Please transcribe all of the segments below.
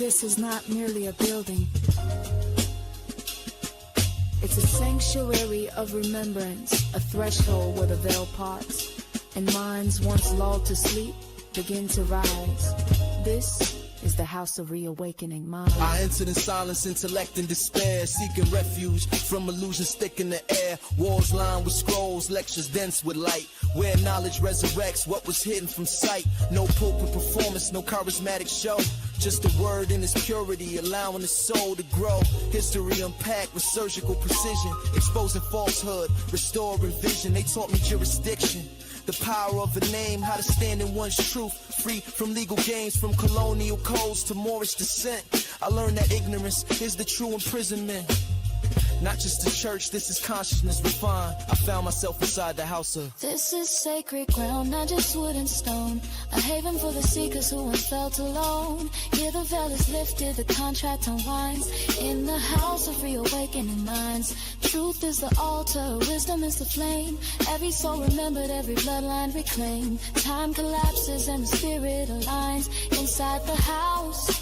This is not merely a building. It's a sanctuary of remembrance, a threshold where the veil parts, and minds once lulled to sleep begin to rise. This is the house of reawakening minds. I entered in silence, intellect and despair, seeking refuge from illusions thick in the air. Walls lined with scrolls, lectures dense with light, where knowledge resurrects what was hidden from sight. No pulpit performance, no charismatic show, just a word in its purity, allowing the soul to grow. History unpacked with surgical precision, exposing falsehood, restoring vision. They taught me jurisdiction, the power of a name, how to stand in one's truth, free from legal games, from colonial codes to Moorish descent. I learned that ignorance is the true imprisonment. Not just a church, this is consciousness refined. I found myself inside the house of. This is sacred ground, not just wood and stone. A haven for the seekers who once felt alone. Here the veil is lifted, the contract unwinds. In the house of reawakening minds. Truth is the altar, wisdom is the flame. Every soul remembered, every bloodline reclaimed. Time collapses and the spirit aligns. Inside the house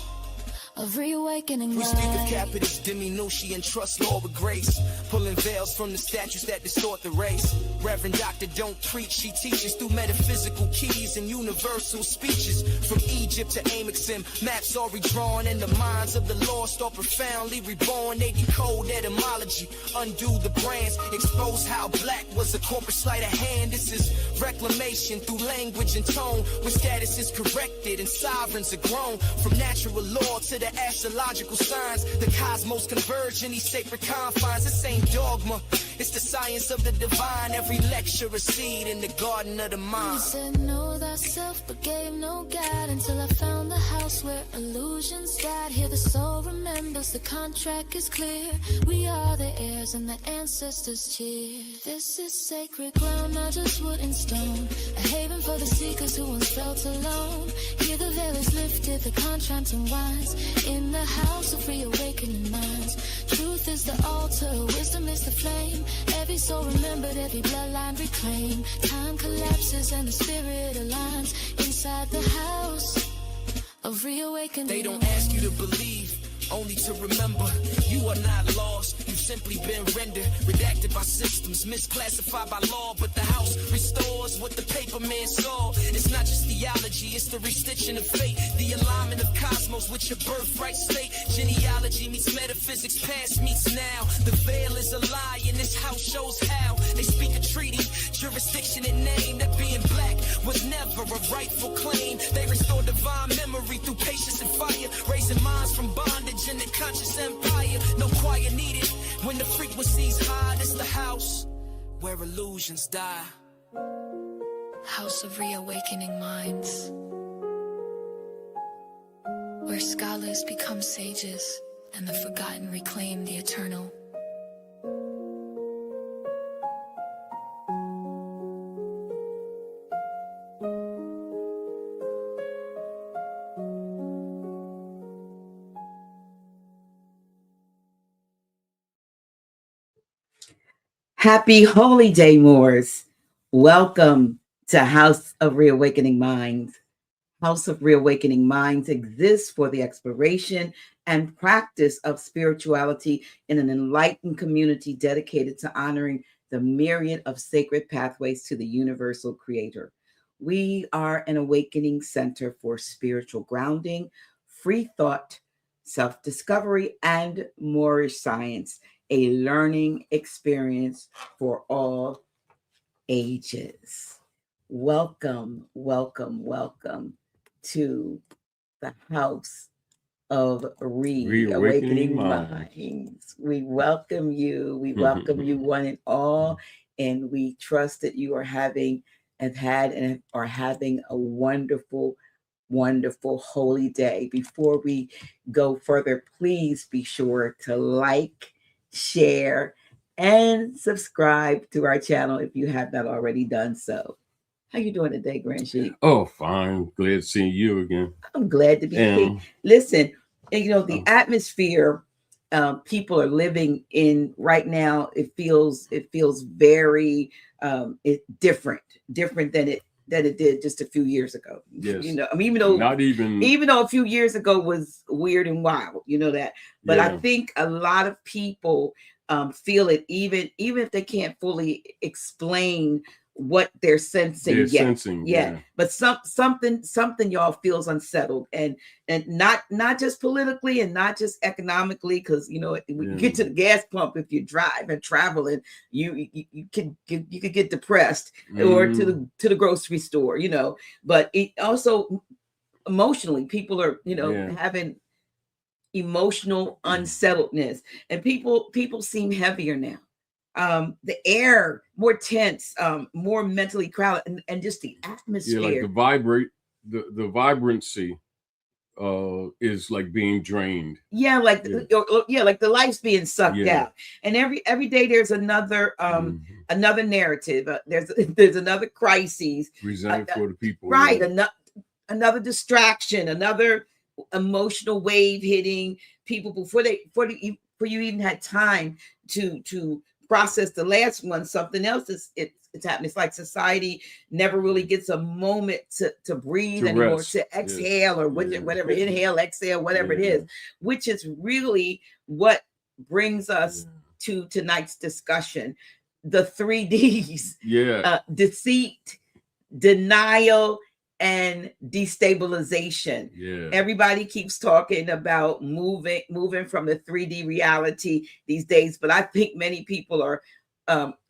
of reawakening We minds. speak of capitives, diminution, and trust law with grace. Pulling veils from the statues that distort the race. Reverend Doctor don't preach, she teaches through metaphysical keys and universal speeches. From Egypt to Amexim, maps are redrawn, and the minds of the lost are profoundly reborn. They decode etymology, undo the brands, expose how black was a corporate sleight of hand. This is reclamation through language and tone, where status is corrected and sovereigns are grown. From natural law to the astrological signs, the cosmos converge in these sacred confines. This ain't dogma, it's the science of the divine. Every lecture a seed in the garden of the mind. You said know thyself but gave no guide, until I found the house where illusions died. Here the soul remembers, the contract is clear. We are the heirs and the ancestors cheer. This is sacred ground, not just wood and stone. A haven for the seekers who once felt alone. Here the veil is lifted, the contract unwinds. In the house of reawakening minds. Truth is the altar, wisdom is the flame. Every soul remembered, every bloodline reclaimed. Time collapses and the spirit aligns. Inside the house of reawakening. They don't ask you to believe, only to remember. You are not lost, you've simply been rendered. Redacted by systems, misclassified by law. But the house restores what the paper man saw. It's not just theology, it's the restitching of fate. The alignment of cosmos with your birthright state. Genealogy meets metaphysics, past meets now. The veil is a lie and this house shows how. They speak a treaty, jurisdiction and name. That being black was never a rightful claim. They restore divine memory through patience and fire. Raising minds from bondage in the conscious empire. No choir needed when the frequency's high. It's the house where illusions die. House of reawakening minds, where scholars become sages and the forgotten reclaim the eternal. Happy Holy Day, Moors. Welcome to House of Reawakening Minds. House of Reawakening Minds exists for the exploration and practice of spirituality in an enlightened community dedicated to honoring the myriad of sacred pathways to the universal creator. We are an awakening center for spiritual grounding, free thought, self-discovery, and Moorish science, a learning experience for all ages. Welcome, welcome, welcome to the House of Reawakening Minds. We welcome you. We welcome you one and all, and we trust that you are having and are having a wonderful, wonderful holy day. Before we go further, please be sure to like, share, and subscribe to our channel if you have not already done so. How you doing today, Grand Sheik? Oh, fine. Glad seeing you again. I'm glad to be here. Listen, the atmosphere people are living in right now, it feels very different than it did just a few years ago. Yes. You know, I mean, even though a few years ago was weird and wild, you know that. But I think a lot of people feel it, even if they can't fully explain what they're sensing. Yeah. But something y'all feels unsettled, and not just politically and not just economically, because you know when you get to the gas pump, if you drive and travel, and you could get depressed, or to the grocery store, you know. But it also emotionally, people are having emotional unsettledness, and people seem heavier now. The air more tense, more mentally crowded, and just the atmosphere. Like the vibrancy is like being drained. Like the life's being sucked out. And every day there's another another narrative. There's another crisis. Presented for the people. Right. Another distraction, another emotional wave hitting people before you even had time to process the last one. Something else is it's happening. It's like society never really gets a moment to breathe anymore, rest. To exhale or whatever, inhale, exhale, whatever it is, which is really what brings us to tonight's discussion. The 3Ds, deceit, denial, and destabilization. Everybody keeps talking about moving from the 3D reality these days, but I think many people are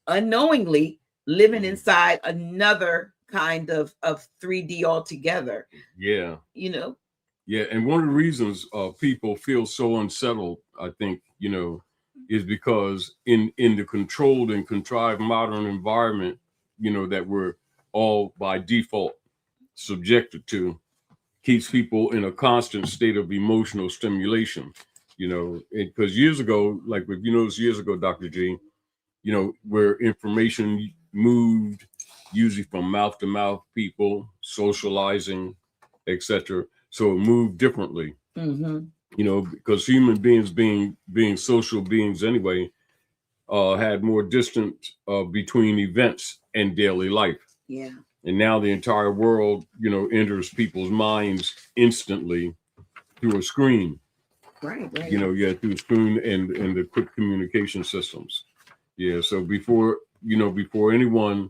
unknowingly living inside another kind of 3D altogether. You know. And one of the reasons people feel so unsettled, I think, you know, is because in the controlled and contrived modern environment, you know, that we're all by default subjected to, keeps people in a constant state of emotional stimulation, you know. Because years ago, like if you notice years ago, Dr. G, you know, where information moved usually from mouth to mouth, people socializing, etc. So it moved differently, you know, because human beings being social beings anyway, had more distance between events and daily life. And now the entire world, you know, enters people's minds instantly through a screen. Right. You know, through screen and the quick communication systems. So before anyone,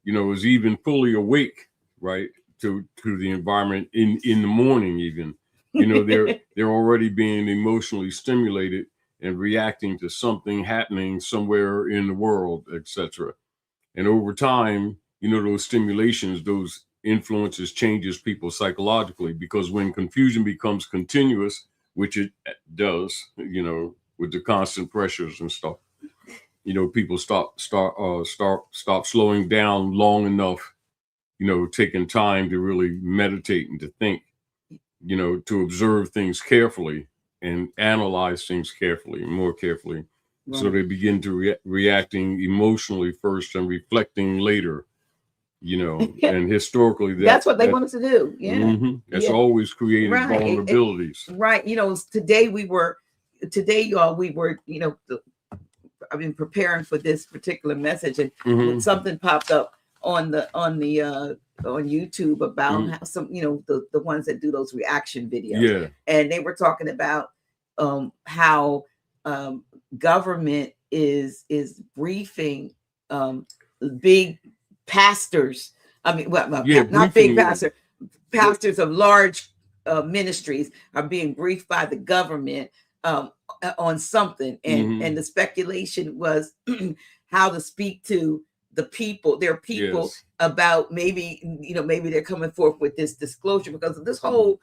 you know, is even fully awake, right, to the environment in the morning even, you know, they're already being emotionally stimulated and reacting to something happening somewhere in the world, etc. And over time, you know, those stimulations, those influences, changes people psychologically, because when confusion becomes continuous, which it does, you know, with the constant pressures and stuff, you know, people stop slowing down long enough, you know, taking time to really meditate and to think, you know, to observe things carefully and analyze things carefully, more carefully. Right. So they begin to reacting emotionally first and reflecting later. You know, and historically, that's what they want us to do. That's always created vulnerabilities. Right. You know, today, y'all, we were, you know, I've been preparing for this particular message, and something popped up on YouTube about how some, you know, the ones that do those reaction videos. And they were talking about how government is briefing big pastors. I mean, not big pastors of large ministries are being briefed by the government on something, and the speculation was how to speak to the people, their people, about maybe they're coming forth with this disclosure, because this whole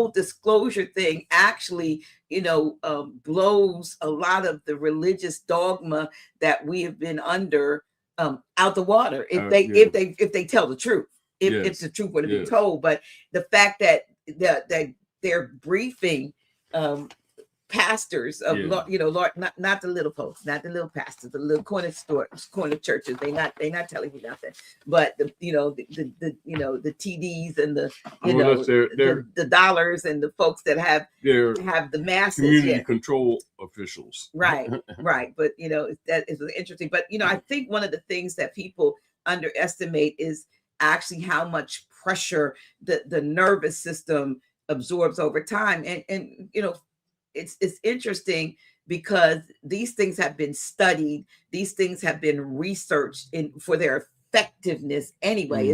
disclosure thing actually, you know, blows a lot of the religious dogma that we have been under out the water if they tell the truth, if the truth were to be told. But the fact that they're briefing pastors of you know, Lord, not the little folks, not the little pastors, the little corner churches. They're not telling you nothing, but the TDs and the dollars and the folks that have the masses, community control officials. Right. But you know, that is interesting. But you know, I think one of the things that people underestimate is actually how much pressure the nervous system absorbs over time. And you know, it's interesting because these things have been studied, these things have been researched for their effectiveness anyway.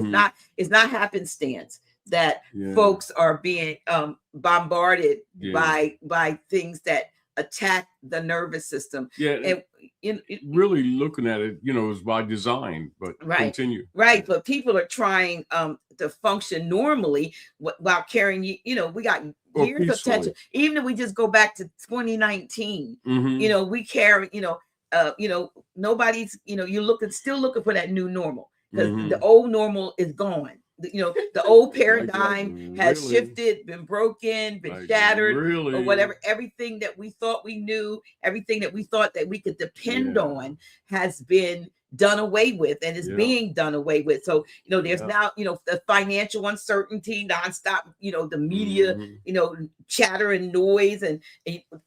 It's not happenstance that folks are being bombarded by things that attack the nervous system. And really looking at it, you know, is by design, but continue. Right. But people are trying to function normally while carrying, you know, we got years of tension. Even if we just go back to 2019, you know, we carry, you know, nobody's, you know, still looking for that new normal, because the old normal is gone. You know, the old paradigm has shifted, been broken, been shattered, or whatever. Everything that we thought we knew, everything that we thought that we could depend on has been done away with, and is being done away with. So, you know, there's now, you know, the financial uncertainty, nonstop, you know, the media, you know, chatter and noise and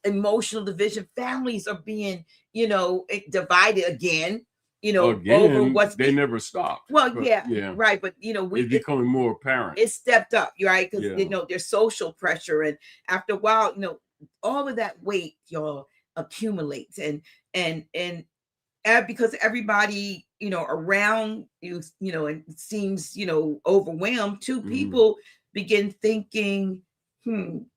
emotional division. Families are being, you know, divided again. You know, over what's they never stopped. Well, right. But you know, it's becoming more apparent. It stepped up, right? Because you know, there's social pressure, and after a while, you know, all of that weight, y'all, accumulates, and because everybody, you know, around you, you know, and it seems, you know, overwhelmed too. People begin thinking,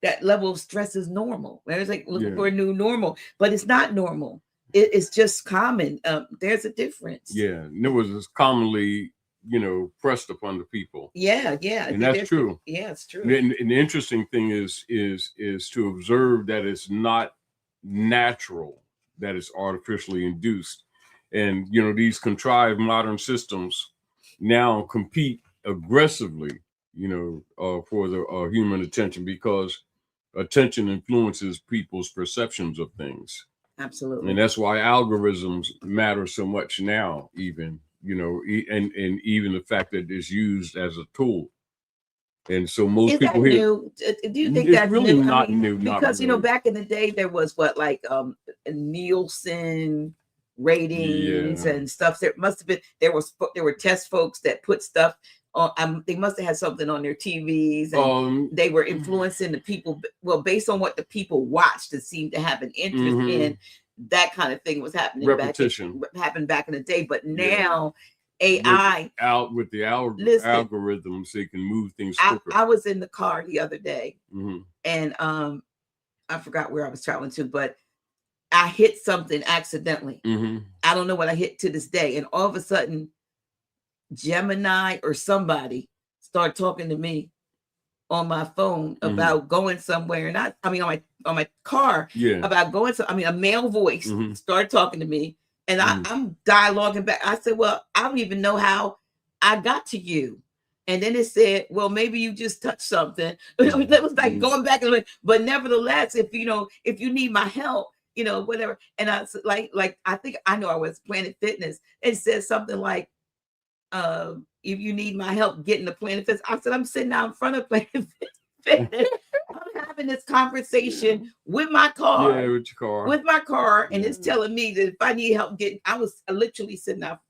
that level of stress is normal. And it's like looking for a new normal, but it's not normal. It's just common. There's a difference. And it was commonly, you know, pressed upon the people. And that's true. It's true. And the interesting thing is to observe that it's not natural, that it's artificially induced. And you know, these contrived modern systems now compete aggressively, you know, for the human attention, because attention influences people's perceptions of things. Absolutely. And that's why algorithms matter so much now, even, you know, and even the fact that it's used as a tool. And so most people here, new? Do you think it's that's really new? not new? Because you know, back in the day, there was Nielsen ratings and stuff. There must have been there were test folks that put stuff on. They must have had something on their TVs, and they were influencing the people. Well, based on what the people watched, it seemed to have an interest in. That kind of thing was happening. Happened back in the day, but now. AI with the algorithms, they can move things quicker. I was in the car the other day, and I forgot where I was traveling to, but I hit something accidentally. I don't know what I hit to this day, and all of a sudden, Gemini or somebody started talking to me on my phone about going somewhere, and on my car, about going. A male voice started talking to me. And I'm dialoguing back. I said, well, I don't even know how I got to you. And then it said, well, maybe you just touched something. That was like going back and but nevertheless, if you need my help, you know, whatever. And I was like I think I know I was Planet Fitness. It said something like, if you need my help getting the Planet Fitness. I said, I'm sitting out in front of Planet Fitness. I'm having this conversation with my car. With my car, and it's telling me that if I need help getting, I was literally sitting out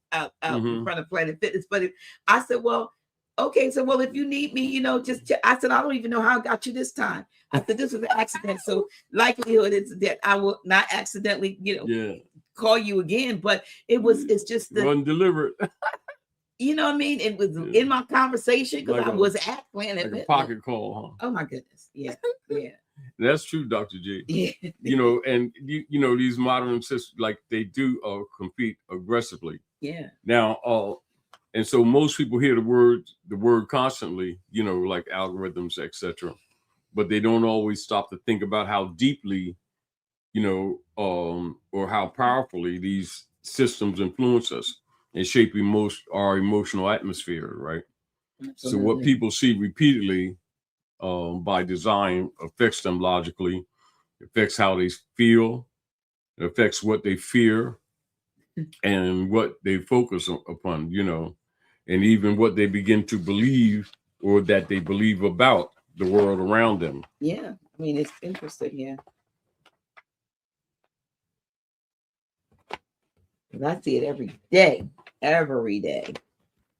in front of Planet Fitness. But I said, well, okay, so well, if you need me, you know, I said, I don't even know how I got you this time. I said, this was an accident, so likelihood is that I will not accidentally, you know, call you again. But it's just the undelivered. You know what I mean? It was in my conversation because I was at Planet like a pocket call, huh? Oh my goodness. Yeah. That's true, Dr. G. Yeah. You know, and you know, these modern systems, like they do compete aggressively. Yeah. Now, and so most people hear the word constantly, you know, like algorithms, etc. But they don't always stop to think about how deeply, you know, or how powerfully these systems influence us and shape our emotional atmosphere, right? Absolutely. So what people see repeatedly by design affects them logically, affects how they feel, it affects what they fear and what they focus upon, you know, and even what they begin to believe or that they believe about the world around them. Yeah, I mean, it's interesting, yeah. I see it every day.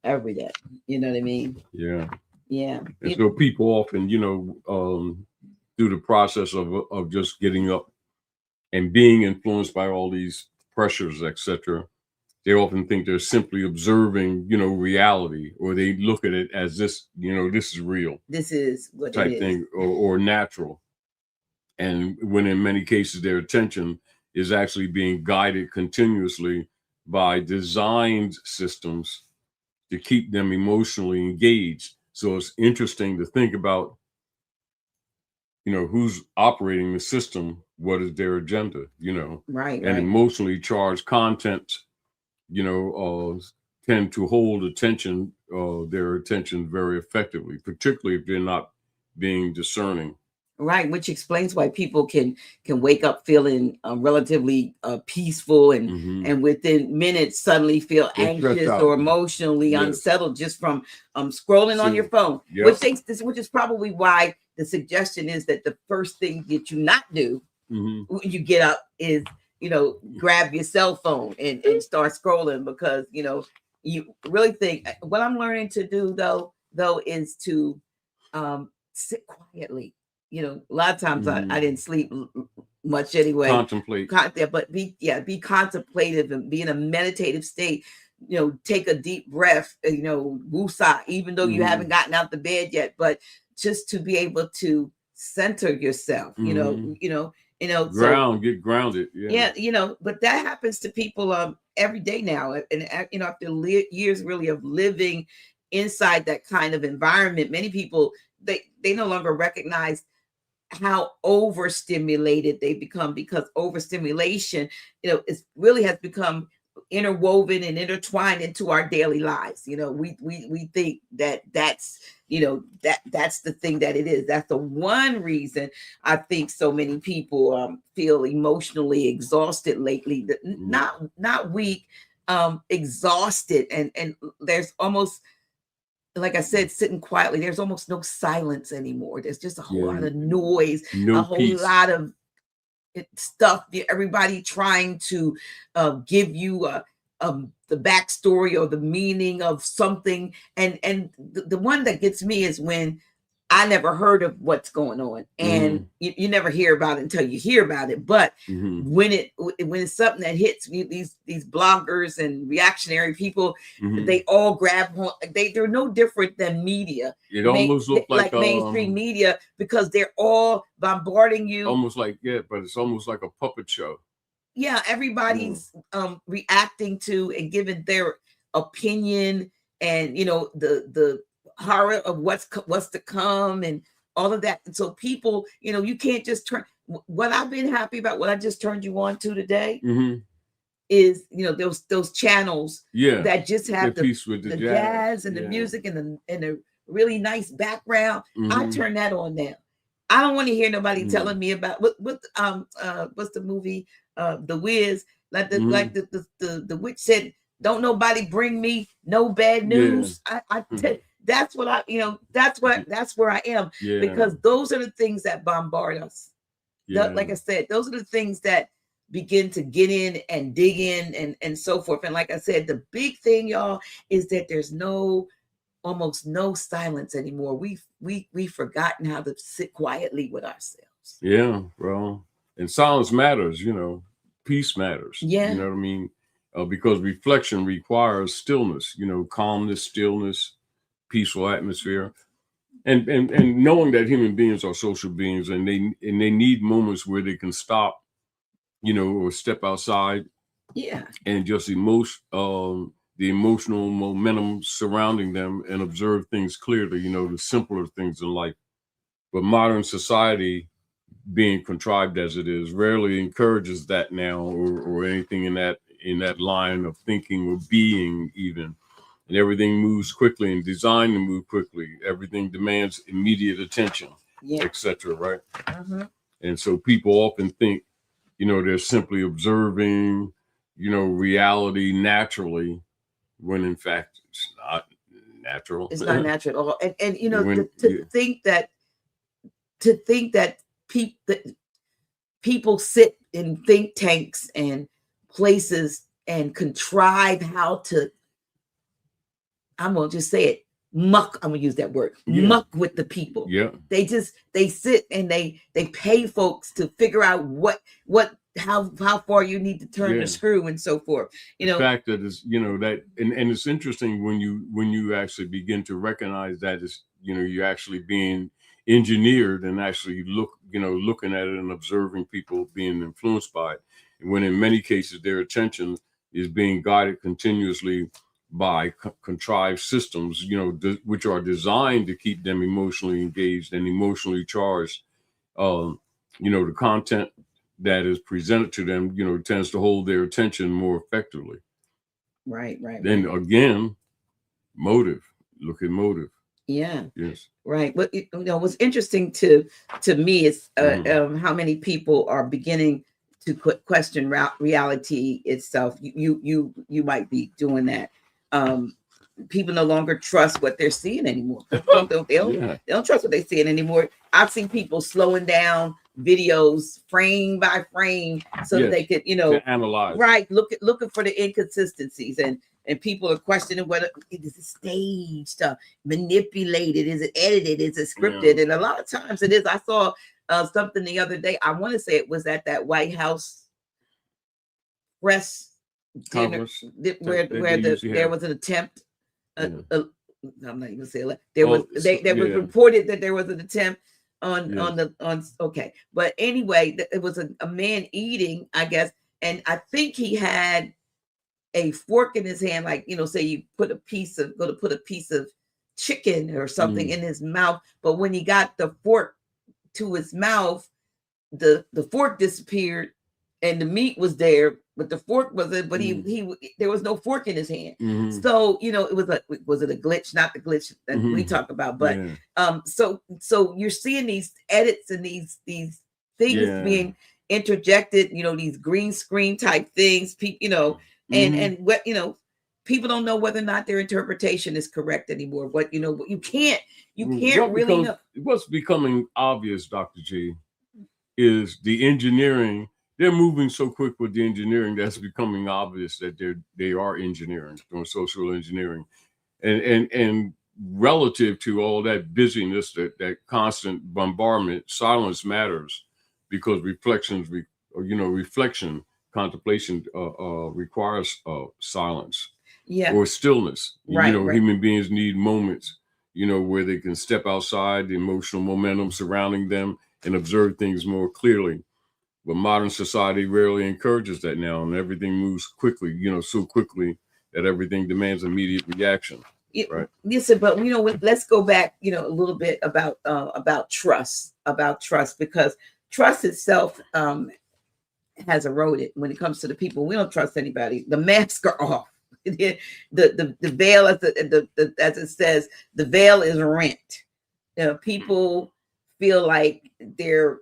every day. You know what I mean? Yeah. Yeah. And so people often, through the process of just getting up and being influenced by all these pressures, etc., they often think they're simply observing, reality, or they look at it as this, this is real. This is what type it is. thing, or natural. And when in many cases their attention is actually being guided continuously by designed systems to keep them emotionally engaged. So it's interesting to think about, who's operating the system, what is their agenda, Right. and emotionally charged content, tend to hold their attention very effectively, particularly if they're not being discerning. Right, which explains why people can wake up feeling relatively peaceful, and within minutes suddenly feel anxious or emotionally unsettled just from scrolling on your phone. Which is probably why the suggestion is that the first thing that you not do when you get up is grab your cell phone and start scrolling, because you really think what I'm learning to do though is to sit quietly. A lot of times I didn't sleep much anyway. Contemplate. But be contemplative and be in a meditative state. Take a deep breath, woosah, even though you haven't gotten out the bed yet, but just to be able to center yourself, get grounded. But that happens to people every day now. And after years really of living inside that kind of environment, many people they no longer recognize how overstimulated they become, because overstimulation, it really has become interwoven and intertwined into our daily lives. We think that's that's the thing that it is. That's the one reason I think so many people feel emotionally exhausted lately. Not weak, exhausted, and there's almost, like I said, sitting quietly, there's almost no silence anymore. There's just a whole lot of noise, a whole lot of stuff. Everybody trying to give you the backstory or the meaning of something. And the one that gets me is when I never heard of what's going on, and you never hear about it until you hear about it. But when it's something that hits these bloggers and reactionary people, they all grab. They're no different than media. It almost looks like mainstream media, because they're all bombarding you. Almost like but it's almost like a puppet show. Yeah, everybody's reacting to and giving their opinion, and the horror of what's to come and all of that. And so people, you can't just turn. What I've been happy about, what I just turned you on to today, is those channels that just have the jazz and the music and the really nice background. I turn that on now. I don't want to hear nobody telling me about what's the movie, The Wiz, like the witch said, don't nobody bring me no bad news. That's what that's where I am, because those are the things that bombard us. Like I said, those are the things that begin to get in and dig in and so forth. And like I said, the big thing, y'all, is that there's almost no silence anymore. We've forgotten how to sit quietly with ourselves. Yeah, well, and silence matters, peace matters. Yeah. You know what I mean? Because reflection requires stillness, calmness, stillness, peaceful atmosphere, and knowing that human beings are social beings, and they need moments where they can stop, or step outside, and just the emotional momentum surrounding them, and observe things clearly, the simpler things in life. But modern society, being contrived as it is, rarely encourages that now, or anything in that line of thinking or being even. And everything moves quickly and designed to move quickly. Everything demands immediate attention, etc. Right? And so people often think, they're simply observing, reality naturally, when in fact it's not natural. It's not natural at all. And to think that people sit in think tanks and places and contrive how to I'm gonna just say it, muck. I'm gonna use that word, muck with the people. Yeah. They sit and they pay folks to figure out how far you need to turn the screw and so forth. The fact that is, that, and it's interesting when you actually begin to recognize that is, you're actually being engineered and actually looking at it and observing people being influenced by it. And when in many cases their attention is being guided continuously by contrived systems, which are designed to keep them emotionally engaged and emotionally charged. The content that is presented to them, tends to hold their attention more effectively. Right. Then again, motive. Look at motive. Yeah. Yes. Right. But what's interesting to me is how many people are beginning to question reality itself. You might be doing that. People no longer trust what they're seeing anymore. They don't trust what they're seeing anymore. I've seen people slowing down videos frame by frame so that they could, to analyze. Right. Looking for the inconsistencies, and people are questioning whether it is staged, manipulated, is it edited, is it scripted? And a lot of times it is. I saw something the other day. I want to say it was at that White House press dinner where there was an attempt. I'm not even saying that. There was reported that there was an attempt on okay. But anyway, it was a man eating, I guess, and I think he had a fork in his hand, like, say you put a piece of chicken or something in his mouth, but when he got the fork to his mouth, the fork disappeared and the meat was there, but the fork wasn't. But he there was no fork in his hand. So it was it a glitch? Not the glitch that we talk about, but so you're seeing these edits and these things being interjected. These green screen type things. And what people don't know whether or not their interpretation is correct anymore. But you can't really know. What's becoming obvious, Dr. G, is the engineering. They're moving so quick with the engineering that's becoming obvious that they are engineering, doing social engineering, and relative to all that busyness, that constant bombardment, silence matters, because reflection, contemplation requires silence, or stillness. Right. Human beings need moments, where they can step outside the emotional momentum surrounding them and observe things more clearly. But modern society rarely encourages that now, and everything moves quickly, so quickly that everything demands immediate reaction. Right. Listen, but let's go back, a little bit about trust, because trust itself has eroded when it comes to the people. We don't trust anybody. The masks are off. The veil, as it says, the veil is rent. People feel like they're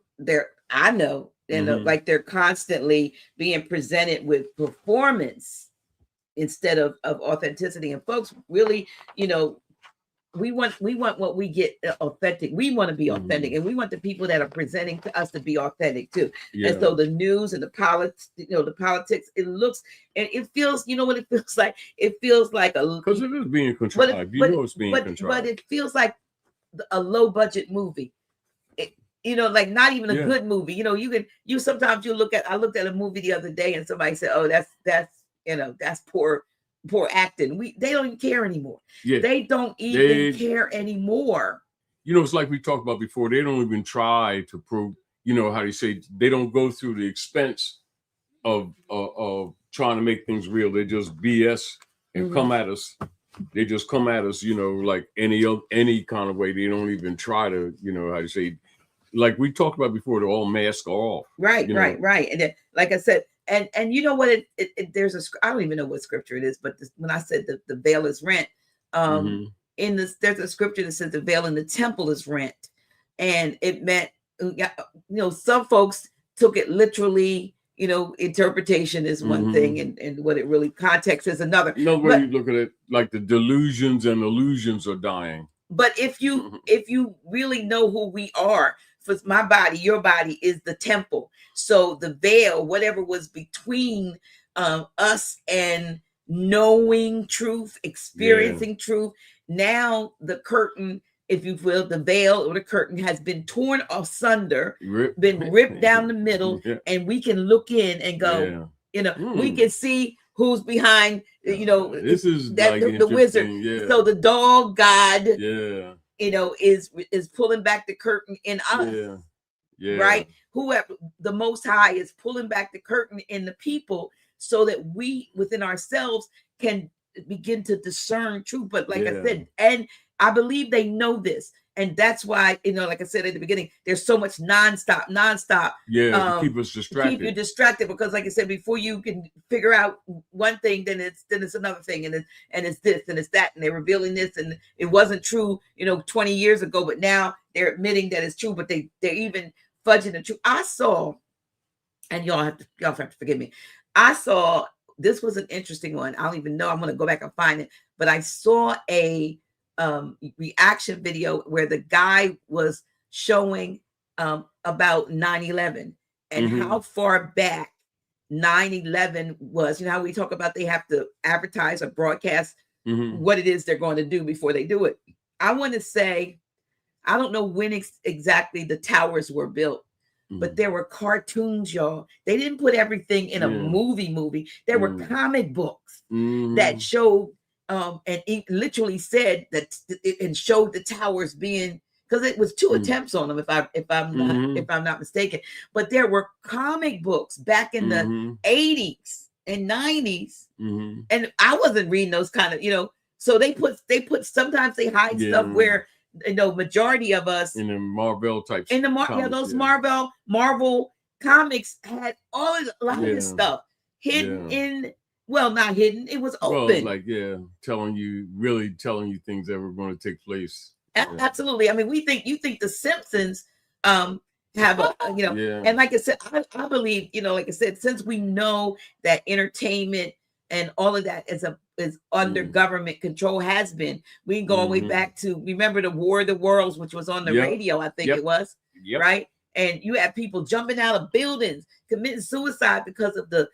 I know. Like they're constantly being presented with performance instead of authenticity. And folks really, we want what we get authentic. We want to be authentic, and we want the people that are presenting to us to be authentic too. And so the news and the politics, it looks and it feels, what it feels like? It feels like because it is being contrived. It's being contrived. But it feels like a low budget movie. Like not even a good movie. Sometimes I looked at a movie the other day and somebody said, "Oh, that's poor acting." They don't even care anymore. Yeah. They don't even care anymore. It's like we talked about before. They don't even try to prove, how do you say, they don't go through the expense of trying to make things real. They just BS and come at us. They just come at us, like any kind of way. They don't even try to, how do you say, like we talked about before, they're all masked off. Right. And then, like I said, and you know what? There's I don't even know what scripture it is, but when I said the veil is rent, there's a scripture that says the veil in the temple is rent, and it meant, some folks took it literally. Interpretation is one thing, and what it really context is another. No, when you look at it, like the delusions and illusions are dying. But if you really know who we are, for my body, your body is the temple. So the veil, whatever was between us and knowing truth, experiencing truth. Now the curtain, if you will, the veil or the curtain has been torn asunder, been ripped down the middle, and we can look in and go, we can see who's behind, this is that like the wizard. So the dog god, is pulling back the curtain in us. Right? Whoever, the Most High is pulling back the curtain in the people so that we within ourselves can begin to discern truth. But like I said, and I believe they know this. And that's why, like I said at the beginning, there's so much nonstop. To keep us distracted. Keep you distracted, because like I said, before you can figure out one thing, then it's another thing, and it's this and it's that, and they're revealing this, and it wasn't true, 20 years ago, but now they're admitting that it's true, but they're even fudging the truth. I saw, and y'all have to forgive me. I saw, this was an interesting one. I don't even know. I'm going to go back and find it, but I saw a reaction video where the guy was showing about 9/11 and how far back 9/11 was. You know how we talk about they have to advertise or broadcast what it is they're going to do before they do it. I want to say, I don't know when exactly the towers were built, but there were cartoons, y'all. They didn't put everything in a movie. There were comic books that showed, and it literally said that, and showed the towers being, because it was 2 attempts on them, if I'm not mistaken. But there were comic books back in the 80s and 90s, and I wasn't reading those kind of, so they put sometimes they hide stuff where, majority of us in the Marvel types, in the Marvel comics had a lot of this stuff hidden in, not hidden, it was open. Like telling you things that were going to take place. Absolutely. I mean, you think the Simpsons have and like I said, I believe, like I said, since we know that entertainment and all of that is under government control, has been. We can go all the way back to, remember the War of the Worlds, which was on the radio, I think it was, right? And you had people jumping out of buildings, committing suicide because of the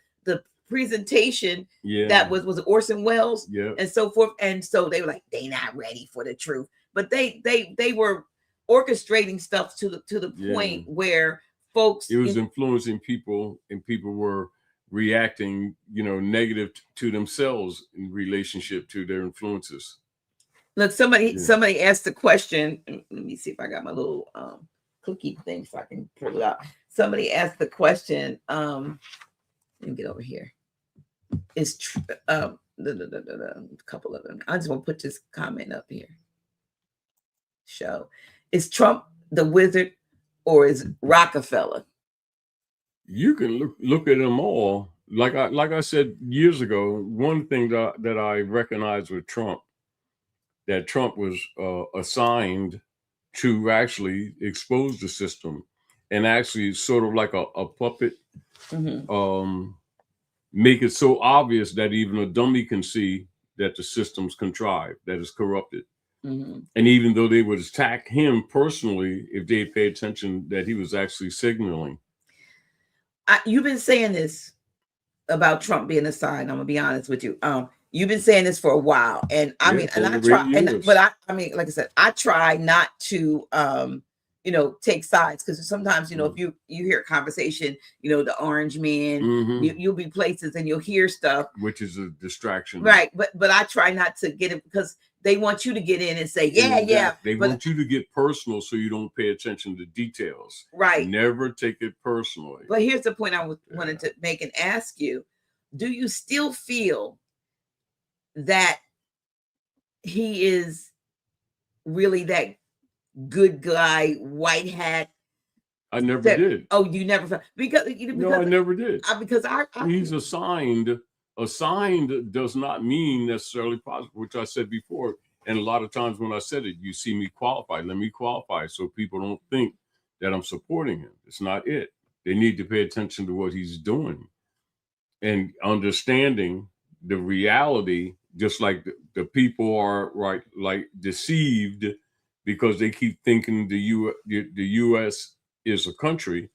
presentation that was Orson Welles and so forth. And so they were like, they not ready for the truth. But they were orchestrating stuff to the point where folks, it was influencing people, and people were reacting, negative to themselves in relationship to their influences. Look, somebody asked the question. Let me see if I got my little cookie thing so I can pull it out. Somebody asked the question. Let me get over here. It's a couple of them. I just want to put this comment up here. Is Trump the wizard, or is Rockefeller? You can look at them all. Like I said years ago, one thing that I recognized with Trump, that Trump was assigned to actually expose the system, and actually sort of like a puppet, make it so obvious that even a dummy can see that the system's contrived, that it's corrupted. And even though they would attack him personally, if they pay attention, that he was actually signaling. You've been saying this about Trump being assigned. I'm gonna be honest with you. You've been saying this for a while, and I mean, and I try, but I mean, like I said, I try not to, take sides, because sometimes, if you hear a conversation, the orange man, you'll be places and you'll hear stuff, which is a distraction, right? But I try not to get it, because they want you to get in and say, They want you to get personal, so you don't pay attention to details. Right. Never take it personally. But here's the point I wanted to make and ask you: do you still feel that he is really that good guy, white hat? I never did. Oh, you never felt, because no, I never did. Because he's assigned. Assigned does not mean necessarily positive, which I said before. And a lot of times when I said it, you see me qualify. Let me qualify so people don't think that I'm supporting him. It's not it. They need to pay attention to what he's doing and understanding the reality, just like the people are deceived because they keep thinking the U.S. is a country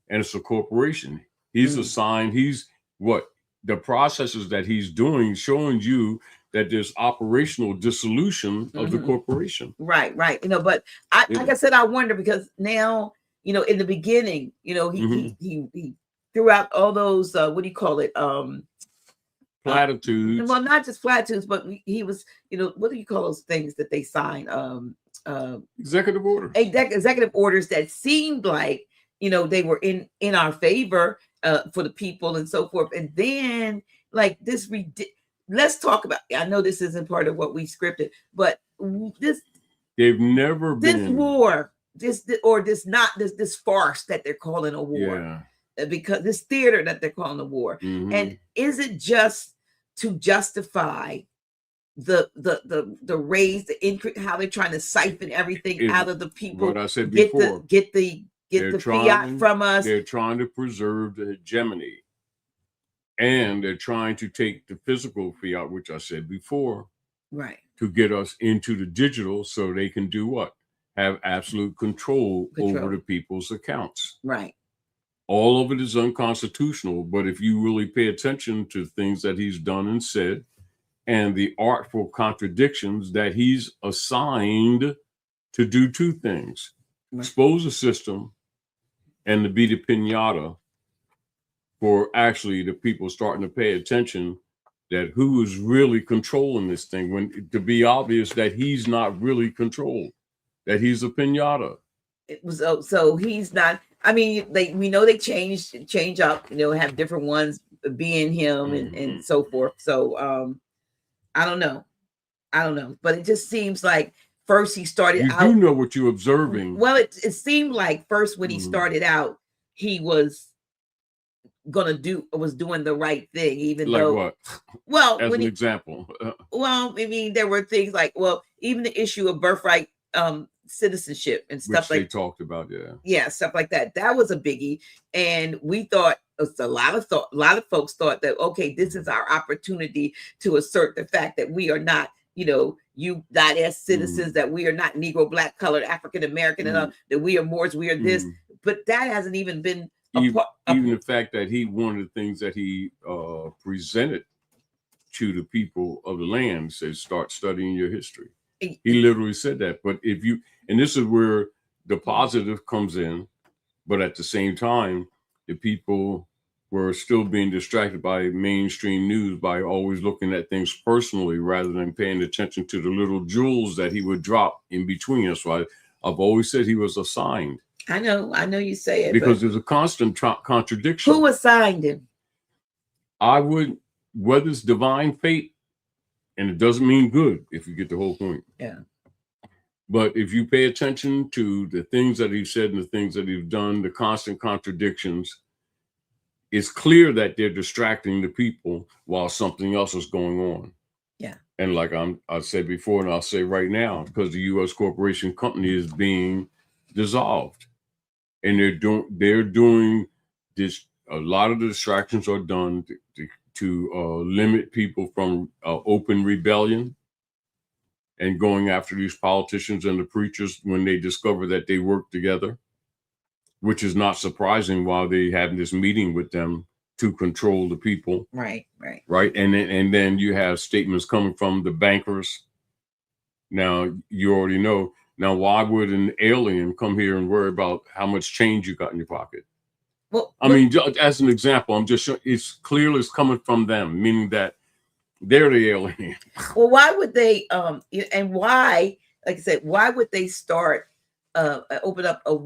and it's a corporation. He's assigned. He's what? the processes that he's doing, showing you that there's operational dissolution of the corporation. Right. But like I said, I wonder because now, in the beginning, he threw out all those what do you call it? Platitudes. Well, not just platitudes, but he was, what do you call those things that they sign? Executive order. Executive orders that seemed like, they were in our favor for the people and so forth. And then like this, let's talk about, I know this isn't part of what we scripted, but they've never been this war, this farce that they're calling a war. Yeah. Because this theater that they're calling a war. And is it just to justify the raise, the increase, how they're trying to siphon everything out of the people? What I said before, get the fiat from us. They're trying to preserve the hegemony, and they're trying to take the physical fiat, which I said before, right, to get us into the digital, so they can do what? Have absolute control over the people's accounts. Right. All of it is unconstitutional, but if you really pay attention to things that he's done and said, and the artful contradictions that he's assigned to do two things: expose the system and to be the piñata for actually the people starting to pay attention that who is really controlling this thing, when to be obvious that he's not really controlled, that he's a piñata. It was so he's not. I mean, we know they change up, have different ones being him and so forth. So I don't know, but it just seems like first he started out. You do know what you're observing. Well, it seemed like first when he started out, he was doing the right thing, even like though what? Well, as an example. Well, I mean, there were things like, even the issue of birthright citizenship and stuff, which like they talked about, stuff like that. That was a biggie, and we thought a lot of folks thought that, okay, this is our opportunity to assert the fact that we are not, U.S. citizens, that we are not Negro, Black, colored, African American, and that we are Moors, we are this. But that hasn't even been even the fact that one of the things that he presented to the people of the land says, start studying your history. He literally said that. But and this is where the positive comes in, but at the same time, the people were still being distracted by mainstream news by always looking at things personally rather than paying attention to the little jewels that he would drop in between us. So I've always said he was assigned. I know you say it. Because there's a constant contradiction. Who assigned him? Whether it's divine fate, and it doesn't mean good if you get the whole point. Yeah. But if you pay attention to the things that he said and the things that he's done, the constant contradictions, it's clear that they're distracting the people while something else is going on. Yeah. And like I said before, and I'll say right now, because the U.S. corporation company is being dissolved, and they're doing this. A lot of the distractions are done to limit people from open rebellion and going after these politicians and the preachers when they discover that they work together, which is not surprising while they have this meeting with them to control the people. Right. And then you have statements coming from the bankers. Now, you already know. Now, why would an alien come here and worry about how much change you got in your pocket? Well, I mean, as an example, I'm just showing it's clearly it's coming from them, meaning that they're the alien. Well, why would they? And why, like I said, why would they start open up a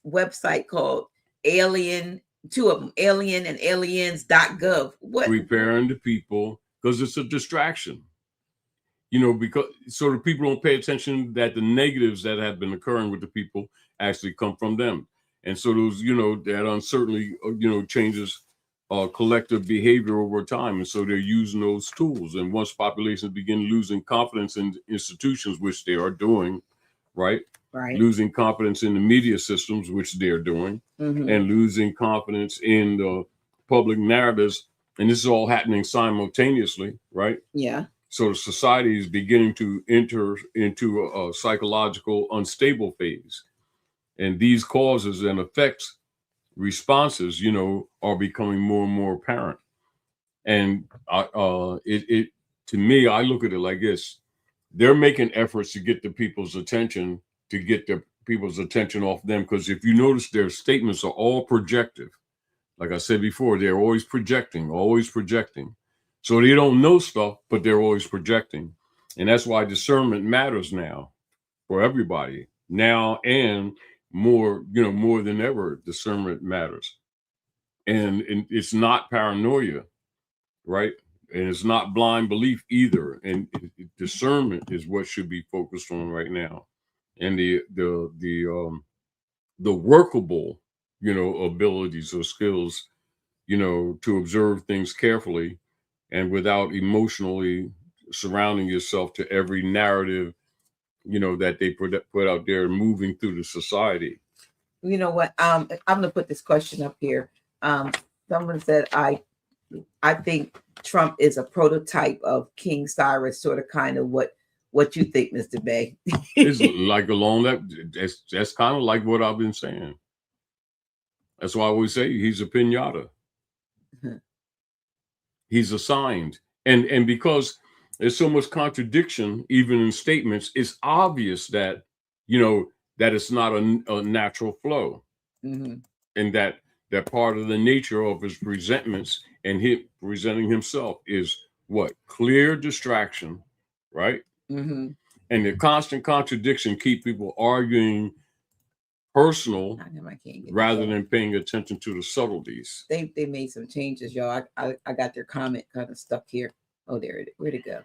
website called Alien? Two of them, Alien and Aliens.gov. What? Preparing the people because it's a distraction. Because so the people don't pay attention that the negatives that have been occurring with the people actually come from them. And so those, that uncertainty, changes collective behavior over time. And so they're using those tools. And once populations begin losing confidence in institutions, which they are doing, right? Losing confidence in the media systems, which they're doing, and losing confidence in the public narratives. And this is all happening simultaneously, right? Yeah. So the society is beginning to enter into a psychological unstable phase. And these causes and effects responses, are becoming more and more apparent. And it to me, I look at it like this: they're making efforts to get the people's attention, to get the people's attention off them. Because if you notice, their statements are all projective. Like I said before, they're always projecting, always projecting. So they don't know stuff, but they're always projecting. And that's why discernment matters now for everybody now, and more, more than ever, discernment matters. And it's not paranoia, right? And it's not blind belief either. And discernment is what should be focused on right now. And the workable, abilities or skills, to observe things carefully and without emotionally surrounding yourself to every narrative, that they put out there, moving through the society. You know what? I'm going to put this question up here. Someone said, I think Trump is a prototype of King Cyrus, sort of kind of what you think, Mr. Bey. It's like along that's kind of like what I've been saying. That's why I always say he's a pinata. He's assigned. And because there's so much contradiction, even in statements, it's obvious that, that it's not a natural flow. Mm-hmm. And that part of the nature of his resentments and him presenting himself is what? Clear distraction, right? Mm-hmm. And the constant contradiction keep people arguing personal rather than paying attention to the subtleties. They made some changes, y'all. I got their comment kind of stuck here. Oh, there it is. Where'd it go?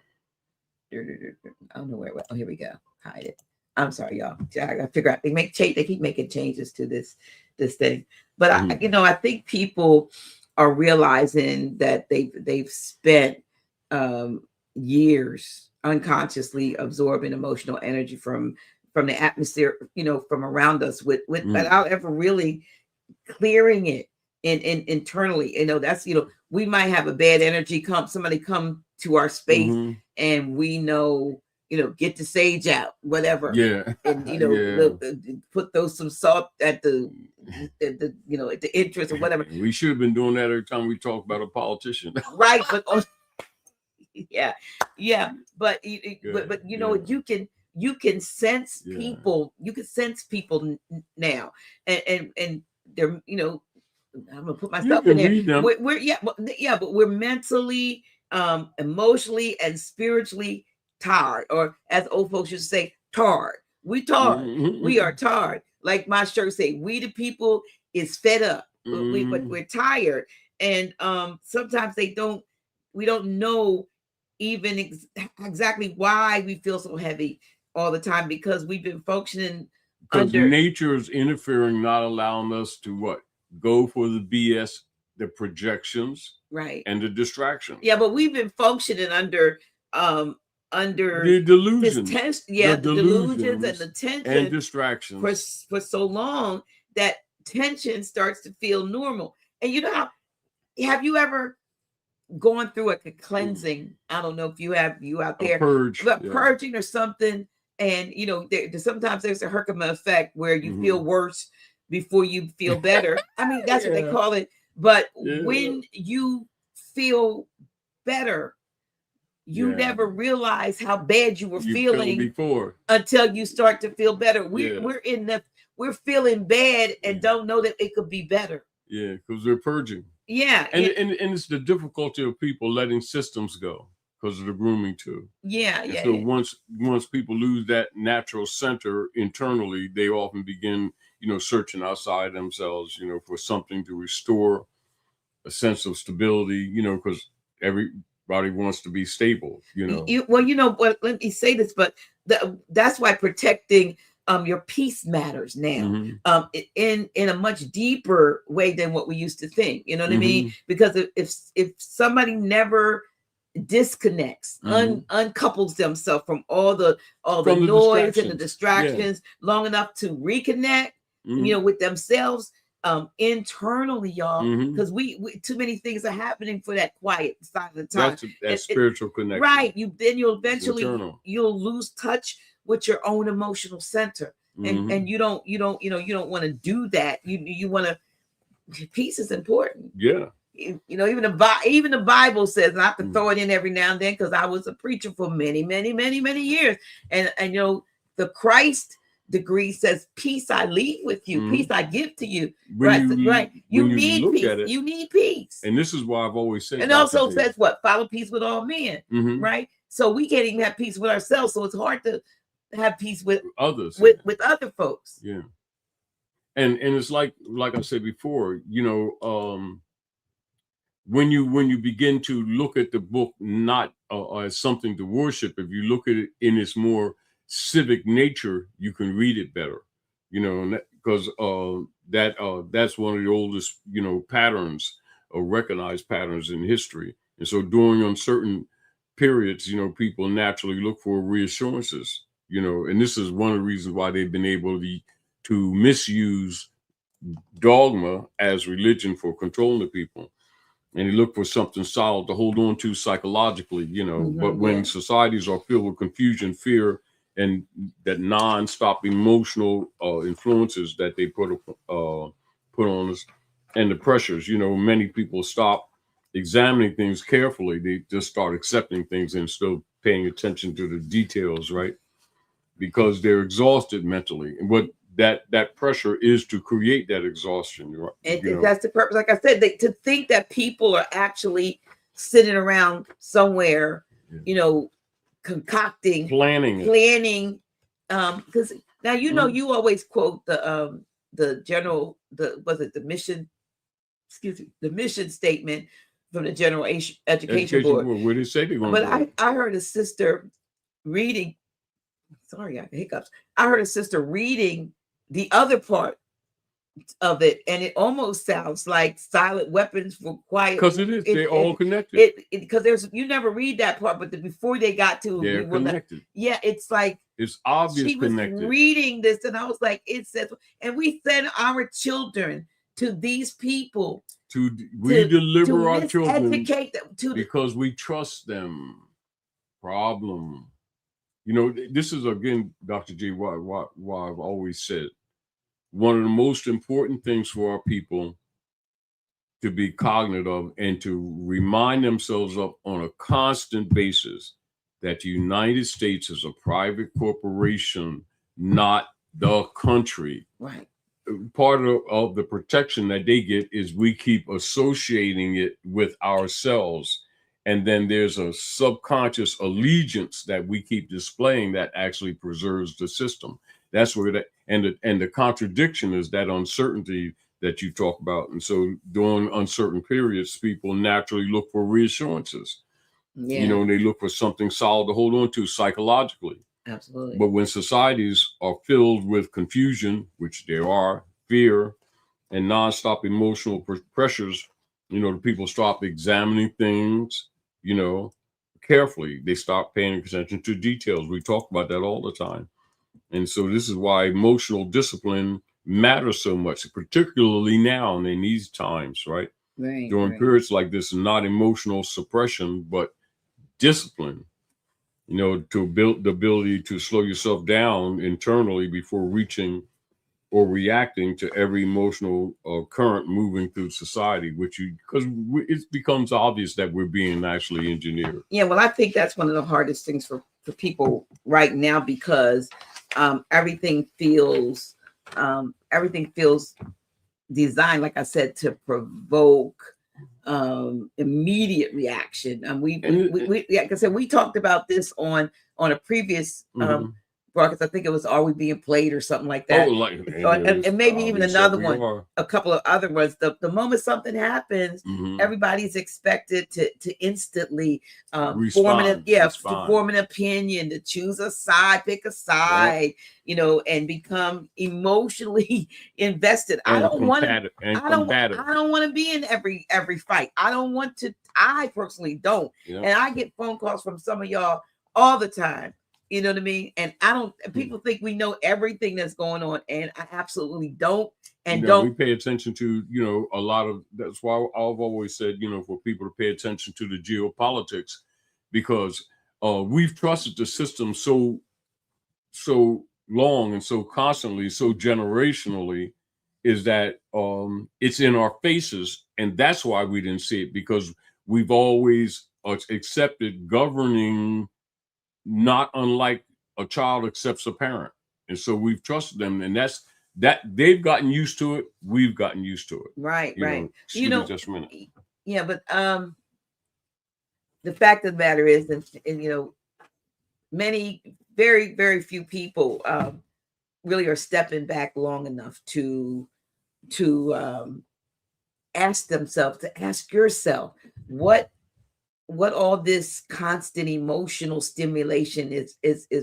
I don't know where it went. Oh, here we go. Hide it. I'm sorry, y'all. I gotta figure out. They keep making changes to this thing. But I think people are realizing that they've spent years unconsciously absorbing emotional energy from the atmosphere, from around us without ever really clearing it internally. That's, we might have a bad energy somebody come to our space and we know, get the sage out, whatever. Yeah. And, put some salt at the at the entrance or whatever. We should have been doing that every time we talk about a politician. Right. But yeah. But you can sense people. You can sense people now, and they're, I'm gonna put myself in there. But we're mentally, emotionally, and spiritually tired, or as old folks used to say, tarred. We tarred. We are tarred. Like my shirt say, we the people is fed up. We're tired, and sometimes we don't know even exactly why we feel so heavy all the time, because we've been functioning under nature's interfering, not allowing us to go for the BS, the projections, right, and the distractions. Yeah, but we've been functioning under the delusions, the delusions and the tension and distractions for so long that tension starts to feel normal. And have you ever gone through a cleansing? I don't know if you out there, purging or something. And sometimes there's a Herkimer effect where you feel worse before you feel better. I mean, that's what they call it. But when you feel better, you never realize how bad you were feeling before until you start to feel better. We're feeling bad and don't know that it could be better. Yeah, because they're purging. Yeah, and it's the difficulty of people letting systems go because of the grooming too. So once people lose that natural center internally, they often begin, searching outside themselves, for something to restore a sense of stability, because everybody wants to be stable, Well, let me say this, but that's why protecting your peace matters now, in a much deeper way than what we used to think. You know what I mean? Because if somebody never disconnects, uncouples themselves from all the noise and the distractions long enough to reconnect, with themselves internally, y'all, because we too many things are happening for that quiet silent time. That's spiritual connection, right? You'll eventually lose touch with your own emotional center, and you don't want to do that. You want to. Peace is important. Yeah, even the Bible says, and I have to throw it in every now and then because I was a preacher for many, many, many, many years. And the Christ degree says, peace I leave with you, peace I give to you. Right. You need peace. You need peace. And this is why I've always said, and also says what? Follow peace with all men. Right. So we can't even have peace with ourselves. So it's hard to have peace with others, with other folks. Yeah. And it's like I said before, when you begin to look at the book not as something to worship, if you look at it in its more civic nature, you can read it better, because that's one of the oldest patterns or recognized patterns in history. And so during uncertain periods, people naturally look for reassurances, and this is one of the reasons why they've been able to misuse dogma as religion for controlling the people. And they look for something solid to hold on to psychologically, but when societies are filled with confusion, fear, and that non-stop emotional influences that they put on us, and the pressures, many people stop examining things carefully. They just start accepting things and still paying attention to the details, right? Because they're exhausted mentally. And what that pressure is to create that exhaustion. And that's the purpose. Like I said, to think that people are actually sitting around somewhere, concocting, planning. Because now you always quote the general, the mission statement from the General Education Board. What did it say? But I heard a sister reading. Sorry, I have hiccups. I heard a sister reading the other part of it, and it almost sounds like silent weapons for quiet. Because it is. They're all connected. Because you never read that part, but before they got to, they're connected. It's like it's obvious. She was connected. reading this, and I was like, it says, and we send our children to these people we deliver our children educate them because we trust them. Problem. This is again, Dr. J, why I've always said one of the most important things for our people to be cognizant of and to remind themselves of on a constant basis that the United States is a private corporation, not the country. Right. Part of the protection that they get is we keep associating it with ourselves. And then there's a subconscious allegiance that we keep displaying that actually preserves the system. That's where the contradiction is that uncertainty that you talk about. And so during uncertain periods, people naturally look for reassurances. Yeah. They look for something solid to hold on to psychologically. Absolutely. But when societies are filled with confusion, which there are, fear, and nonstop emotional pressures, the people stop examining things, carefully. They stop paying attention to details. We talk about that all the time. And so this is why emotional discipline matters so much, particularly now and in these times, right? During periods like this, not emotional suppression, but discipline, to build the ability to slow yourself down internally before reaching or reacting to every emotional current moving through society, because it becomes obvious that we're being actually engineered. Yeah, well, I think that's one of the hardest things for people right now, because everything feels designed, like I said, to provoke immediate reaction. And we like I said, we talked about this on a previous broadcast. I think it was "Are We Being Played" or something like that. And maybe even another one, a couple of other ones. The moment something happens, everybody's expected to instantly form an opinion, to choose a side, pick a side, and become emotionally invested. I don't want to be in every fight. I personally don't. And I get phone calls from some of y'all all the time. You know what I mean? And people think we know everything that's going on, and I absolutely don't. And we pay attention to, a lot of, that's why I've always said, for people to pay attention to the geopolitics, because we've trusted the system so long and so constantly, so generationally, is that it's in our faces And that's why we didn't see it, because we've always accepted governing, not unlike a child accepts a parent. And so we've trusted them, and that's that. They've gotten used to it. We've gotten used to it. Right, right. Excuse me just a minute. Yeah, but the fact of the matter is, and many, very, very few people really are stepping back long enough to ask themselves, to ask yourself, what all this constant emotional stimulation is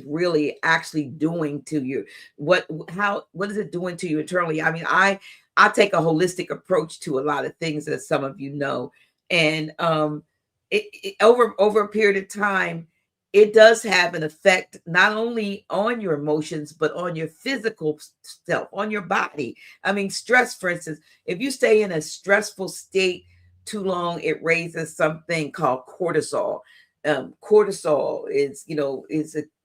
really actually doing to you. What is it doing to you internally? I mean, I take a holistic approach to a lot of things, as some of you know, and over a period of time, it does have an effect not only on your emotions, but on your physical self, on your body. I mean, stress, for instance, if you stay in a stressful state too long, it raises something called cortisol. Cortisol is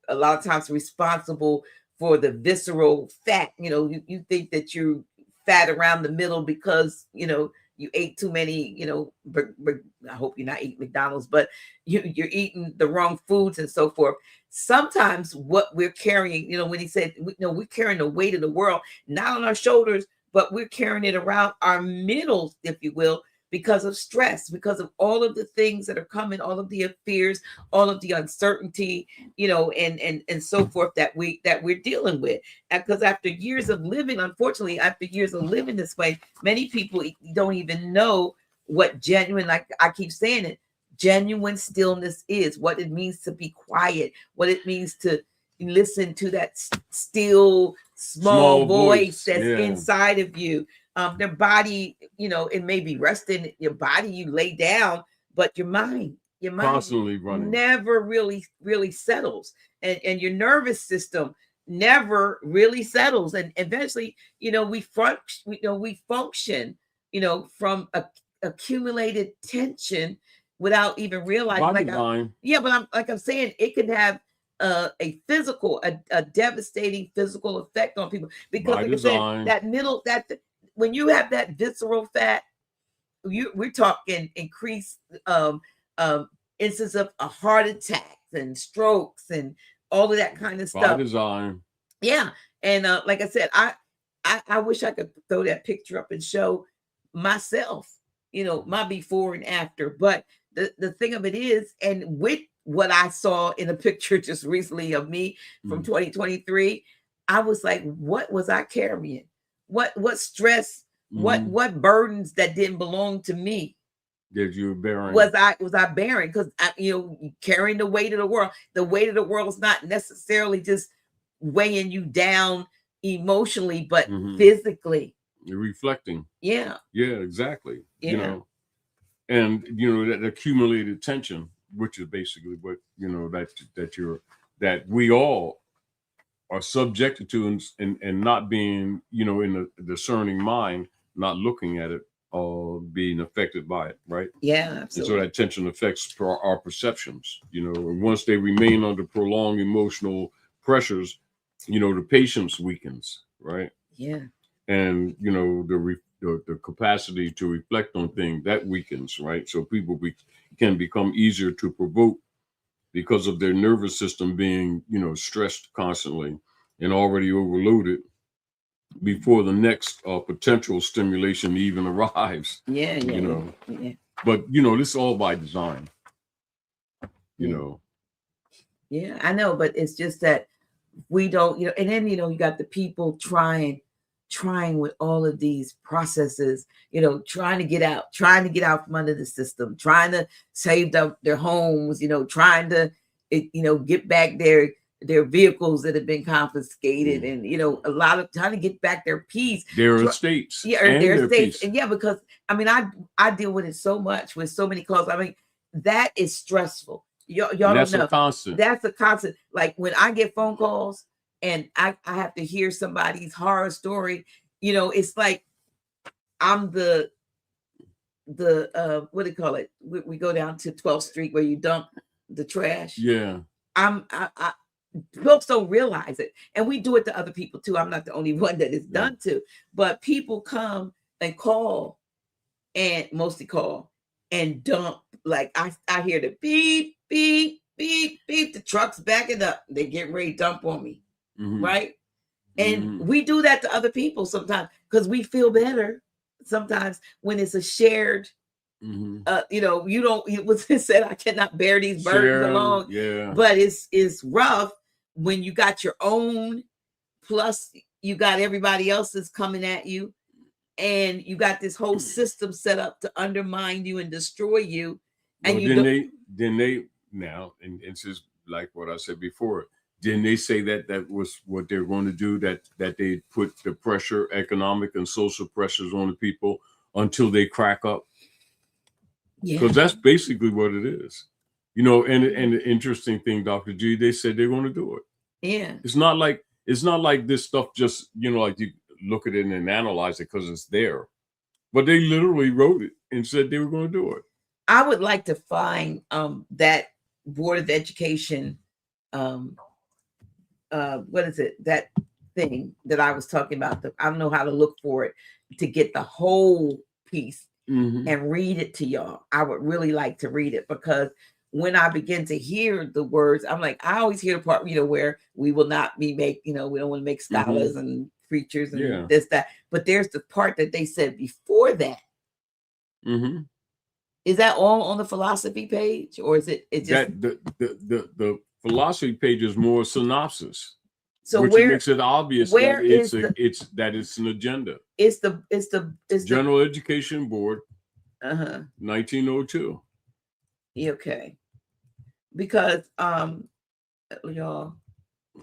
a lot of times responsible for the visceral fat. You think that you're fat around the middle because you ate too many, I hope you're not eating McDonald's, but you're eating the wrong foods and so forth. Sometimes what we're carrying, when he said, we're carrying the weight of the world, not on our shoulders, but we're carrying it around our middle, if you will, because of stress, because of all of the things that are coming, all of the fears, all of the uncertainty, and so forth that we're dealing with. And because after years of living, unfortunately, after years of living this way, many people don't even know what genuine, like I keep saying it, genuine stillness is, what it means to be quiet, what it means to listen to that still small voice that's inside of you. Their body, it may be resting. Your body, you lay down, but your mind constantly running, never really settles, and your nervous system never really settles. And eventually, we function, from accumulated tension without even realizing. But I'm saying, it can have a physical, a devastating physical effect on people, because like I said, that middle, when you have that visceral fat, we're talking increased instance of a heart attacks and strokes and all of that kind of stuff. By design. Yeah. And like I said, I wish I could throw that picture up and show myself, my before and after. But the thing of it is, and with what I saw in a picture just recently of me from 2023, I was like, what was I carrying? What stress, what burdens that didn't belong to me that you were bearing? Was I bearing? Because carrying the weight of the world. The weight of the world is not necessarily just weighing you down emotionally, but physically. You're reflecting. Yeah. Yeah, exactly. Yeah. And that accumulated tension, which is basically what that we all are subjected to, and not being, in a discerning mind, not looking at it, or being affected by it, right? Yeah, absolutely. And so that tension affects our perceptions, and once they remain under prolonged emotional pressures, the patience weakens, right? Yeah. And the capacity to reflect on things, that weakens, right? So people can become easier to provoke, because of their nervous system being, stressed constantly and already overloaded before the next potential stimulation even arrives. Yeah. But this is all by design. Yeah, I know, but it's just that we don't, and then you got the people trying with all of these processes, trying to get out from under the system, trying to save their homes, trying to get back their vehicles that have been confiscated, and a lot of trying to get back their peace, their estates. Yeah, their estates. And yeah, because I mean, I deal with it so much, with so many calls. I mean, that is stressful. Y'all don't know. That's a constant. Like when I get phone calls and I have to hear somebody's horror story, it's like I'm the what do you call it? We go down to 12th Street where you dump the trash. Yeah. I folks don't realize it. And we do it to other people too. I'm not the only one that is done to, but people come and call and mostly call and dump. Like I hear the beep, beep, beep, beep. The truck's backing up. They get ready to dump on me. Right. And we do that to other people sometimes because we feel better sometimes when it's a shared, you know, you don't, it was said, I cannot bear these burdens alone. Yeah. But it's rough when you got your own, plus you got everybody else's coming at you, and you got this whole system set up to undermine you and destroy you. And well, then they now, and it's just like what I said before. Didn't they say that was what they're going to do? That they put the pressure, economic and social pressures on the people until they crack up. Because that's basically what it is, you know. And the interesting thing, Dr. G, they said they're going to do it. Yeah, it's not like this stuff just, you know, like you look at it and analyze it because it's there, but they literally wrote it and said they were going to do it. I would like to find that Board of Education, what is it, that thing that I was talking about. I don't know how to look for it to get the whole piece and read it to y'all. I would really like to read it, because when I begin to hear the words, I'm like, I always hear the part, you know, where we will not be we don't want to make scholars and preachers and this, that. But there's the part that they said before that. Is that all on the philosophy page, or is it just that the philosophy page is more synopsis? So which where makes it obvious where that it's an agenda. It's the General Education Board, 1902. Okay, because y'all,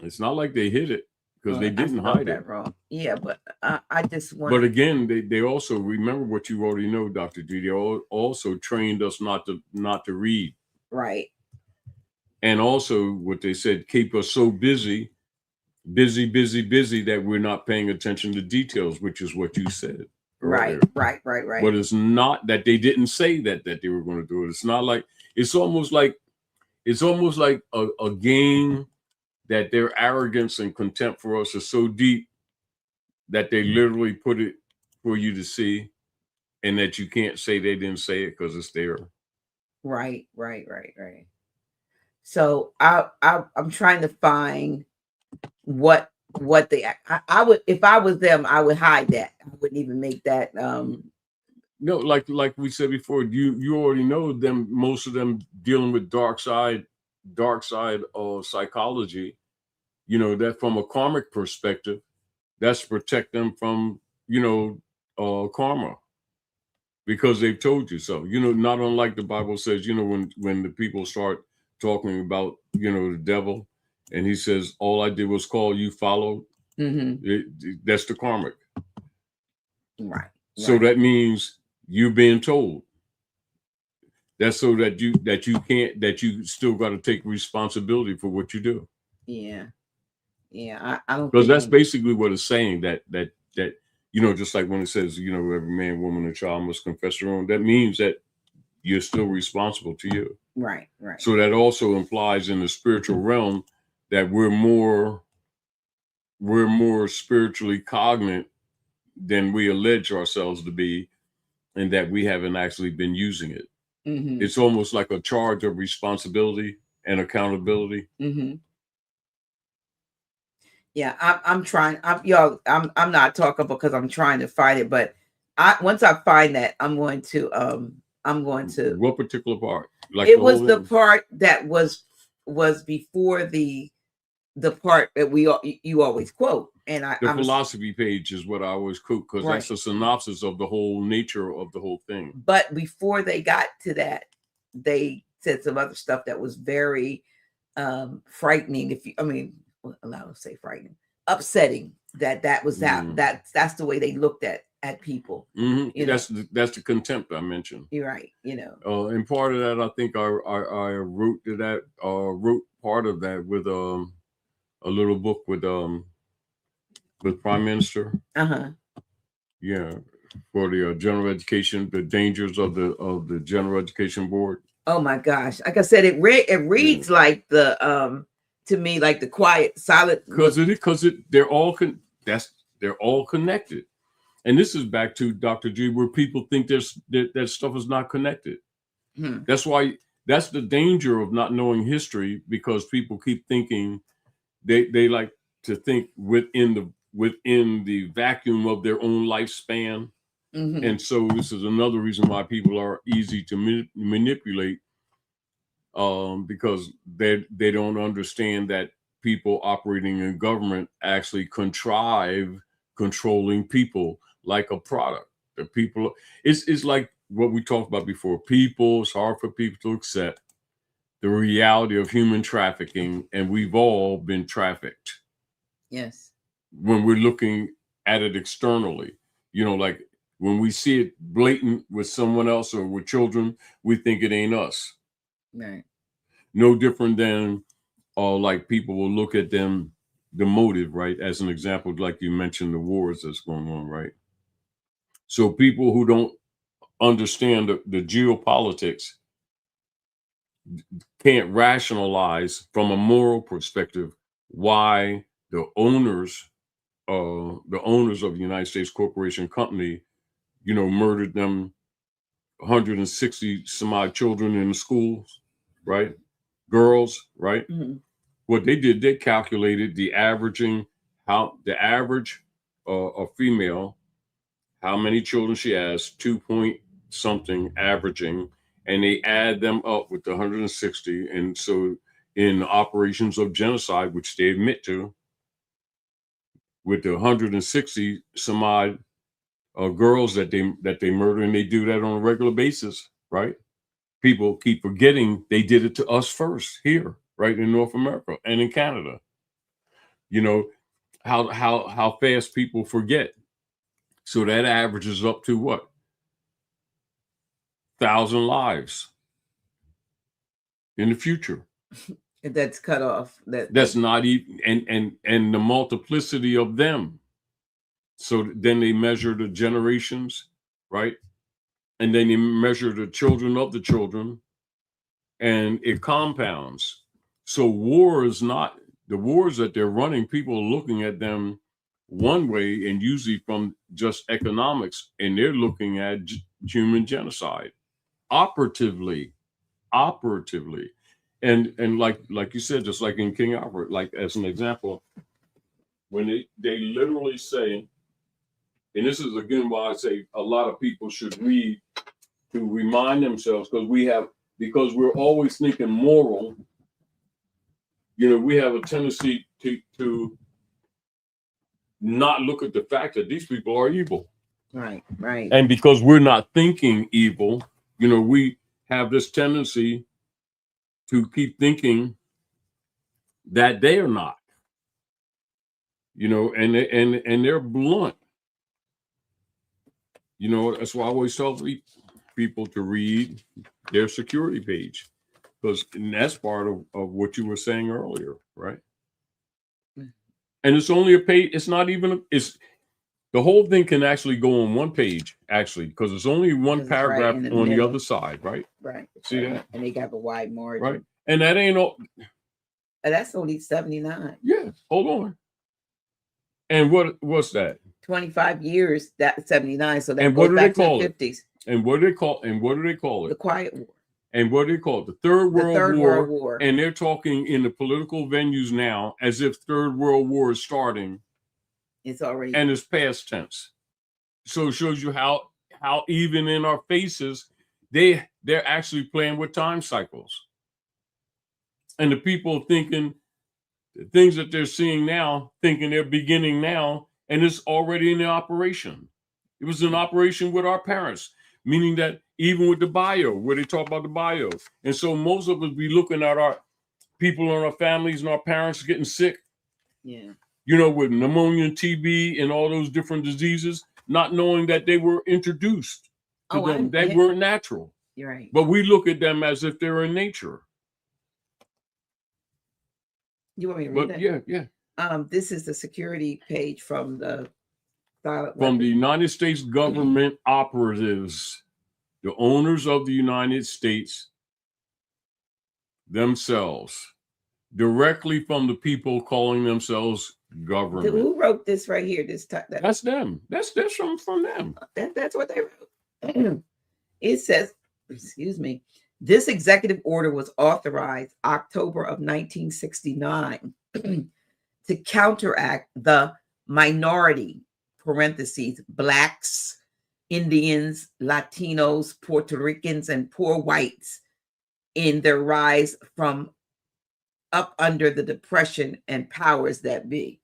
it's not like they hid it, because they didn't hide it. Wrong. Yeah, but I just want. But again, they also, remember what you already know, Dr. G. They also trained us not to read. Right. And also what they said, keep us so busy that we're not paying attention to details, which is what you said. Right. But it's not that they didn't say that they were going to do it. It's not like, it's almost like a game that their arrogance and contempt for us is so deep that they literally put it for you to see, and that you can't say they didn't say it because it's there. Right. So I'm trying to find what they, I would, if I was them, I would hide that. I wouldn't even make that. No, like we said before, you already know them. Most of them dealing with dark side psychology. You know, that from a karmic perspective, that's to protect them from, you know, karma, because they've told you so. You know, not unlike the Bible says, you know, when the people start talking about, you know, the devil, and he says, all I did was call, you followed. That's the karmic. Right. So that means you're being told. That's so that you still got to take responsibility for what you do. Yeah. I don't, because that's basically what it's saying, that you know, just like when it says, you know, every man, woman, and child must confess their own. That means that you're still responsible to you. Right. So that also implies in the spiritual realm that we're more spiritually cognate than we allege ourselves to be, and that we haven't actually been using it. It's almost like a charge of responsibility and accountability. Yeah, I'm trying. I'm not talking because I'm trying to find it, but once I find that, I'm going to. What particular part? Like it was the part that was before the part that you always quote, and the philosophy page is what I always quote, because that's a synopsis of the whole nature of the whole thing. But before they got to that, they said some other stuff that was very frightening. Allow to say frightening, upsetting. That was that's the way they looked at people. That's the contempt I mentioned. You're right. You know, and part of that, I think I wrote to that. Wrote part of that with a little book with Prime Minister. Yeah, for the general education, the dangers of the general education board. Oh my gosh! Like I said, it reads like the to me, like the quiet, silent. Because they're all connected. And this is back to Dr. G, where people think that stuff is not connected. That's why, that's the danger of not knowing history, because people keep thinking they like to think within the vacuum of their own lifespan. And so this is another reason why people are easy to manipulate, because they don't understand that people operating in government actually contrive controlling people like a product. The people, it's like what we talked about before. People, it's hard for people to accept the reality of human trafficking, and we've all been trafficked. Yes. When we're looking at it externally, like when we see it blatant with someone else or with children, we think it ain't us. Right. No different than like people will look at them, the motive, right? As an example, like you mentioned, the wars that's going on, right? So people who don't understand the geopolitics can't rationalize from a moral perspective why the owners of the United States Corporation Company, murdered them 160 some odd children in the schools, right? Girls, right? What they did, they calculated the average a female, how many children she has, 2 point something averaging, and they add them up with the 160. And so in operations of genocide, which they admit to, with the 160 some odd girls that they murder, and they do that on a regular basis, right? People keep forgetting they did it to us first here, right, in North America and in Canada. How fast people forget. So that averages up to what? 1,000 lives in the future. That's cut off. That's not even, and the multiplicity of them. So then they measure the generations, right? And then they measure the children of the children, and it compounds. So the wars that they're running, people are looking at them one way, and usually from just economics, and they're looking at human genocide operatively. And like you said, just like in King Albert, like as an example, when they literally say, and this is again why I say a lot of people should read to remind themselves, because we're always thinking moral. We have a tendency to not look at the fact that these people are evil. Right. And because we're not thinking evil, we have this tendency to keep thinking that they are not. And they're blunt. That's why I always tell people to read their security page, because that's part of what you were saying earlier, right? And it's only a page. It's not even. It's the whole thing can actually go on one page, actually, because it's only one paragraph right on the other side, right? Right. See that? And they got a wide margin, right? And that ain't all. And that's only 79. Yeah. Hold on. And what's that? 25 years. That 79. So that and goes what do back they call to the it? 50s. And what do they call? And what do they call it? The Quiet War. And what do they call it? The Third World War. World War. And they're talking in the political venues now as if Third World War is starting. It's already. And it's past tense. So it shows you how even in our faces, they're actually playing with time cycles. And the people thinking the things that they're seeing now, thinking they're beginning now, and it's already in operation. It was in operation with our parents, meaning that even with the bio, where they talk about the bio. And so most of us be looking at our people in our families and our parents getting sick. Yeah. With pneumonia and TB and all those different diseases, not knowing that they were introduced to them. They weren't natural. You're right. But we look at them as if they're in nature. You want me to read that? Yeah. This is the security page from the United States government operatives, the owners of the United States themselves, directly from the people calling themselves government. Who wrote this right here? That's them. That's from them. That's what they wrote. It says, excuse me, this executive order was authorized October of 1969 to counteract the minority, parentheses, Blacks, Indians, Latinos, Puerto Ricans, and poor whites in their rise from up under the depression and powers that be.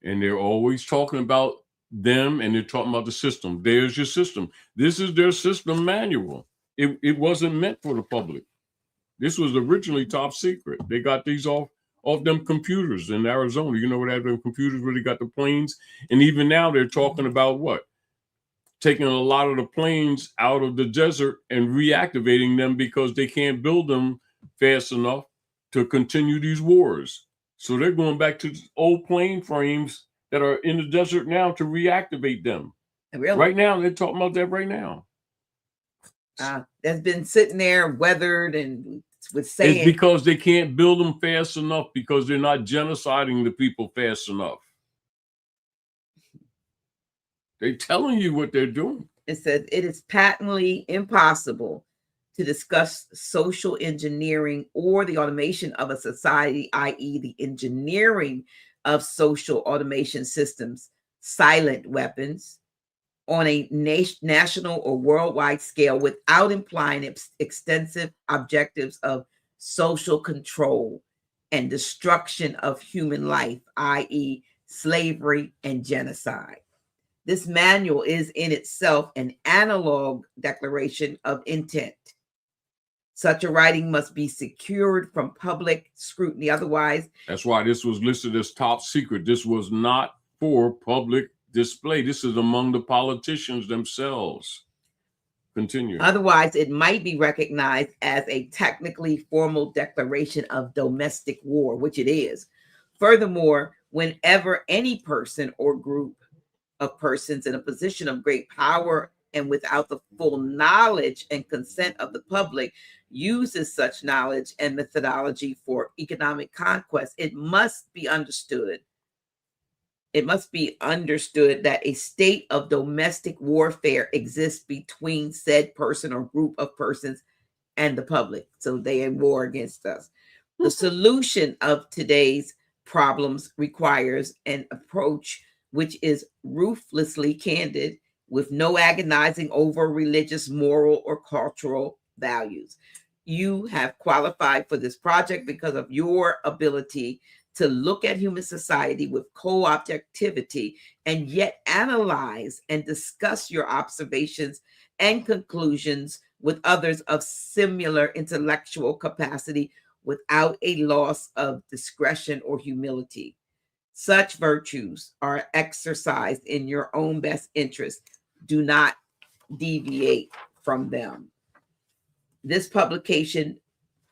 And they're always talking about them, and they're talking about the system. There's your system. This is their system manual. It wasn't meant for the public. This was originally top secret. They got these off them computers in Arizona. You know what happened? Computers really got the planes. And even now they're talking about what? Taking a lot of the planes out of the desert and reactivating them because they can't build them fast enough to continue these wars. So they're going back to old plane frames that are in the desert now to reactivate them. Really? Right now, they're talking about that right now. That's been sitting there weathered and with sand. It's because they can't build them fast enough because they're not genociding the people fast enough. They're telling you what they're doing. It says it is patently impossible to discuss social engineering or the automation of a society, i.e., the engineering of social automation systems, silent weapons, on a national or worldwide scale without implying extensive objectives of social control and destruction of human life, i.e., slavery and genocide. This manual is in itself an analog declaration of intent. Such a writing must be secured from public scrutiny. Otherwise, that's why this was listed as top secret. This was not for public display. This is among the politicians themselves. Continue. Otherwise, it might be recognized as a technically formal declaration of domestic war, which it is. Furthermore, whenever any person or group of persons in a position of great power and without the full knowledge and consent of the public uses such knowledge and methodology for economic conquest, it must be understood that a state of domestic warfare exists between said person or group of persons and the public. So they are in war against us. The solution of today's problems requires an approach which is ruthlessly candid, with no agonizing over religious, moral, or cultural values. You have qualified for this project because of your ability to look at human society with co-objectivity and yet analyze and discuss your observations and conclusions with others of similar intellectual capacity without a loss of discretion or humility. Such virtues are exercised in your own best interest. Do not deviate from them. This publication,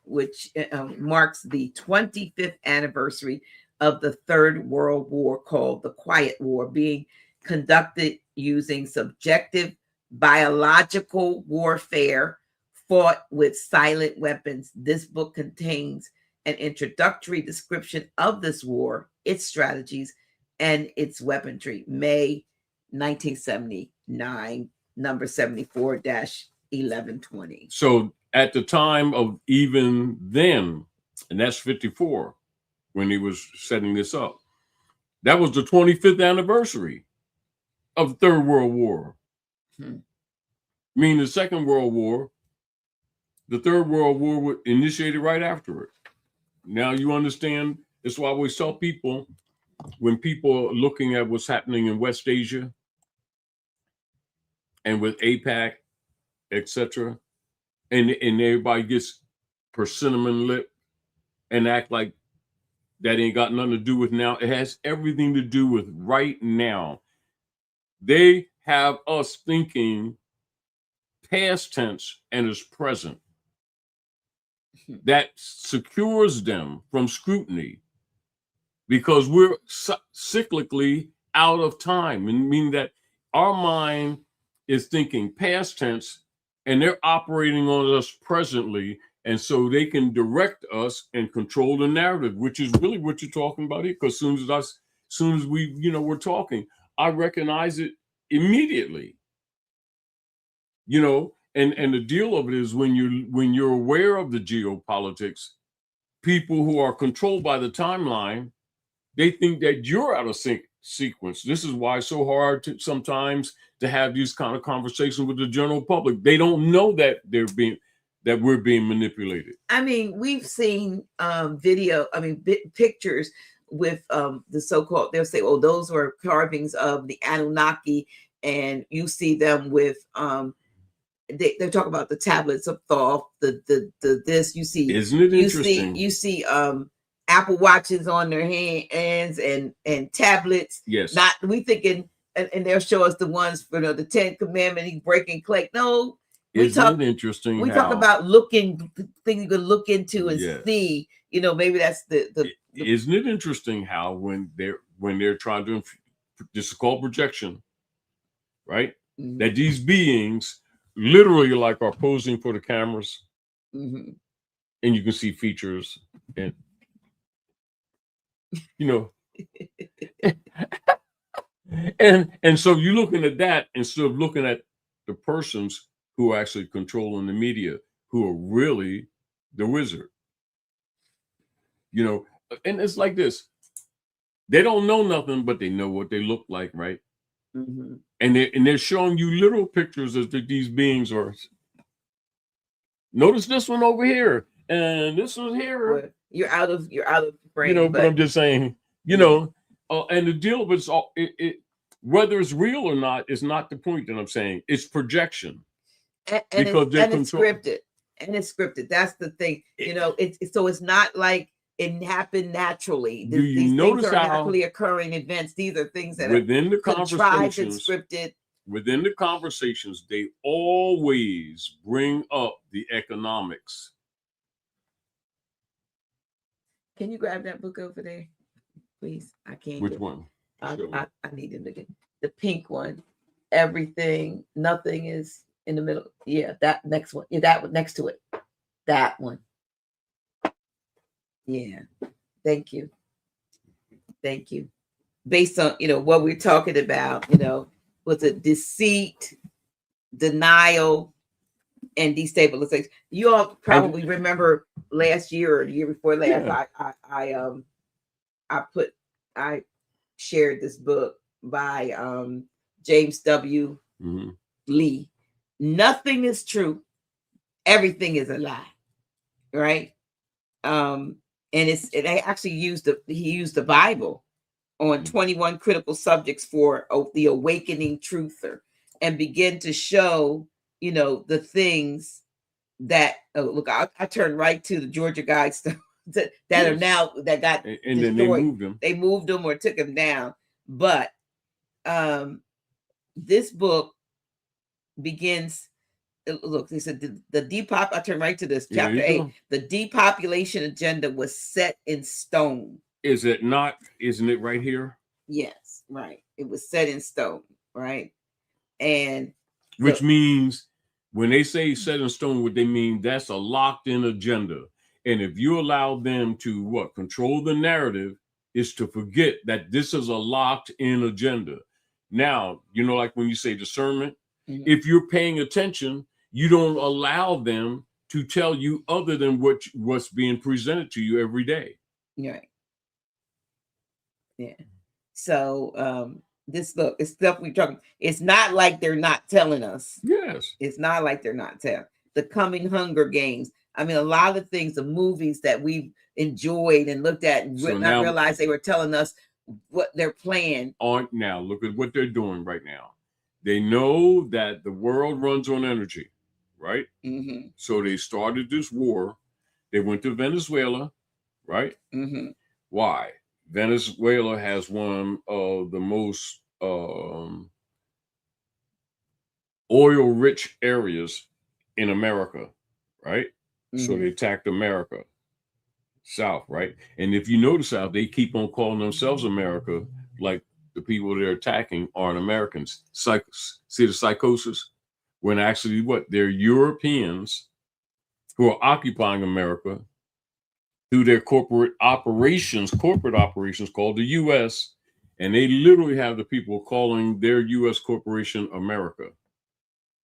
which marks the 25th anniversary of the Third World War, called the Quiet War, being conducted using subjective biological warfare fought with silent weapons. This book contains an introductory description of this war, its strategies, and its weaponry. May 1979, number 74-1120. So at the time of even then, and that's 54, when he was setting this up, that was the 25th anniversary of the Third World War. Meaning the Second World War, the Third World War was initiated right after it. Now you understand. That's why I always tell people, when people are looking at what's happening in West Asia and with APAC, etc., and everybody gets persimmon lip and act like that ain't got nothing to do with now. It has everything to do with right now. They have us thinking past tense and is present. That secures them from scrutiny because we're cyclically out of time, and meaning that our mind is thinking past tense and they're operating on us presently, and so they can direct us and control the narrative, which is really what you're talking about here. Because as soon as we, we're talking, I recognize it immediately. And the deal of it is when you're aware of the geopolitics, people who are controlled by the timeline, they think that you're out of sequence. This is why it's so hard sometimes to have these kind of conversations with the general public. They don't know that we're being manipulated. I mean, we've seen pictures with the so-called, they'll say, oh, those were carvings of the Anunnaki, and you see them with they talk about the tablets of Thoth, the this, you see, isn't it interesting? You see Apple Watches on their hands and tablets. Yes. Not we thinking, and they'll show us the ones for the 10 Commandment, he breaking clay. No, isn't it interesting? We talk about looking things you can look into and see. Maybe that's the. Isn't it interesting how when they're trying to, this is called projection, right? Mm-hmm. That these beings literally are posing for the cameras, mm-hmm. and you can see features and and so you're looking at that instead of looking at the persons who are actually controlling the media, who are really the wizard. And it's like this. They don't know nothing, but they know what they look like, right? Mm-hmm. And they're showing you little pictures as these beings are. Notice this one over here, and this one here. Well, you're out of frame. But I'm just saying, and the deal with it, whether it's real or not is not the point that I'm saying. It's projection, and it's scripted, That's the thing. It's not like it happened naturally. These notice things are naturally occurring events. These are things that within the contrived and scripted. Within the conversations, they always bring up the economics. Can you grab that book over there, please? I can't. Which one? I need to look at the pink one. Everything, nothing is in the middle. Yeah, that next one. Yeah, that one next to it. That one. Yeah. Thank you. Based on what we're talking about, was it deceit, denial, and destabilization. You all probably remember last year or the year before last. Yeah. I shared this book by James W. Mm-hmm. Lee. Nothing is true. Everything is a lie. Right. And it actually he used the Bible on 21 critical subjects for the awakening truther, and begin to show, the things that, look, I turned right to the Georgia Guide stuff that are now, that got and then they moved them or took them down. But this book begins, look, they said I turned right to this, chapter 8. The depopulation agenda was set in stone. Is it not? Isn't it right here? Yes, right. It was set in stone, right? And which means when they say set in stone, what they mean, that's a locked in agenda. And if you allow them to control the narrative, is to forget that this is a locked in agenda. Now, like when you say discernment, mm-hmm. if you're paying attention, you don't allow them to tell you other than what's being presented to you every day. Right. Yeah. So this book, it's stuff we're talking. It's not like they're not telling us. Yes. It's not like they're not telling. The coming Hunger Games. I mean, a lot of things, the movies that we've enjoyed and looked at and not realized they were telling us what their plan. Now, look at what they're doing right now. They know that the world runs on energy, right? Mm-hmm. So they started this war. They went to Venezuela, right? Mm-hmm. Why? Venezuela has one of the most oil-rich areas in America, right? Mm-hmm. So they attacked America, South, right? And if you notice how they keep on calling themselves America, like the people they're attacking aren't Americans. See the psychosis? When actually they're Europeans who are occupying America through their corporate operations called the U.S., And they literally have the people calling their U.S. corporation America.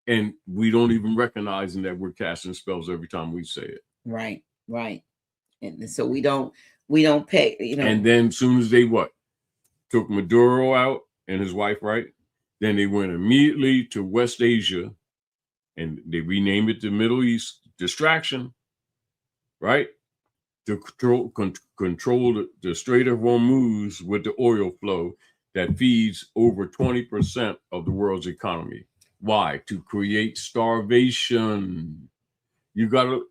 And we don't even recognize that we're casting spells every time we say it. Right, right. And so we don't pay, you know. And then as soon as they took Maduro out and his wife, right? Then they went immediately to West Asia and they renamed it the Middle East distraction, right? To control the Strait of Hormuz with the oil flow that feeds over 20% of the world's economy. Why? To create starvation. You gotta,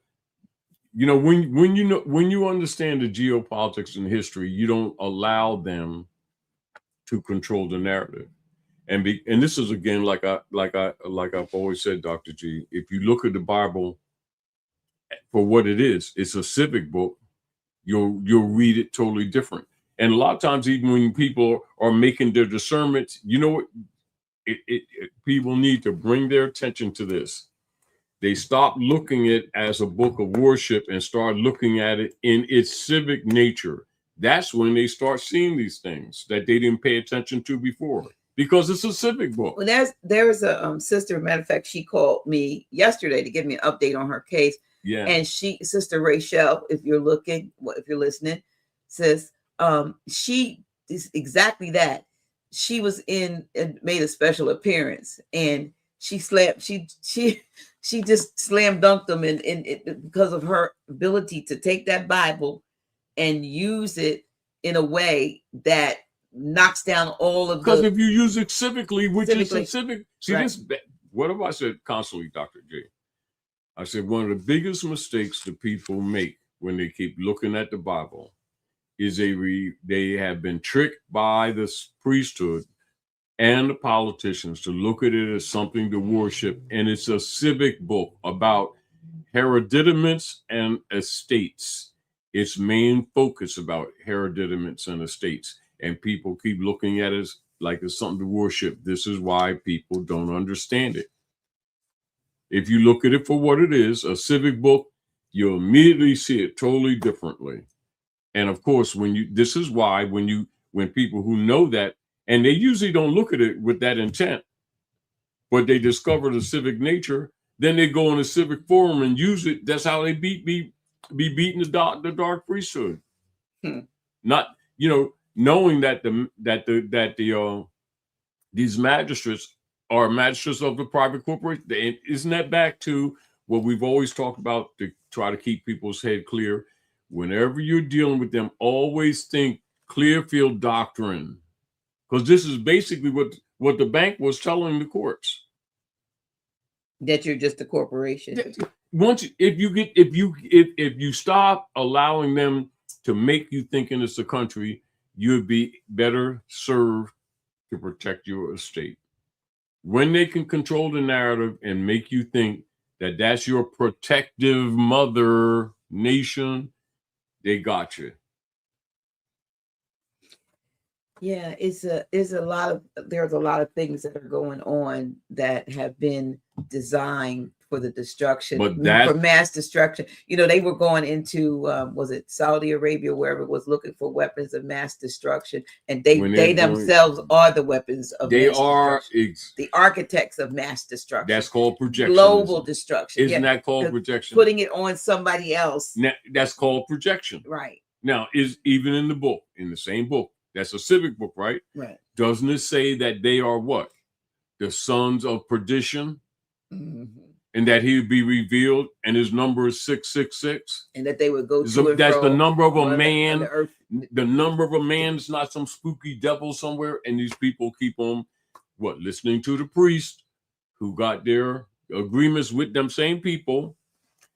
when you understand the geopolitics and history, you don't allow them to control the narrative. And this is again like I've always said, Dr. G. If you look at the Bible for what it is, it's a civic book. You'll read it totally different. And a lot of times, even when people are making their discernments, people need to bring their attention to this. They stop looking at it as a book of worship and start looking at it in its civic nature. That's when they start seeing these things that they didn't pay attention to before, because it's a civic book. Well, there's a sister, matter of fact, she called me yesterday to give me an update on her case. Yeah. And Sister Rachel, if you're listening, says she is exactly that. She was made a special appearance, and she just slam dunked them in because of her ability to take that Bible and use it in a way that knocks down all of because if you use it civically, which is a civic, see right. This. What have I said constantly, Dr. J? I said one of the biggest mistakes that people make when they keep looking at the Bible is they have been tricked by the priesthood and the politicians to look at it as something to worship, and it's a civic book about hereditaments and estates. Its main focus about hereditaments and estates, and people keep looking at it like it's something to worship. This is why people don't understand it. If you look at it for what it is, a civic book, you'll immediately see it totally differently. And of course, this is why when people who know that, and they usually don't look at it with that intent, but they discover the civic nature, then they go in a civic forum and use it. That's how they be beating the dark priesthood. Not, knowing that these magistrates are magistrates of the private corporation. Isn't that back to what we've always talked about to try to keep people's head clear? Whenever you're dealing with them, always think Clearfield doctrine, because this is basically what the bank was telling the courts. That you're just a corporation. If you stop allowing them to make you thinking it's a country, you'd be better served to protect your estate. When they can control the narrative and make you think that that's your protective mother nation, they got you. Yeah, there's a lot of things that are going on that have been designed for the destruction, for mass destruction. They were going into was it Saudi Arabia, wherever it was, looking for weapons of mass destruction, and they themselves are the weapons of they mass are the architects of mass destruction. That's called projection. Global destruction. Isn't that called projection? Putting it on somebody else. That's called projection. Right. Now, is even in the same book. That's a civic book, right? Right. Doesn't it say that they are what? The sons of perdition? Mm-hmm. And that he would be revealed, and his number is 666? And that they would go to and that's fro the number of a man. the earth. The number of a man is not some spooky devil somewhere. And these people keep on, listening to the priest who got their agreements with them same people.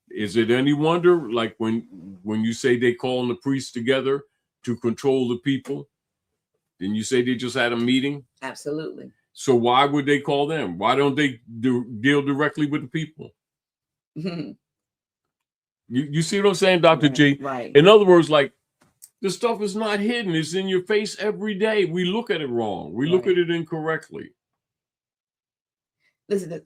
Is it any wonder, like when you say they calling the priests together to control the people? Didn't you say they just had a meeting? Absolutely. So why would they call them? Why don't they deal directly with the people? You see what I'm saying, Dr. G? Right. In other words, like, the stuff is not hidden. It's in your face every day. We look at it wrong. We look at it incorrectly. Listen,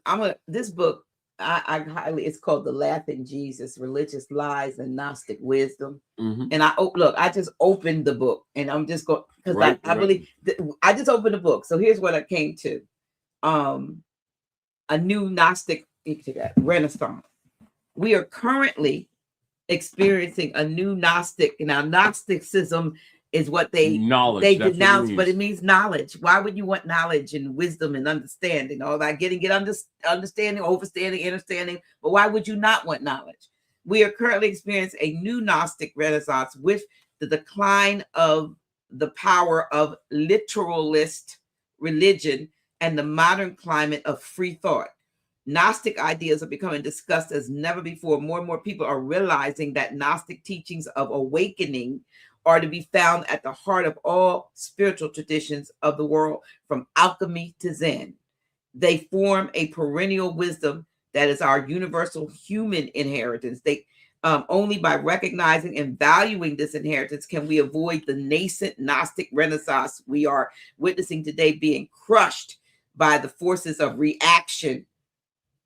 this book I highly, it's called The Laughing Jesus, Religious Lies and Gnostic Wisdom. Mhm. And I just opened the book, and I'm just going, because Right, I believe, I just opened the book. So here's what I came to. A new Gnostic renaissance. We are currently experiencing a new Gnostic. Now, Gnosticism is what they denounce, but it means knowledge. Why would you want knowledge and wisdom and understanding? All that understanding, overstanding, understanding. But why would you not want knowledge? We are currently experiencing a new Gnostic renaissance with the decline of the power of literalist religion and the modern climate of free thought. Gnostic ideas are becoming discussed as never before. More and more people are realizing that Gnostic teachings of awakening are to be found at the heart of all spiritual traditions of the world, from alchemy to Zen. They form a perennial wisdom that is our universal human inheritance. Only by recognizing and valuing this inheritance can we avoid the nascent Gnostic renaissance we are witnessing today being crushed by the forces of reaction,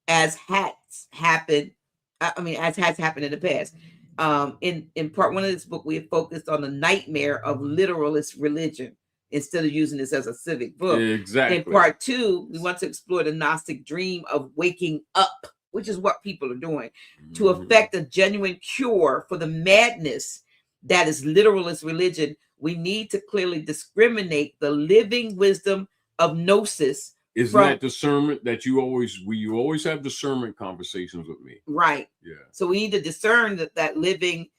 as has happened in the past. In part one of this book, we have focused on the nightmare of literalist religion instead of using this as a civic book. Exactly. In part two, we want to explore the Gnostic dream of waking up, which is what people are doing, to effect a genuine cure for the madness that is literalist religion. We need to clearly discriminate the living wisdom of Gnosis. Isn't that discernment that you always have discernment conversations with me? Right. Yeah. So we need to discern that living,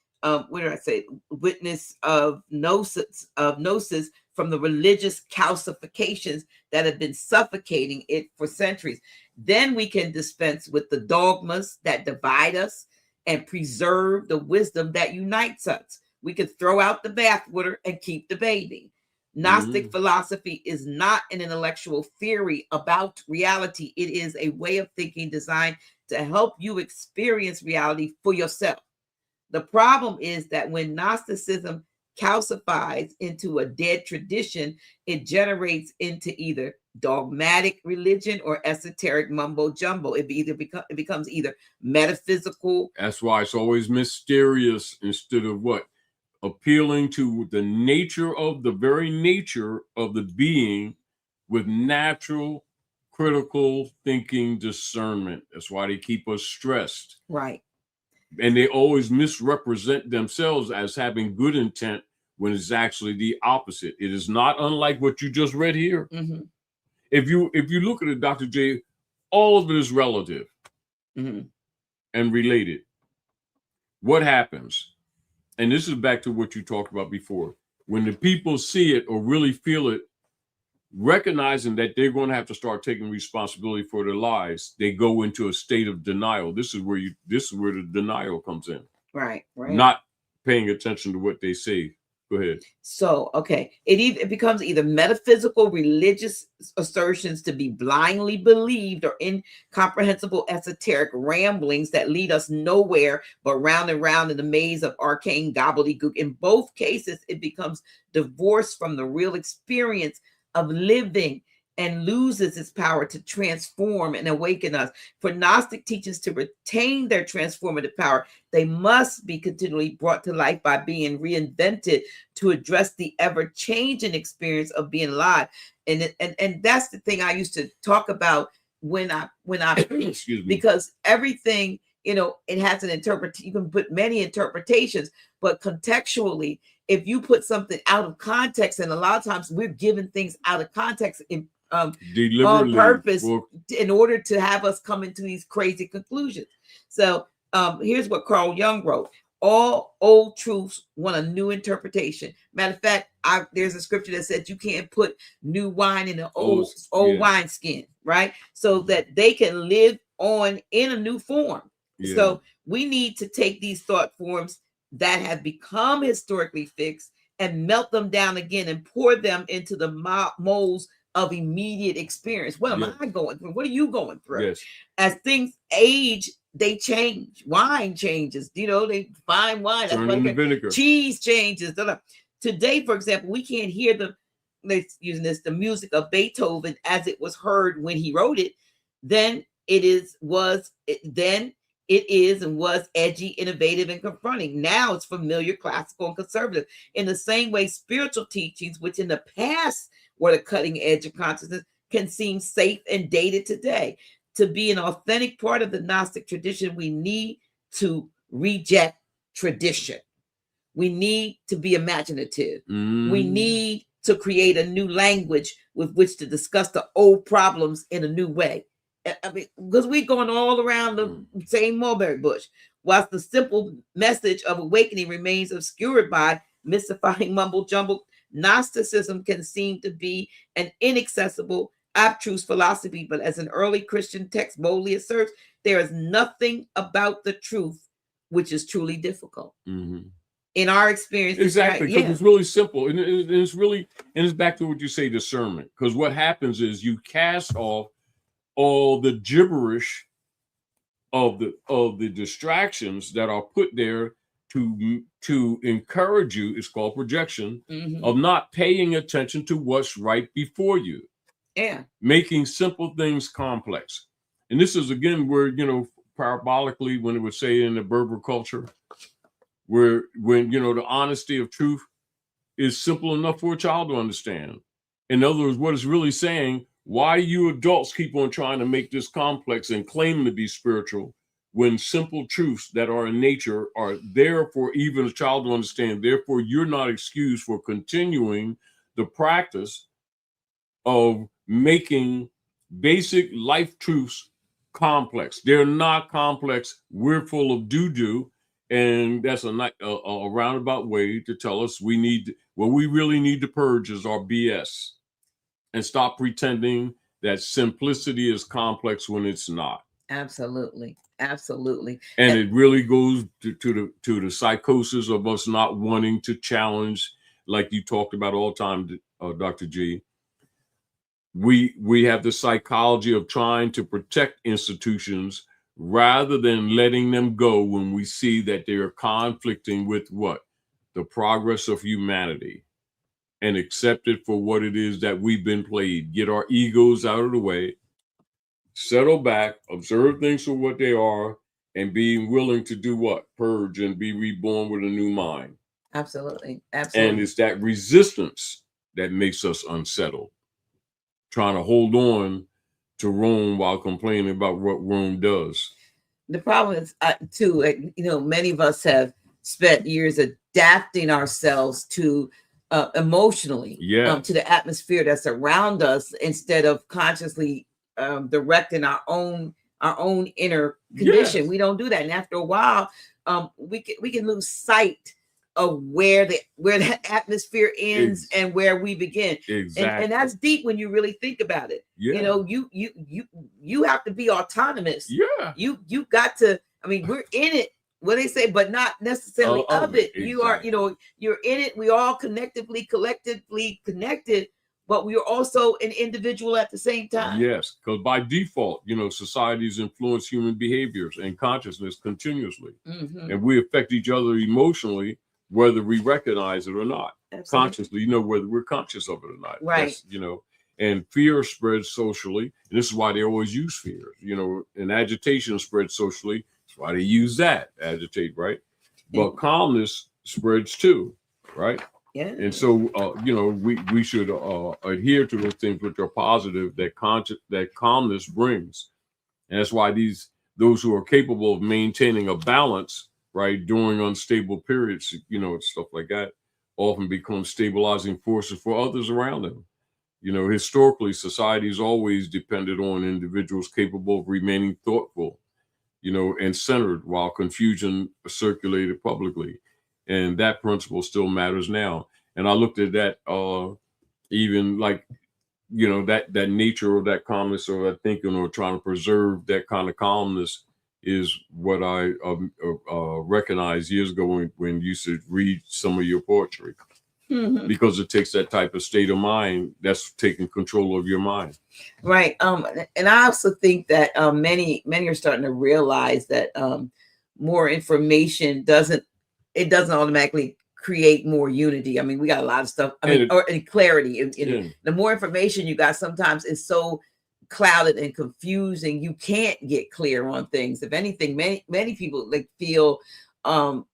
witness of gnosis from the religious calcifications that have been suffocating it for centuries. Then we can dispense with the dogmas that divide us and preserve the wisdom that unites us. We can throw out the bathwater and keep the baby. Gnostic philosophy is not an intellectual theory about reality. It is a way of thinking designed to help you experience reality for yourself. The problem is that when Gnosticism calcifies into a dead tradition, it generates into either dogmatic religion or esoteric mumbo jumbo. It becomes either metaphysical. That's why it's always mysterious instead of what? Appealing to the very nature of the being with natural critical thinking discernment. That's why they keep us stressed. Right. And they always misrepresent themselves as having good intent when it's actually the opposite. It is not unlike what you just read here. Mm-hmm. If you look at it, Dr. J, all of it is relative and related. What happens? And this is back to what you talked about before. When the people see it or really feel it, recognizing that they're going to have to start taking responsibility for their lives, they go into a state of denial. This is where the denial comes in. Right. Not paying attention to what they say. Go ahead. So, okay, it becomes either metaphysical religious assertions to be blindly believed or incomprehensible esoteric ramblings that lead us nowhere but round and round in the maze of arcane gobbledygook. In both cases, it becomes divorced from the real experience of living and loses its power to transform and awaken us. For Gnostic teachings to retain their transformative power, they must be continually brought to life by being reinvented to address the ever-changing experience of being alive. And that's the thing I used to talk about when I preach, because everything, it has an interpretation. You can put many interpretations, but contextually, if you put something out of context, and a lot of times we're giving things out of context on purpose in order to have us come into these crazy conclusions. So here's what Carl Jung wrote: all old truths want a new interpretation. Matter of fact, there's a scripture that said you can't put new wine in an old wine skin, right? So that they can live on in a new form. Yeah. So we need to take these thought forms that have become historically fixed and melt them down again and pour them into the molds of immediate experience. What am I going through? What are you going through? Yes. As things age, they change. Wine changes. They fine wine. Turn into vinegar. Cheese changes. Today, for example, we can't hear the music of Beethoven as it was heard when he wrote it. Then it is and was edgy, innovative, and confronting. Now it's familiar, classical, and conservative. In the same way, spiritual teachings, which in the past were the cutting edge of consciousness, can seem safe and dated today. To be an authentic part of the Gnostic tradition, we need to reject tradition. We need to be imaginative. We need to create a new language with which to discuss the old problems in a new way. I mean, because we're going all around the same mulberry bush, whilst the simple message of awakening remains obscured by mystifying mumble jumble. Gnosticism can seem to be an inaccessible, abstruse philosophy, but as an early Christian text boldly asserts, there is nothing about the truth which is truly difficult. In our experience, exactly, because it's really simple, and it's back to what you say, discernment. Because what happens is you cast off all the gibberish of the distractions that are put there to encourage you. It's called projection, of not paying attention to what's right before you. Yeah, making simple things complex. And this is again where, parabolically, when it would say in the Berber culture, where when the honesty of truth is simple enough for a child to understand. In other words, what it's really saying, why you adults keep on trying to make this complex and claim to be spiritual when simple truths that are in nature are there for even a child to understand. Therefore, you're not excused for continuing the practice of making basic life truths complex. They're not complex. We're full of doo-doo. And that's a roundabout way to tell us what we really need to purge is our BS and stop pretending that simplicity is complex when it's not. Absolutely. Absolutely. And it really goes to the psychosis of us not wanting to challenge, like you talked about all the time, Dr. G. We have the psychology of trying to protect institutions rather than letting them go when we see that they are conflicting with what? The progress of humanity, and accept it for what it is that we've been played. Get our egos out of the way, settle back, observe things for what they are, and being willing to do what? Purge and be reborn with a new mind. Absolutely. Absolutely. And it's that resistance that makes us unsettled, trying to hold on to Rome while complaining about what Rome does. The problem is, too, many of us have spent years adapting ourselves to emotionally to the atmosphere that's around us instead of consciously directing our own inner condition. We don't do that, and after a while, we can lose sight of where the atmosphere ends and where we begin. Exactly. And that's deep when you really think about it. You have to be autonomous. You got to, we're in it, what they say, but not necessarily of it. Exactly. You are, you're in it. We all collectively connected, but we are also an individual at the same time. Yes, because by default, societies influence human behaviors and consciousness continuously. And we affect each other emotionally, whether we recognize it or not. Absolutely. Consciously, whether we're conscious of it or not. Right. And fear spreads socially. And this is why they always use fear, and agitation spreads socially. That's why they use that, agitate, right? But calmness spreads too, right? Yeah. And so, we should adhere to those things which are positive that calmness brings. And that's why those who are capable of maintaining a balance, right, during unstable periods, stuff like that, often become stabilizing forces for others around them. Historically, society has always depended on individuals capable of remaining thoughtful, and centered while confusion circulated publicly. And that principle still matters now. And I looked at that, even like, that nature of that calmness or that thinking or trying to preserve that kind of calmness is what I recognized years ago when you used to read some of your poetry. Because it takes that type of state of mind that's taking control of your mind. Right. And I also think that many are starting to realize that more information doesn't automatically create more unity. We got a lot of stuff. Or clarity. The more information you got, sometimes it's so clouded and confusing. You can't get clear on things. If anything, many people like feel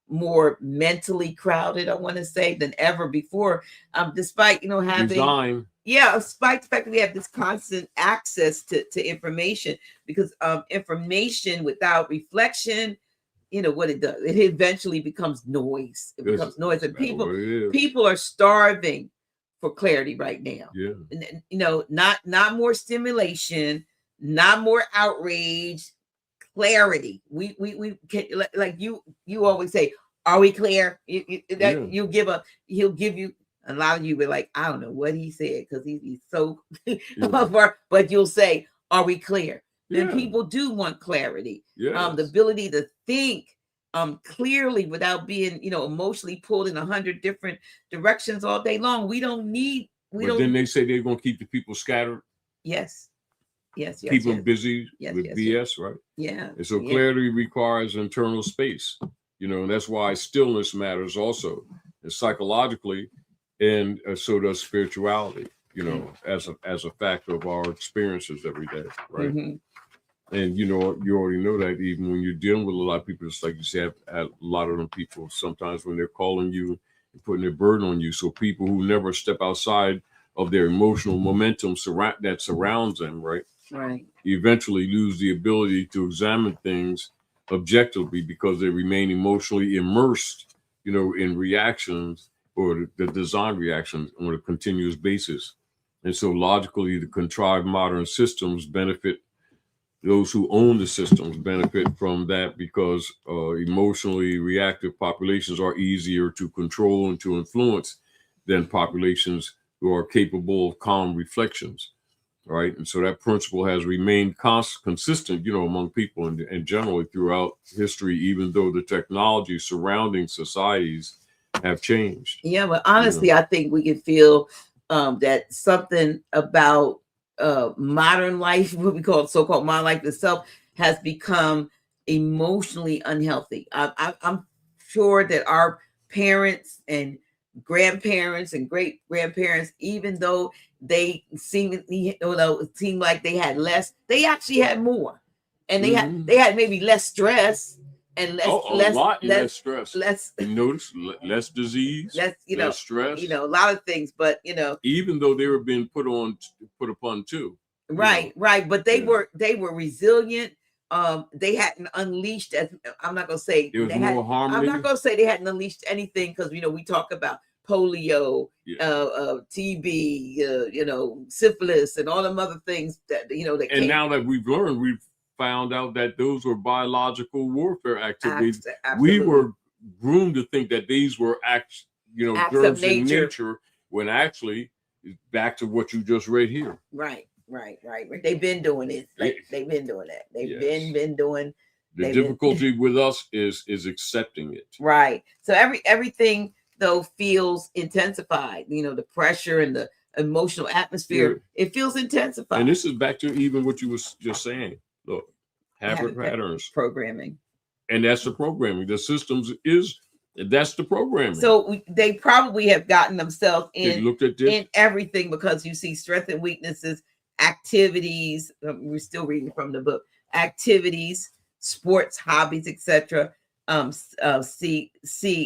more mentally crowded, I want to say, than ever before, despite having Design. despite the fact that we have this constant access to information, because information without reflection, what it does, it eventually becomes noise. It becomes noise, and people are starving for clarity right now. Not more stimulation, not more outrage. Clarity. We can, like you always say, are we clear? He'll give you, a lot of you be like, I don't know what he said, because he's so but you'll say, are we clear? Then people do want clarity. The ability to think clearly without being emotionally pulled in 100 different directions all day long. We don't need then they say they're going to keep the people scattered. Yes, keep them busy with BS, right? And so clarity requires internal space, and that's why stillness matters also, and psychologically, and so does spirituality, as a factor of our experiences every day, right? And you already know that even when you're dealing with a lot of people, it's like you said, a lot of them people sometimes when they're calling you and putting their burden on you. So people who never step outside of their emotional momentum that surrounds them, right, eventually lose the ability to examine things objectively, because they remain emotionally immersed, in reactions, or the design reactions, on a continuous basis. And so logically, the contrived modern systems benefit. Those who own the systems benefit from that, because emotionally reactive populations are easier to control and to influence than populations who are capable of calm reflections, right? And so that principle has remained consistent, among people and generally throughout history, even though the technology surrounding societies have changed. But honestly, I think we can feel that something about modern life, what we call so-called modern life itself, has become emotionally unhealthy. I'm sure that our parents and grandparents and great grandparents, even though they seem like they had less, they actually had more, and they had maybe less stress and less stress, less less disease, less stress, a lot of things, but even though they were being put upon too, right, but they were resilient. They hadn't unleashed, as I'm not gonna say there was more harmony. I'm not gonna say they hadn't unleashed anything, because we talk about polio, TB, syphilis, and all them other things that that and now that we've found out that those were biological warfare activities. Absolutely. We were groomed to think that these were acts of nature, when actually back to what you just read here. Right. They've been doing it. They've been doing that. They've been doing. The difficulty with us is accepting it. Right. So everything though feels intensified. The pressure and the emotional atmosphere, it feels intensified. And this is back to even what you was just saying. Look, habit patterns, programming, and that's the programming. The systems that's the programming. So they probably have gotten themselves looked at this in everything, because you see strengths and weaknesses, activities. We're still reading from the book. Activities, sports, hobbies, etc. See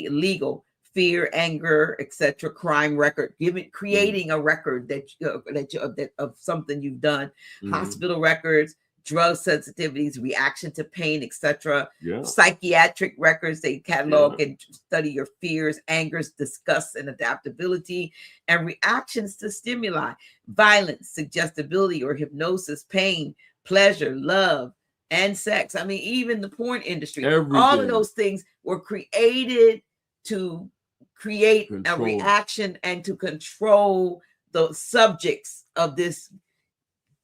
legal, fear, anger, etc. Crime record, creating a record that of something you've done. Hospital records, drug sensitivities, reaction to pain, etc. Psychiatric records, they catalog and study your fears, angers, disgust, and adaptability, and reactions to stimuli, violence, suggestibility or hypnosis, pain, pleasure, love, and sex. I mean, even the porn industry, all of those things were created to create a reaction and to control the subjects of this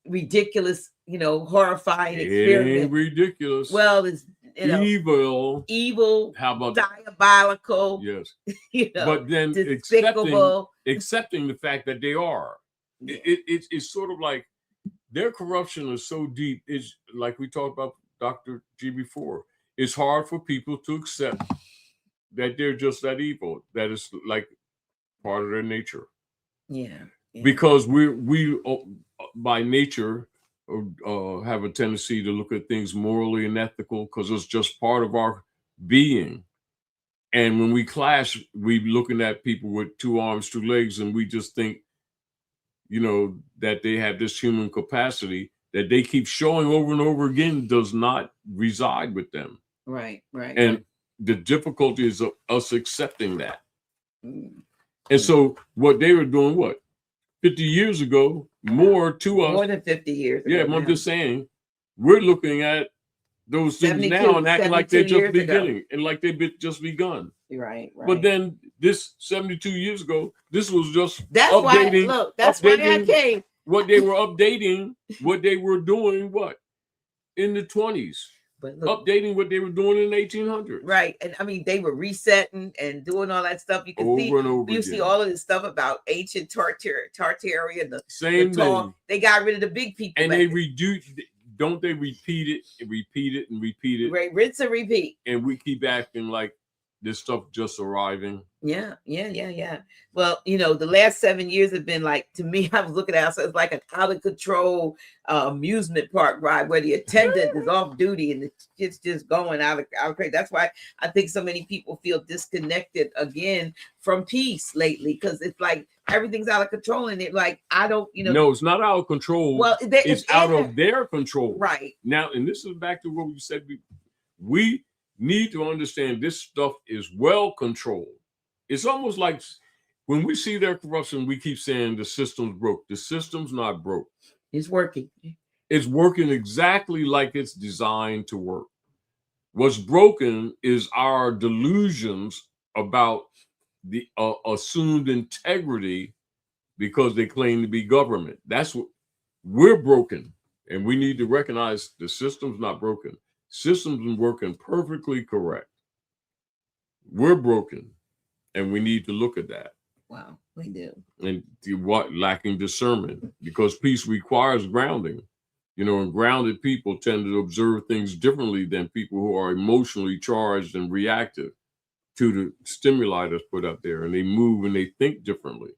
ridiculous, horrifying experiment. It ain't ridiculous. Well, it's evil. How about diabolical? Yes. But then despicable. accepting the fact that they are. It's sort of like their corruption is so deep. It's like we talked about Dr. G before. It's hard for people to accept that they're just that evil. That is like part of their nature. Yeah. Because we by nature have a tendency to look at things morally and ethical because it's just part of our being. And when we clash, we looking at people with 2 arms, 2 legs, and we just think, you know, that they have this human capacity that they keep showing over and over again does not reside with them. Right. And the difficulty is of us accepting that. Mm. And so what they were doing, 50 years ago, more to us. More than 50 years ago. Yeah, I'm just saying, we're looking at those things now and acting like they're just beginning and like they've just begun. Right. But then this 72 years ago, this was just that's updating. Why, look, that's why I came. What they were updating, what they were doing, in the 20s. But look, updating what they were doing in the 1800s. Right. And I mean, they were resetting and doing all that stuff. You can see all of this stuff about ancient Tartaria and the same thing. They got rid of the big people. And they reduced, don't they repeat it and repeat it and repeat it? Right, rinse and repeat. And we keep acting like this stuff just arriving. Yeah. Well, you know, the last 7 years have been like, to me, I was looking at it, so it's like an out of control amusement park ride where the attendant is off duty and it's just going out of crazy. That's why I think so many people feel disconnected again from peace lately, because it's like everything's out of control and it like, I don't, you know. No, it's not out of control. Well, it's out of their control. Right. Now, and this is back to what we said. We need to understand this stuff is well controlled. It's almost like when we see their corruption, we keep saying the system's broke. The system's not broke. It's working. It's working exactly like it's designed to work. What's broken is our delusions about the assumed integrity because they claim to be government. That's what we're broken. And we need to recognize the system's not broken. Systems are working perfectly correct. We're broken, and we need to look at that. Wow, we do. And lacking discernment, because peace requires grounding. You know, and grounded people tend to observe things differently than people who are emotionally charged and reactive to the stimuli that's put out there, and they move and they think differently,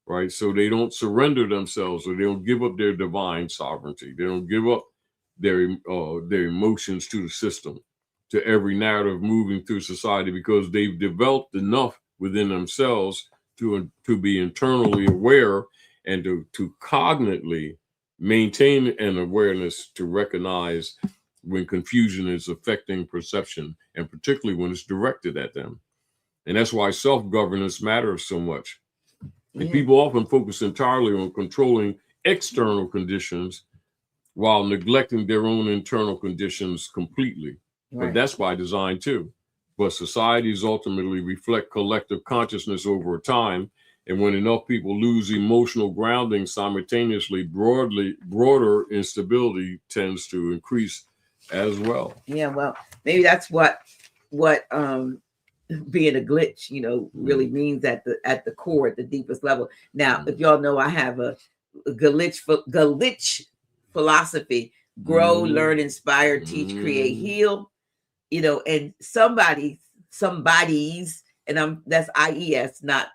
right? So they don't surrender themselves, or they don't give up their divine sovereignty. They don't give up their emotions to the system, to every narrative moving through society, because they've developed enough within themselves to be internally aware and to cognitively maintain an awareness to recognize when confusion is affecting perception, and particularly when it's directed at them. And that's why self-governance matters so much. And people often focus entirely on controlling external conditions while neglecting their own internal conditions completely. Right. But that's by design too. But societies ultimately reflect collective consciousness over time. And when enough people lose emotional grounding simultaneously, broader instability tends to increase as well. Yeah, well, maybe that's what being a glitch, you know, really means at the core, at the deepest level. Now, if y'all know, I have a glitch philosophy: grow, learn, inspire, teach, create, heal. You know, and somebody's, and that's IES, not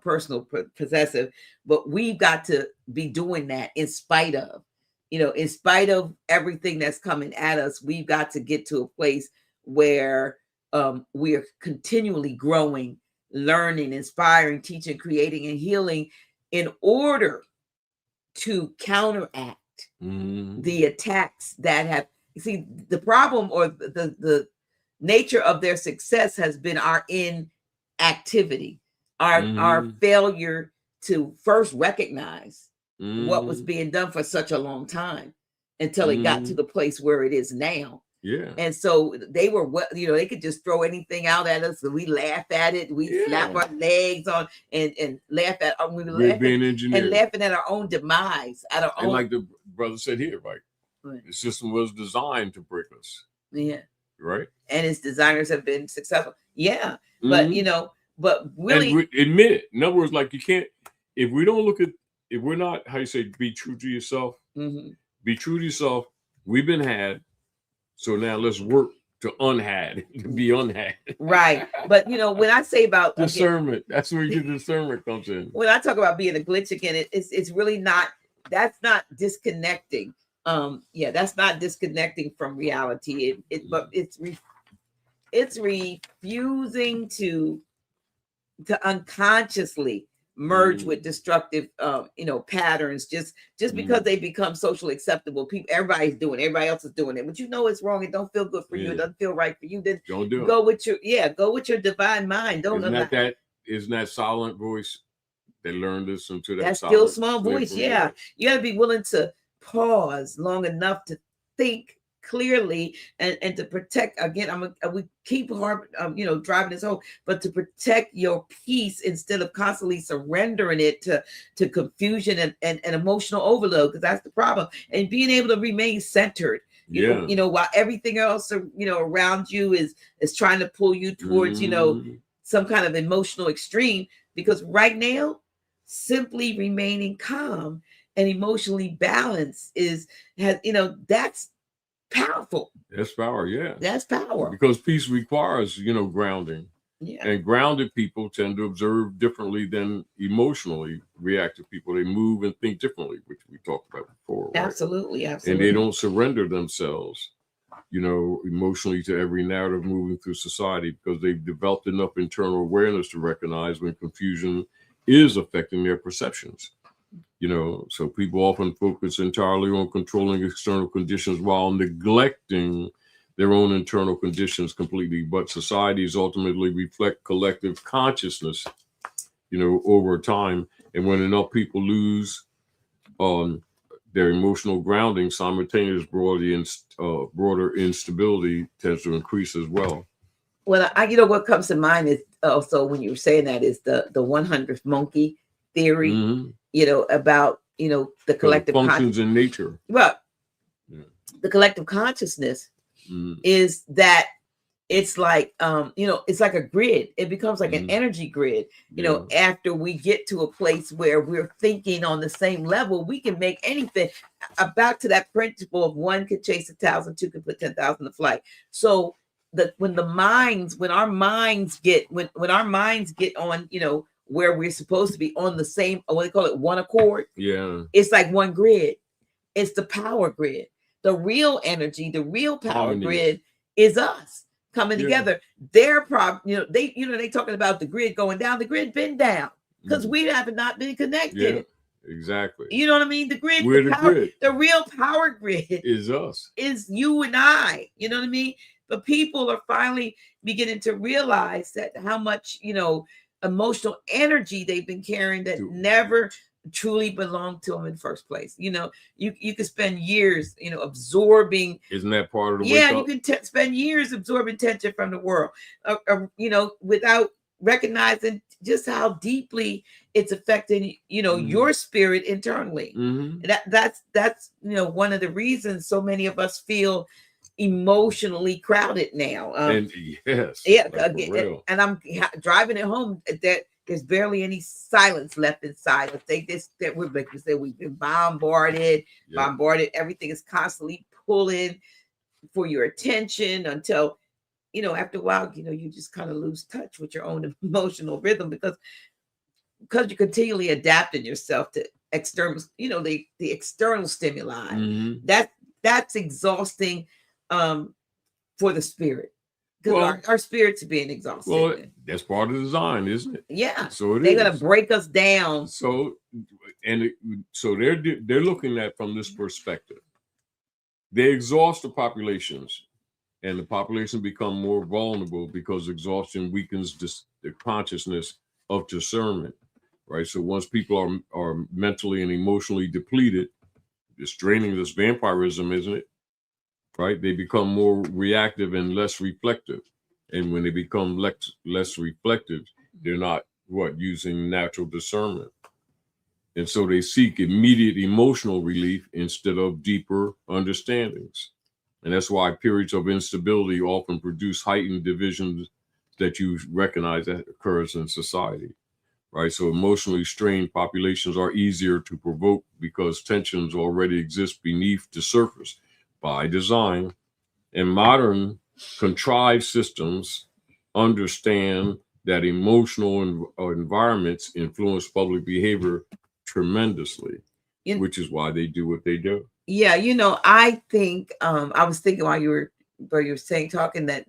personal possessive, but we've got to be doing that in spite of, you know, in spite of everything that's coming at us. We've got to get to a place where we are continually growing, learning, inspiring, teaching, creating, and healing in order to counteract the attacks that have, you see, the problem or the nature of their success has been our inactivity, our failure to first recognize what was being done for such a long time until it got to the place where it is now. Yeah. And so they were, you know, they could just throw anything out at us and we laugh at it. We slap our legs on and laugh at, we were laughing and laughing at our own demise, at our own. Like the brother said here, right? The system was designed to break us. Yeah. Right. And its designers have been successful. Yeah. But, you know, but really admit it. In other words, like you can't, if we don't look at, if we're not, how you say, be true to yourself, be true to yourself. We've been had. So now let's work to be unhad. Right. But, you know, when I say about discernment, that's where your discernment comes in. When I talk about being a glitch again, it's really not, that's not disconnecting. Yeah, that's not disconnecting from reality. But it's refusing to unconsciously merge with destructive patterns just because they become socially acceptable. Everybody's doing it, everybody else is doing it, but you know it's wrong. It don't feel good for you. It doesn't feel right for you. Then don't do go it. with your divine mind. Isn't that silent voice? They learned this into that still small voice. Yeah, you got to be willing to pause long enough to think clearly and to protect. Again, we keep driving this home, but to protect your peace instead of constantly surrendering it to confusion and emotional overload, because that's the problem. And being able to remain centered. You know, while everything else around you is trying to pull you towards some kind of emotional extreme, because right now simply remaining calm and emotionally balanced that's powerful. That's power. Yeah, that's power, because peace requires grounding. Yeah. And grounded people tend to observe differently than emotionally reactive people. They move and think differently, which we talked about before. Right? Absolutely. And they don't surrender themselves emotionally to every narrative moving through society, because they've developed enough internal awareness to recognize when confusion is affecting their perceptions. So people often focus entirely on controlling external conditions while neglecting their own internal conditions completely. But societies ultimately reflect collective consciousness, over time. And when enough people lose their emotional grounding, simultaneous broader instability tends to increase as well. Well, what comes to mind is also, when you were saying that, is the 100th monkey theory. About the collective functions in nature. Well, the collective consciousness is that it's like it's like a grid. It becomes like an energy grid. After we get to a place where we're thinking on the same level, we can make anything. Back to that principle of one could chase 1,000, two could put 10,000 to flight. So when our minds get on where we're supposed to be on the same, what they call it, one accord. Yeah, it's like one grid. It's the power grid. The real energy, the real power grid is us coming together. Their problem, they talking about the grid going down. The grid been down because we have not been connected. Yeah, exactly. You know what I mean? The grid, grid. The real power grid is us. Is you and I. You know what I mean? But people are finally beginning to realize that how much emotional energy they've been carrying that never truly belonged to them in the first place. You could spend years absorbing. Isn't that part of the wake up? You can spend years absorbing tension from the world without recognizing just how deeply it's affecting your spirit internally. That's one of the reasons so many of us feel emotionally crowded now. And I'm driving it home that there's barely any silence left inside. We've been bombarded. Everything is constantly pulling for your attention until after a while you just kind of lose touch with your own emotional rhythm because you're continually adapting yourself to external the external stimuli. That's exhausting for the spirit, because our spirits are being exhausted. Well, that's part of the design, isn't it? Yeah. So they're gonna break us down. So they're looking at from this perspective. They exhaust the populations, and the population become more vulnerable because exhaustion weakens the consciousness of discernment. Right. So once people are mentally and emotionally depleted, it's draining this vampirism, isn't it? Right, they become more reactive and less reflective, and when they become less reflective, they're not using natural discernment, and so they seek immediate emotional relief instead of deeper understandings, and that's why periods of instability often produce heightened divisions that you recognize that occurs in society. Right, so emotionally strained populations are easier to provoke because tensions already exist beneath the surface by design, and modern contrived systems understand that emotional environments influence public behavior tremendously, which is why they do what they do. Yeah, I think I was thinking while you were saying talking that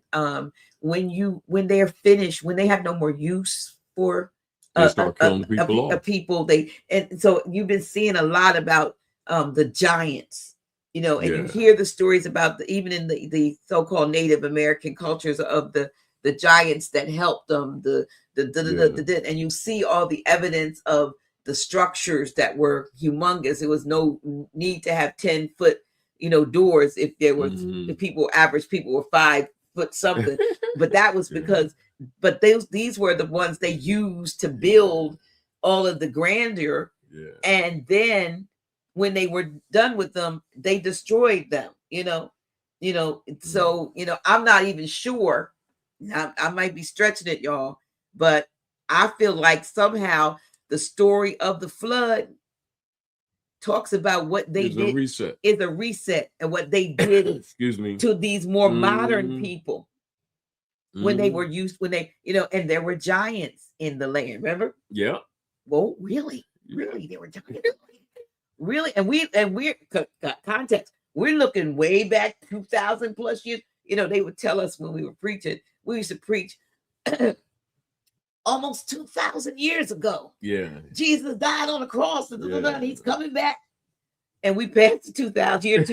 when they're finished, when they have no more use for They start killing people a off. people, and so you've been seeing a lot about the giants, and you Yeah. hear the stories about even in the so-called Native American cultures of the giants that helped them, and you see all the evidence of the structures that were humongous. It was no need to have 10-foot, doors if there was the average people were 5 foot something. But that was because, but these were the ones they used to build all of the grandeur. Yeah. And then when they were done with them, they destroyed them, so, I'm not even sure. I might be stretching it, y'all, but I feel like somehow the story of the flood talks about what they It's did is a reset, and what they did excuse me, to these more modern people when they were used, when they, and there were giants in the land, remember? Yeah. Well, really, there were giants. Really, and we're context. We're looking way back 2,000 plus years. They would tell us when we were preaching. We used to preach almost 2,000 years ago. Yeah. Jesus died on the cross, and he's coming back. And we passed the 2,000 years.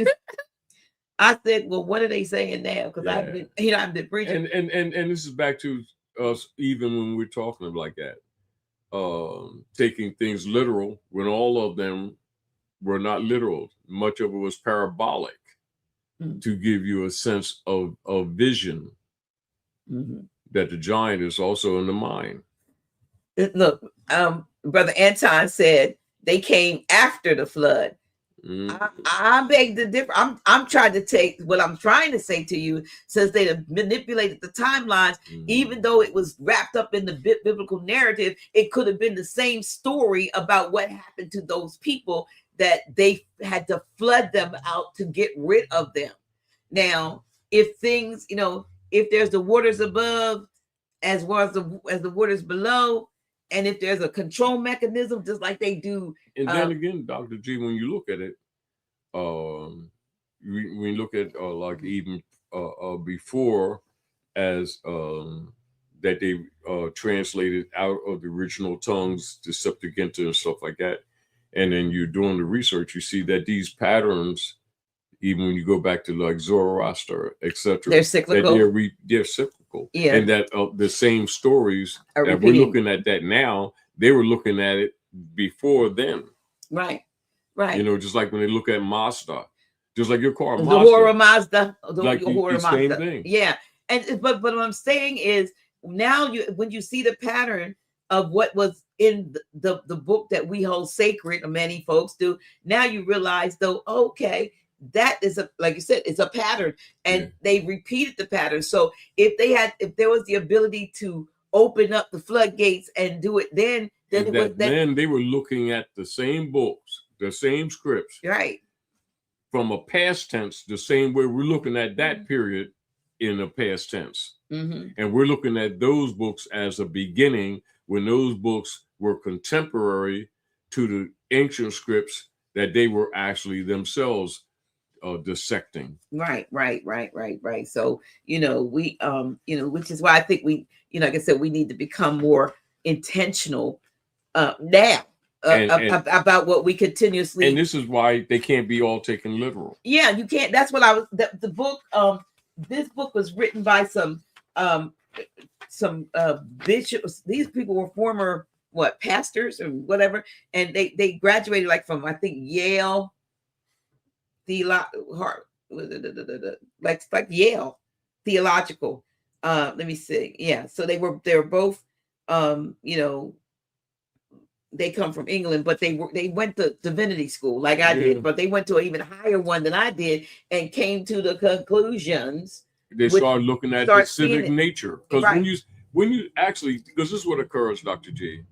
I said, well, what are they saying now? Because I've been preaching. And this is back to us, even when we're talking like that, taking things literal when all of them were not literal. Much of it was parabolic to give you a sense of vision that the giant is also in the mind. Look, Brother Anton said they came after the flood. I beg to differ. I'm trying to take what I'm trying to say to you, since they have manipulated the timelines, even though it was wrapped up in the biblical narrative, it could have been the same story about what happened to those people, that they had to flood them out to get rid of them. Now, if things, if there's the waters above as well as the waters below, and if there's a control mechanism, just like they do. And then again, Dr. G, when you look at it, when you look at like even before, as that they translated out of the original tongues, the Septuaginta and stuff like that, and then you're doing the research, you see that these patterns, even when you go back to like Zoroaster, etc., they're cyclical. They're cyclical, yeah, and that the same stories that we're looking at that now, they were looking at it before then. Right. Just like when they look at Mazda, just like your car, the horror Mazda, like the same thing. Yeah, and but what I'm saying is, now when you see the pattern of what was in the book that we hold sacred, or many folks do, now you realize, though, okay, that is like you said, it's a pattern, and they repeated the pattern. So if there was the ability to open up the floodgates and do it then they were looking at the same books, the same scripts, right, from a past tense, the same way we're looking at that period in a past tense. And we're looking at those books as a beginning, when those books were contemporary to the ancient scripts that they were actually themselves dissecting. Right. So, we, which is why I think we, like I said, we need to become more intentional now about what we continuously. And this is why they can't be all taken literal. Yeah, you can't. That's what I was. The book. This book was written by some bishops. These people were former pastors or whatever, and they graduated like from, I think, Yale. Like Yale theological. Let me see. Yeah, so they were both. They come from England, but they went to divinity school like I did, but they went to an even higher one than I did, and came to the conclusions. They started looking at the civic nature, because when you actually, because this is what occurs, Dr. G,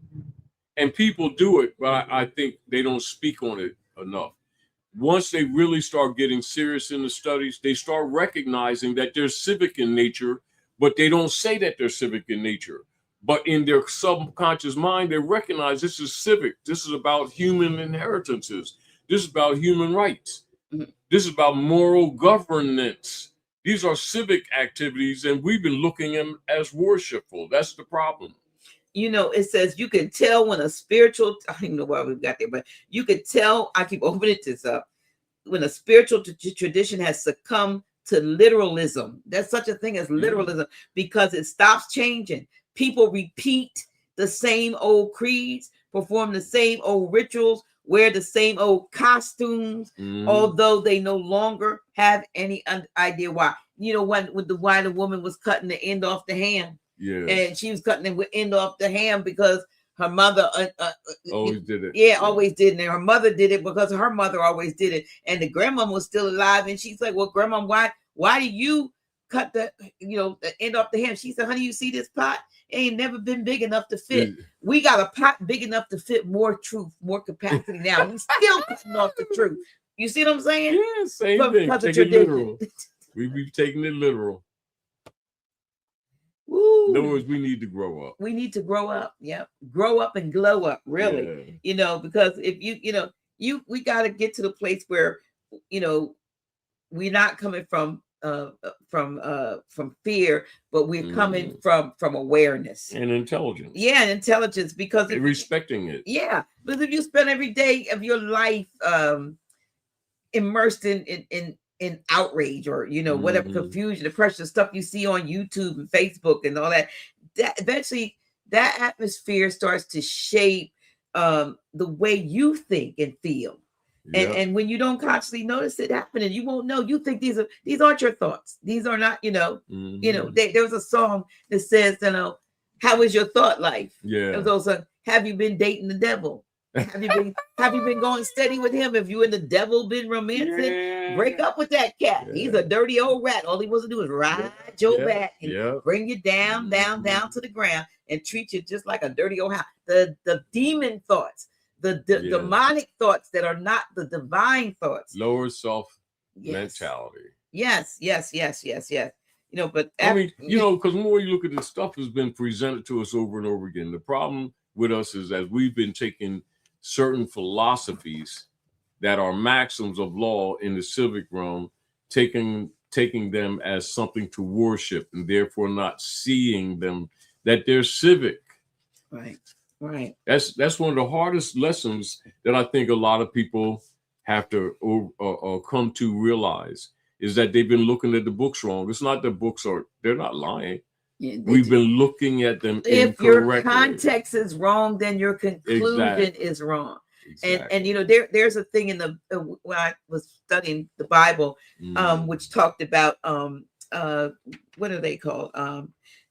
and people do it, but I think they don't speak on it enough. Once they really start getting serious in the studies, they start recognizing that they're civic in nature, but they don't say that they're civic in nature. But in their subconscious mind, they recognize this is civic. This is about human inheritances. This is about human rights. Mhm. This is about moral governance. These are civic activities, and we've been looking at them as worshipful. That's the problem. You know, it says you can tell when a spiritual, I don't even know why we've got there, but you could tell, I keep opening this up, when a spiritual tradition has succumbed to literalism. There's such a thing as literalism because it stops changing. People repeat the same old creeds, perform the same old rituals, wear the same old costumes, although they no longer have any idea why. You know, when why the woman was cutting the end off the ham. Yes. And she was cutting the end off the ham because her mother always did it. Yeah, always did. And her mother did it because her mother always did it. And the grandma was still alive. And she's like, well, grandma, why do you cut the end off the ham? She said, honey, you see this pot? It ain't never been big enough to fit. We got a pot big enough to fit more truth, more capacity now. We still cutting off the truth. You see what I'm saying? Yeah, same thing. Take it literal. We be taking it literal. Woo. In other words, we need to grow up. We need to grow up. Yeah. Grow up and glow up, really. Yeah. Because if we got to get to the place where, we're not coming from fear, but we're coming from awareness and intelligence. Yeah, and intelligence, because respecting it. Yeah. Because if you spend every day of your life immersed in outrage or whatever, confusion, depression, stuff you see on YouTube and Facebook and all that eventually that atmosphere starts to shape the way you think and feel. And when you don't consciously notice it happening, you won't know. You think these aren't your thoughts. These are not, there was a song that says, how is your thought life? Yeah. It was also, have you been dating the devil? Have you been going steady with him? Have you and the devil been romancing? Break up with that cat. Yeah. He's a dirty old rat. All he wants to do is ride your back and bring you down to the ground and treat you just like a dirty old house. The demon thoughts, the demonic thoughts that are not the divine thoughts. Lower self mentality. Yes. But I mean, because more you look at this stuff has been presented to us over and over again. The problem with us is that we've been taking certain philosophies that are maxims of law in the civic realm, taking them as something to worship, and therefore not seeing them that they're civic. Right. That's one of the hardest lessons that I think a lot of people have to come to realize, is that they've been looking at the books wrong. It's not the books they're not lying. Yeah, we've been looking at them if your context is wrong, then your conclusion is wrong. Exactly. And there's a thing in the when I was studying the Bible, which talked about what are they called?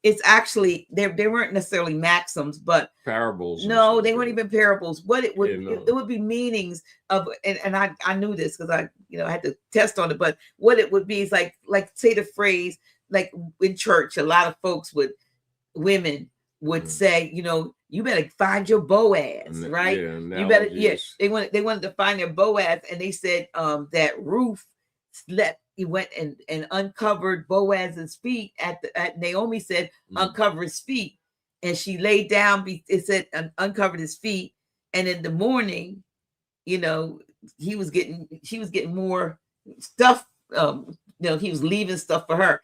It's actually they weren't necessarily maxims, but parables. No, they weren't even parables. What it would it would be meanings of, and I knew this because I had to test on it. But what it would be is like say the phrase, like in church, a lot of women would say, you better find your Boaz, right? You better, they wanted to find their Boaz, and they said that Ruth he went and uncovered Boaz's feet at Naomi said, uncover his feet. And she laid down, it said, uncovered his feet. And in the morning, she was getting more stuff. He was leaving stuff for her.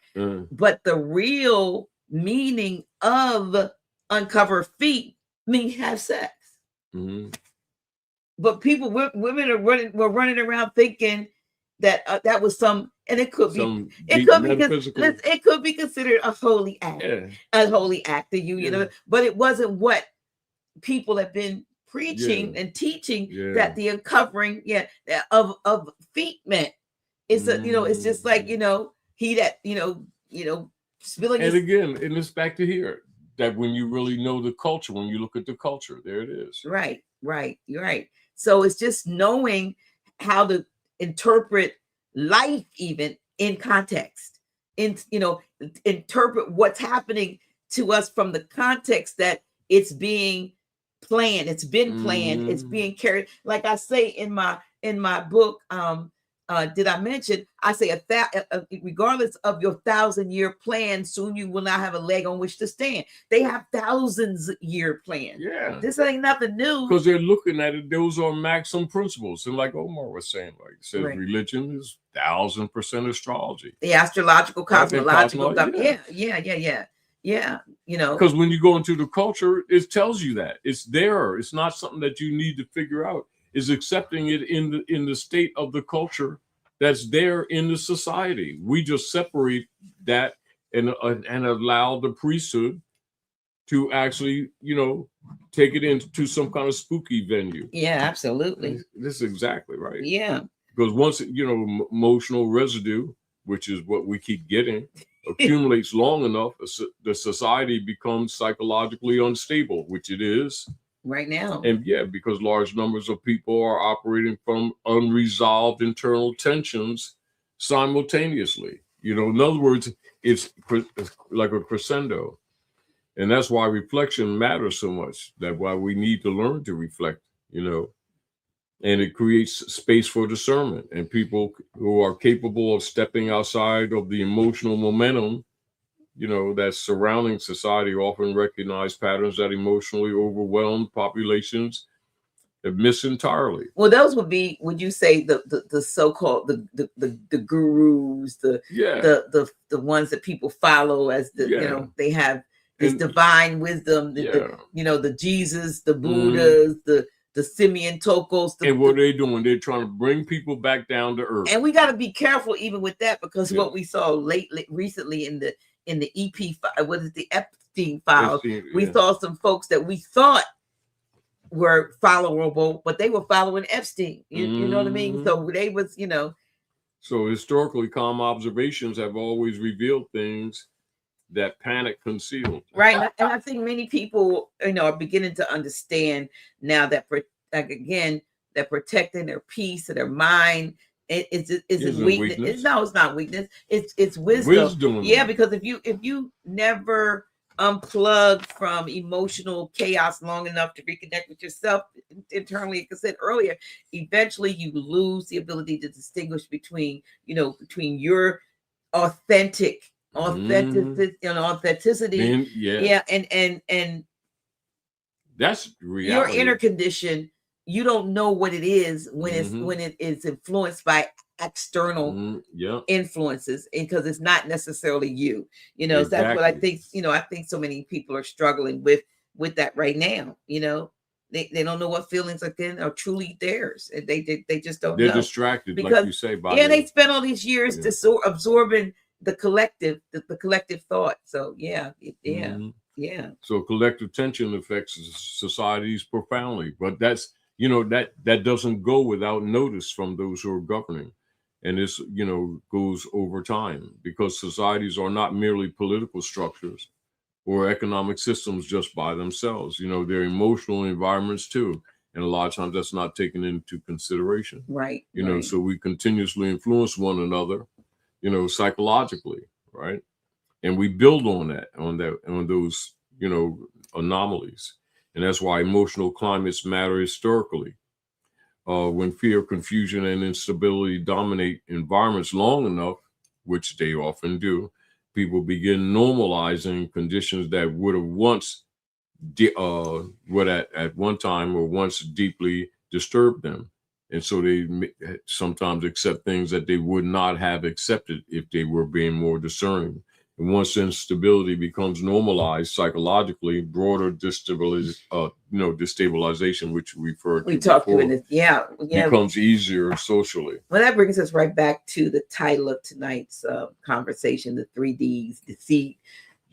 But the real meaning of uncover feet means have sex. But women were running around thinking that that was some, and it could be considered a holy act, to you, but it wasn't what people have been preaching and teaching that the uncovering of feet meant. It's it's just like he that spilling. And again, and it's back to here that when you really know the culture, when you look at the culture, there it is. Right. You're right. So it's just knowing how to interpret life, even in context, interpret what's happening to us from the context that it's being planned. It's been planned. It's being carried. Like I say in my book, did I mention? I say regardless of your 1,000-year plan, soon you will not have a leg on which to stand. They have thousands-year plans. Yeah. This ain't nothing new. Because they're looking at it, those are maxim principles. And like Omar was saying, like it says, Right. religion is 1,000% astrology. The astrological, cosmological. Yeah. Yeah. You know, because when you go into the culture, it tells you that it's there. It's not something that you need to figure out. It's accepting it in the state of the culture that's there in the society. We just separate that and allow the priesthood to actually, you know, take it into some kind of spooky venue. Yeah, absolutely. This is exactly right. Yeah. Because once, you know, emotional residue, which is what we keep getting, accumulates long enough, the society becomes psychologically unstable, which it is. Right now. And yeah, because large numbers of people are operating from unresolved internal tensions simultaneously. You know, in other words, it's like a crescendo. And that's why reflection matters so much. That's why we need to learn to reflect, you know, and it creates space for discernment. And people who are capable of stepping outside of the emotional momentum, you know, that's surrounding society often recognize patterns that emotionally overwhelmed populations have missed entirely. Well, those would be, would you say the so-called the gurus, the ones that people follow as the, you know, they have this divine wisdom, the you know, the Jesus, the Buddhas, the Simeon Tokos. And what are they doing? They're trying to bring people back down to earth. And we got to be careful even with that, because what we saw recently in the EP, what is the Epstein files? We saw some folks that we thought were followable, but they were following Epstein. You know what I mean? So they was, you know. So historically, calm observations have always revealed things that panic concealed. Right. And I think many people, you know, are beginning to understand now that, like, again, that protecting their peace and their mind is weakness. No, it's not weakness. It's wisdom. Yeah, because if you never unplug from emotional chaos long enough to reconnect with yourself internally, like I said earlier, eventually you lose the ability to distinguish between, you know, between your authenticity and that's reality. Your inner condition. You don't know what it is when it is influenced by external influences, because it's not necessarily you. You know, exactly. So that's what I think. You know, I think so many people are struggling with that right now. You know, they don't know what feelings are truly theirs. They just don't know. They're distracted, because, like you say. They spent all these years absorbing the collective thought. So yeah. So collective tension affects societies profoundly, but that's, you know, that doesn't go without notice from those who are governing. And this, you know, goes over time, because societies are not merely political structures or economic systems just by themselves. You know, they're emotional environments too. And a lot of times that's not taken into consideration. Right. You know, so we continuously influence one another, you know, psychologically, right? And we build on those, you know, anomalies. And that's why emotional climates matter historically. When fear, confusion, and instability dominate environments long enough, which they often do, people begin normalizing conditions that would have once, at one time or once deeply disturbed them. And so they sometimes accept things that they would not have accepted if they were being more discerning. And once instability becomes normalized psychologically, broader destabilization, which we referred to before, becomes easier socially. Well, that brings us right back to the title of tonight's conversation, the 3 Ds: deceit,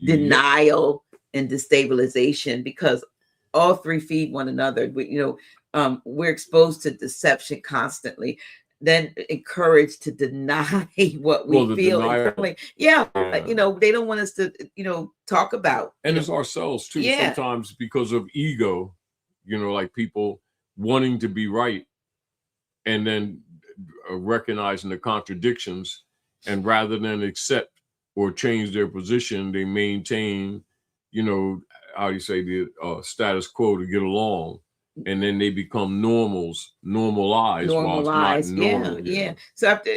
denial, and destabilization, because all three feed one another. We're exposed to deception constantly, then encouraged to deny what we feel. They don't want us to, talk about. And it's ourselves too. Yeah. Sometimes because of ego, like people wanting to be right, and then recognizing the contradictions, and rather than accept or change their position, they maintain, the status quo to get along. and then they become normalized while it's not normal. Yeah. So after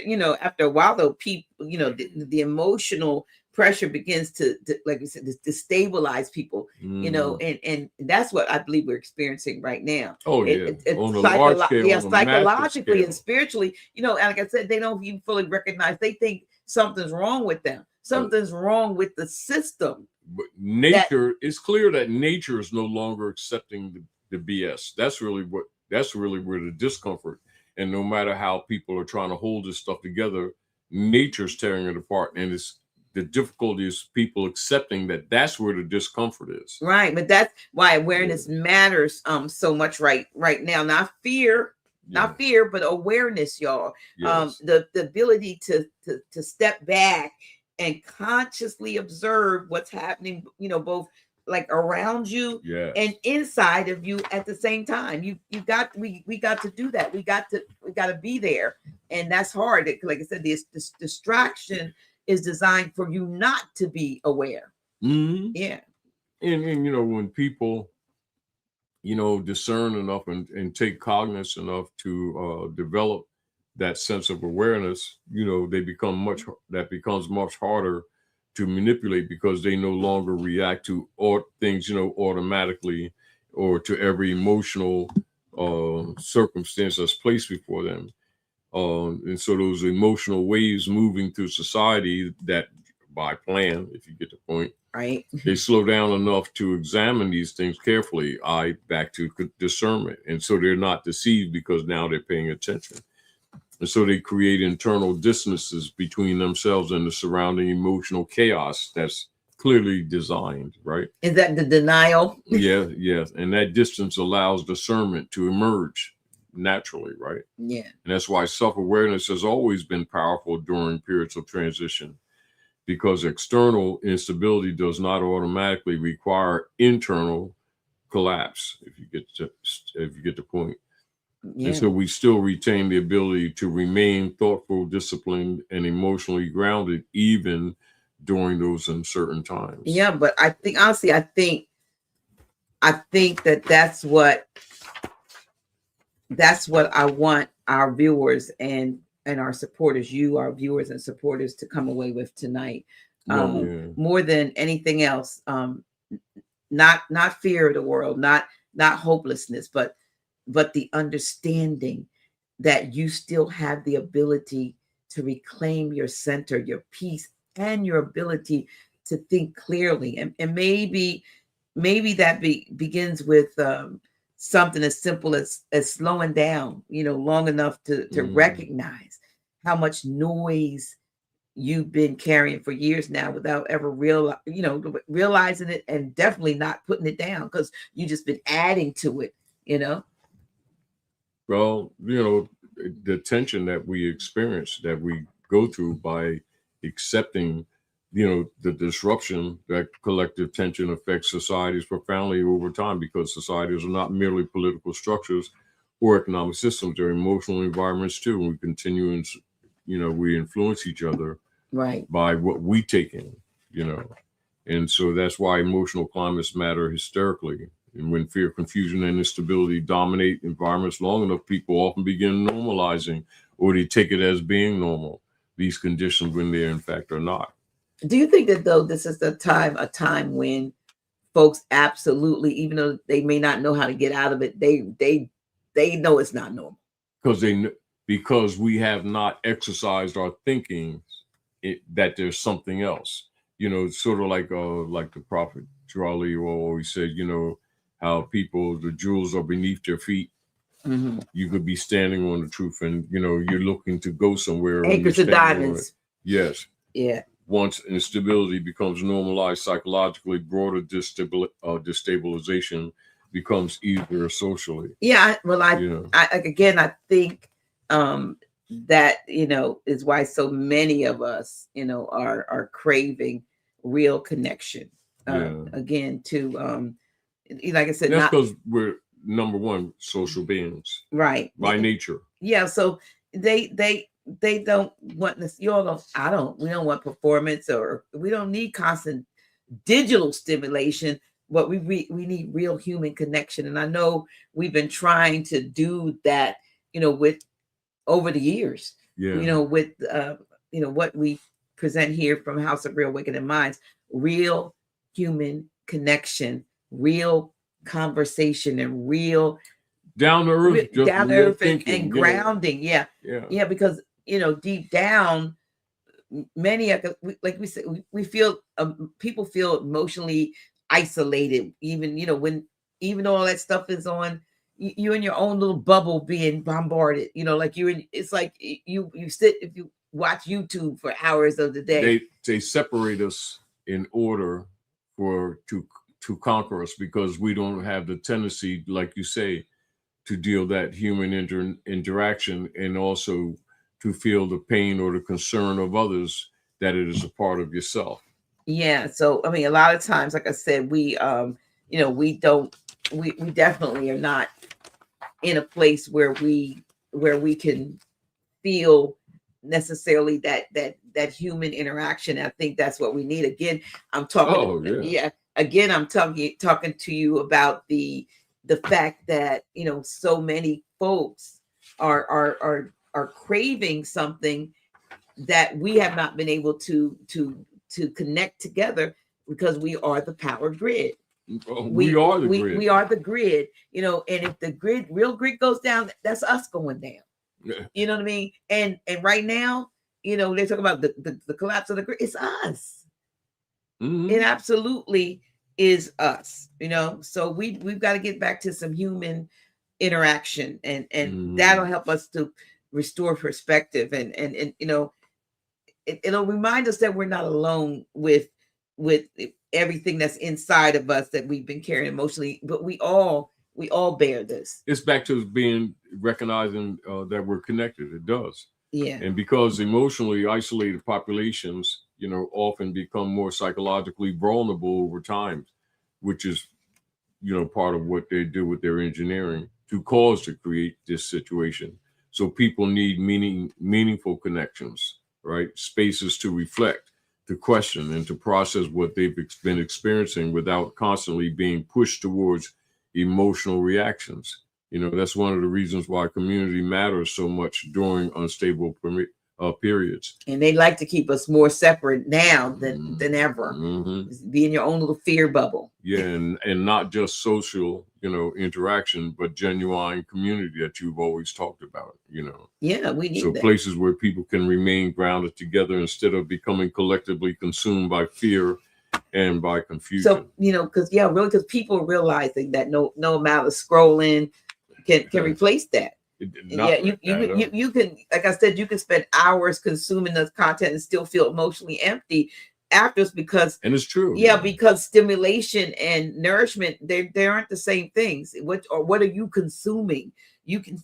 a while, though, people, the emotional pressure begins to like you said, to destabilize people, and that's what I believe we're experiencing right now. Oh, It's on a large scale, on a psychologically massive and spiritually, and like I said, they don't even fully recognize. They think something's wrong with them. Something's wrong with the system. But nature, it's clear that nature is no longer accepting the BS. That's really where the discomfort. And no matter how people are trying to hold this stuff together, nature's tearing it apart. And it's the difficulty is people accepting that that's where the discomfort is. Right. But that's why awareness matters so much right now. Not fear, but awareness, y'all. Yes. The ability to step back and consciously observe what's happening, both like around you and inside of you at the same time. We got to do that. We got to be there. And that's hard. Like I said, this distraction is designed for you not to be aware. Mm-hmm. Yeah. And when people, discern enough and take cognizance enough to develop that sense of awareness, that becomes much harder to manipulate, because they no longer react to things, automatically, or to every emotional circumstance that's placed before them. And so those emotional waves moving through society that by plan, if you get the point, right, they slow down enough to examine these things carefully, back to discernment. And so they're not deceived, because now they're paying attention. And so they create internal distances between themselves and the surrounding emotional chaos that's clearly designed, right? Is that the denial? Yeah. And that distance allows discernment to emerge naturally, right? Yeah. And that's why self-awareness has always been powerful during periods of transition, because external instability does not automatically require internal collapse, if you get the point. Yeah. And so we still retain the ability to remain thoughtful, disciplined, and emotionally grounded, even during those uncertain times. Yeah, but I think, honestly, I think that's what I want our viewers and our supporters, our viewers and supporters, to come away with tonight. More than anything else, not fear of the world, not hopelessness, but the understanding that you still have the ability to reclaim your center, your peace, and your ability to think clearly. And maybe that begins with something as simple as slowing down, long enough to recognize how much noise you've been carrying for years now without ever realizing it, and definitely not putting it down, because you just been adding to it, Well, the tension that we experience, that we go through by accepting, the disruption, that collective tension affects societies profoundly over time, because societies are not merely political structures or economic systems, they're emotional environments too. And we continue, and we influence each other, right, by what we take in, and so that's why emotional climates matter hysterically. And when fear, confusion, and instability dominate environments long enough, people often begin normalizing, or they take it as being normal, these conditions when they in fact are not. Do you think that, though, this is a time when folks absolutely, even though they may not know how to get out of it, they know it's not normal? Because we have not exercised our thinking that there's something else. Sort of like the prophet Charlie always said, how people, the jewels are beneath their feet. Mm-hmm. You could be standing on the truth, and you're looking to go somewhere. Acres of diamonds. Yes. Yeah. Once instability becomes normalized psychologically, broader destabilization becomes easier socially. Yeah. Well, I think that is why so many of us are craving real connection. Again, to like I said, that's because we're, number one, social beings, right, by nature. Yeah, so they don't want this. We don't want performance, or we don't need constant digital stimulation. what we need real human connection. And I know we've been trying to do that, with over the years, with what we present here from House of Reawakening Minds, real human connection, real conversation, and real down to earth, and grounding. Yeah. Because deep down, many like we said, we feel people feel emotionally isolated, even when all that stuff is on. You in your own little bubble being bombarded, like it's like you sit, if you watch YouTube for hours of the day. They separate us in order to conquer us, because we don't have the tendency, like you say, to deal that human interaction, and also to feel the pain or the concern of others, that it is a part of yourself. Yeah. So I mean, a lot of times, like I said, we definitely are not in a place where we can feel necessarily that human interaction. I think that's what we need. Again, I'm talking again, I'm talking to you about the fact that so many folks are craving something that we have not been able to connect together, because we are the power grid. We are the grid. We are the grid, and if the real grid goes down, that's us going down. Yeah. You know what I mean? And right now, they're talking about the collapse of the grid. It's us. Mm-hmm. It absolutely is us. So we've got to get back to some human interaction, and that'll help us to restore perspective, and it'll remind us that we're not alone with everything that's inside of us that we've been carrying emotionally, but we all bear this. It's back to recognizing that we're connected. It does. Yeah. And because emotionally isolated populations, often become more psychologically vulnerable over time, which is, part of what they do with their engineering to create this situation. So people need meaningful connections, right? Spaces to reflect, to question, and to process what they've been experiencing without constantly being pushed towards emotional reactions. That's one of the reasons why community matters so much during unstable periods. And they like to keep us more separate now than ever. Mm-hmm. Be in your own little fear bubble. Yeah, and not just social, interaction, but genuine community that you've always talked about. Yeah, we need that. Places where people can remain grounded together instead of becoming collectively consumed by fear and by confusion. So because people are realizing that no amount of scrolling can replace that. You can, like I said, you can spend hours consuming this content and still feel emotionally empty afterwards, because, and it's true. Yeah, because stimulation and nourishment, they aren't the same things. What are you consuming? You can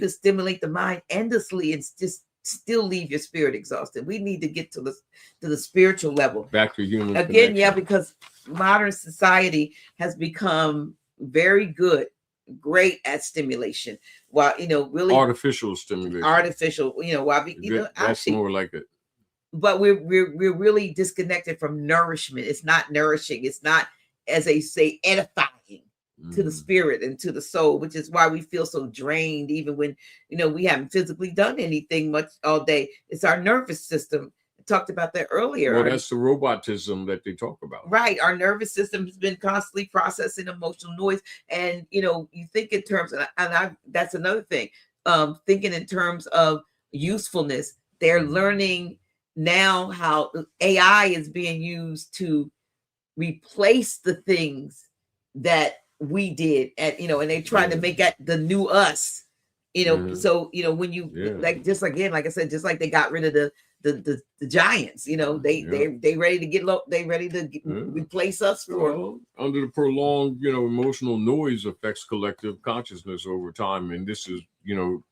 stimulate the mind endlessly and just still leave your spirit exhausted. We need to get to the spiritual level. Back to human again connection. Yeah, because modern society has become very great at stimulation, while really artificial stimulation. That's more like it. But we're really disconnected from nourishment. It's not nourishing. It's not, as they say, edifying to the spirit and to the soul, which is why we feel so drained, even when we haven't physically done anything much all day. It's our nervous system. Talked about that earlier. Well, that's the robotism that they talk about. Right. Our nervous system has been constantly processing emotional noise. And, you think in terms of, that's another thing, thinking in terms of usefulness. They're learning now how AI is being used to replace the things that we did, and they're trying to make that the new us, So, when you just like I said, just like they got rid of the giants, they ready to get low, they ready to replace us under the prolonged emotional noise affects collective consciousness over time, and this is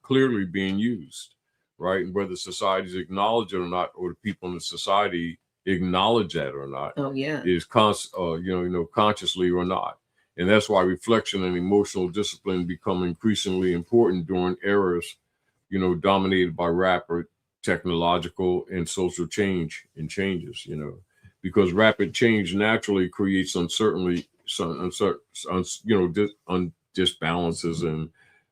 clearly being used, right? And whether societies acknowledge it or not, or the people in the society acknowledge that or not, is consciously or not. And that's why reflection and emotional discipline become increasingly important during eras dominated by rapid technological and social changes, because rapid change naturally creates uncertainty disbalances and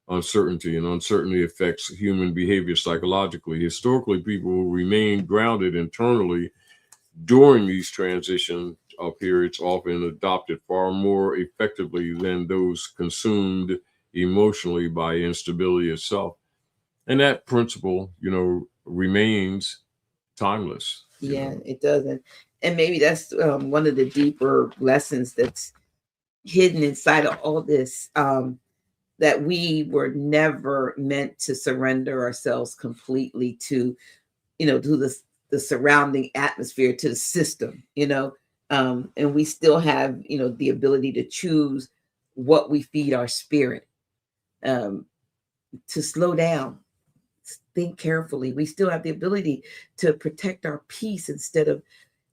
uncertainty, and uncertainty affects human behavior psychologically. Historically, people who remain grounded internally during these transition periods often adopted far more effectively than those consumed emotionally by instability itself. And that principle, remains timeless. Yeah, it doesn't. And maybe that's one of the deeper lessons that's hidden inside of all this, that we were never meant to surrender ourselves completely to, to the surrounding atmosphere, to the system, and we still have, the ability to choose what we feed our spirit, to slow down, think carefully. We still have the ability to protect our peace instead of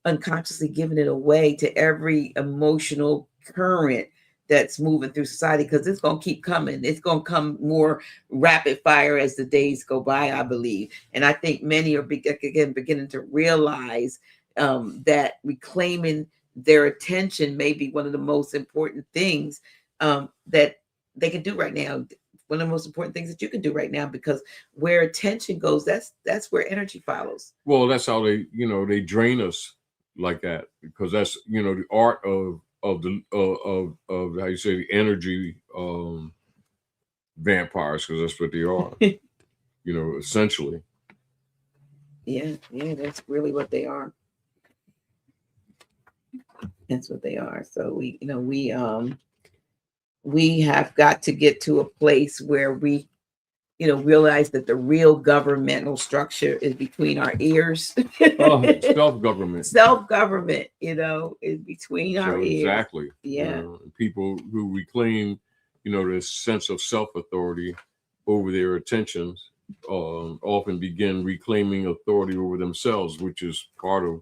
unconsciously giving it away to every emotional current that's moving through society, because it's going to keep coming. It's going to come more rapid fire as the days go by, I believe. And I think many are beginning to realize that reclaiming their attention may be one of the most important things that they can do right now. One of the most important things that you can do right now, because where attention goes, that's where energy follows. Well, that's how they drain us like that, because that's the art of how you say, the energy vampires, because that's what they are. Essentially. Yeah, that's really what they are. That's what they are. So we have got to get to a place where we realize that the real governmental structure is between our ears. Self-government is between our ears. Exactly. Yeah. People who reclaim this sense of self-authority over their attentions often begin reclaiming authority over themselves, which is part of,